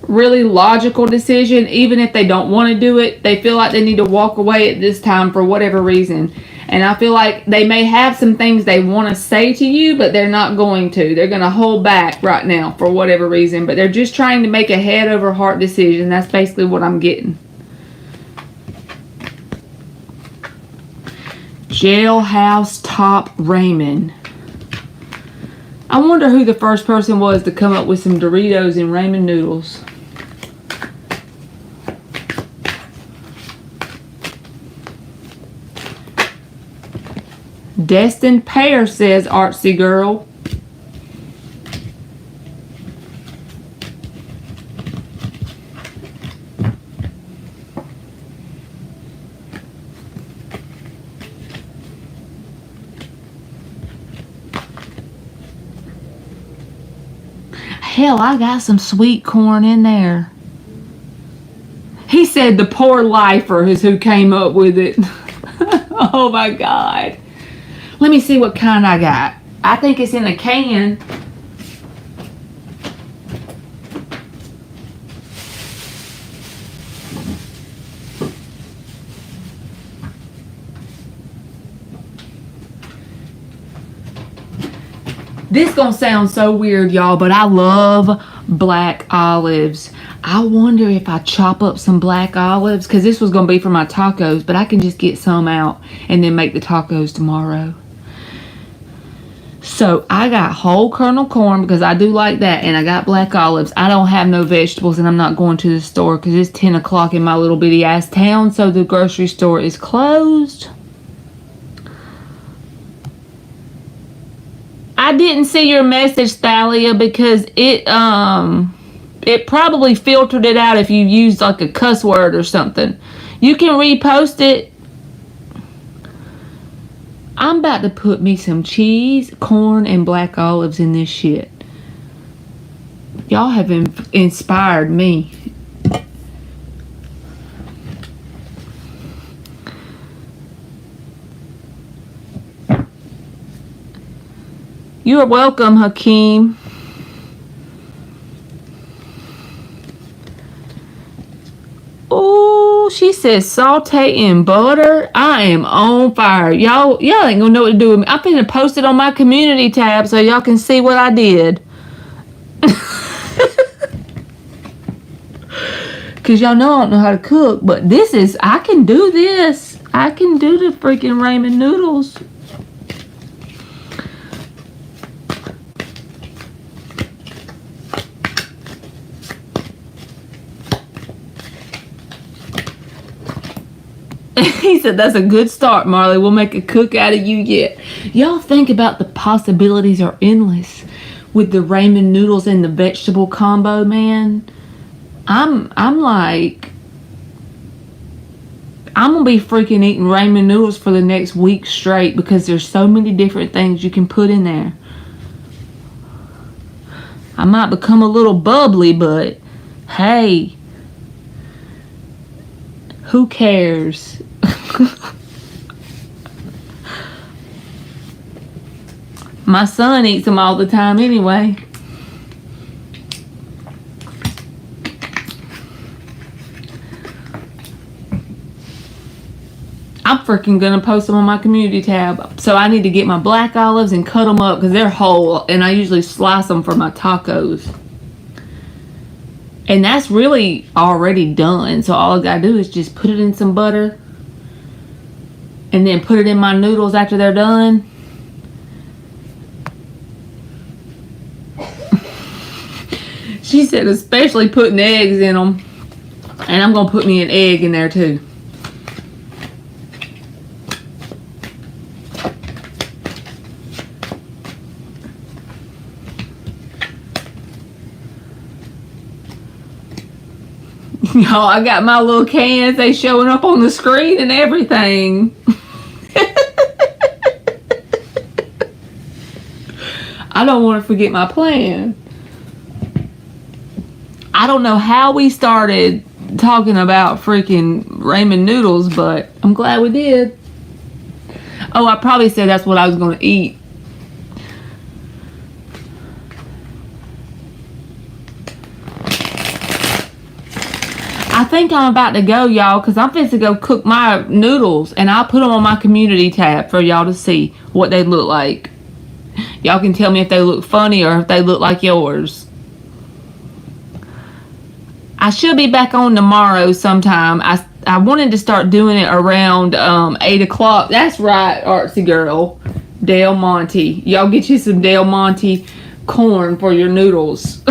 Really logical decision. Even if they don't want to do it, they feel like they need to walk away at this time for whatever reason. And I feel like they may have some things they want to say to you, but they're not going to. They're going to hold back right now for whatever reason. But they're just trying to make a head over heart decision. That's basically what I'm getting. Jailhouse Top Ramen. I wonder who the first person was to come up with some Doritos and ramen noodles. Destined Pair, says Artsy Girl. Hell, I got some sweet corn in there. He said the poor lifer is who came up with it. Oh my God. Let me see what kind I got. I think it's in a can. This gonna sound so weird, y'all, but I love black olives. I wonder if I chop up some black olives, because this was gonna be for my tacos, but I can just get some out and then make the tacos tomorrow. So I got whole kernel corn because I do like that, and I got black olives. I don't have no vegetables, and I'm not going to the store because it's 10 o'clock in my little bitty ass town, so the grocery store is closed. I didn't see your message, Thalia, because it probably filtered it out if you used like a cuss word or something. You can repost it. I'm about to put me some cheese, corn, and black olives in this shit. Y'all have inspired me. You are welcome, Hakeem. Oh, she says saute in butter. I am on fire. Y'all ain't gonna know what to do with me. I'm finna post it on my community tab so y'all can see what I did. Cause y'all know I don't know how to cook, but I can do this. I can do the freaking ramen noodles. He said, that's a good start, Marley. We'll make a cook out of you yet. Y'all think about the possibilities are endless with the ramen noodles and the vegetable combo, man. I'm like, I'm going to be freaking eating ramen noodles for the next week straight because there's so many different things you can put in there. I might become a little bubbly, but hey, who cares? My son eats them all the time anyway. I'm freaking gonna post them on my community tab. So I need to get my black olives and cut them up because they're whole, and I usually slice them for my tacos. And that's really already done. So all I gotta do is just put it in some butter and then put it in my noodles after they're done. She said especially putting eggs in them. And I'm gonna put me an egg in there too. Y'all, I got my little cans. They showing up on the screen and everything. I don't want to forget my plan. I don't know how we started talking about freaking ramen noodles, but I'm glad we did. Oh, I probably said that's what I was going to eat. I think I'm about to go, y'all, because I'm fixing to go cook my noodles, and I'll put them on my community tab for y'all to see what they look like. Y'all can tell me if they look funny or if they look like yours. I should be back on tomorrow sometime. I wanted to start doing it around 8 o'clock. That's right, Artsy Girl. Del Monte. Y'all get you some Del Monte corn for your noodles.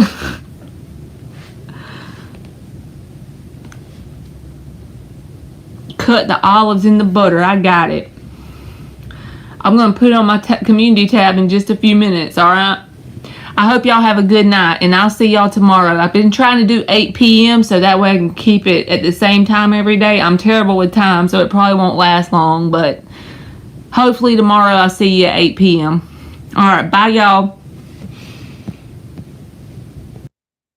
Cut the olives in the butter. I got it. I'm going to put it on my community tab in just a few minutes, alright? I hope y'all have a good night, and I'll see y'all tomorrow. I've been trying to do 8 p.m. so that way I can keep it at the same time every day. I'm terrible with time, so it probably won't last long, but hopefully tomorrow I'll see you at 8 p.m. Alright, bye y'all.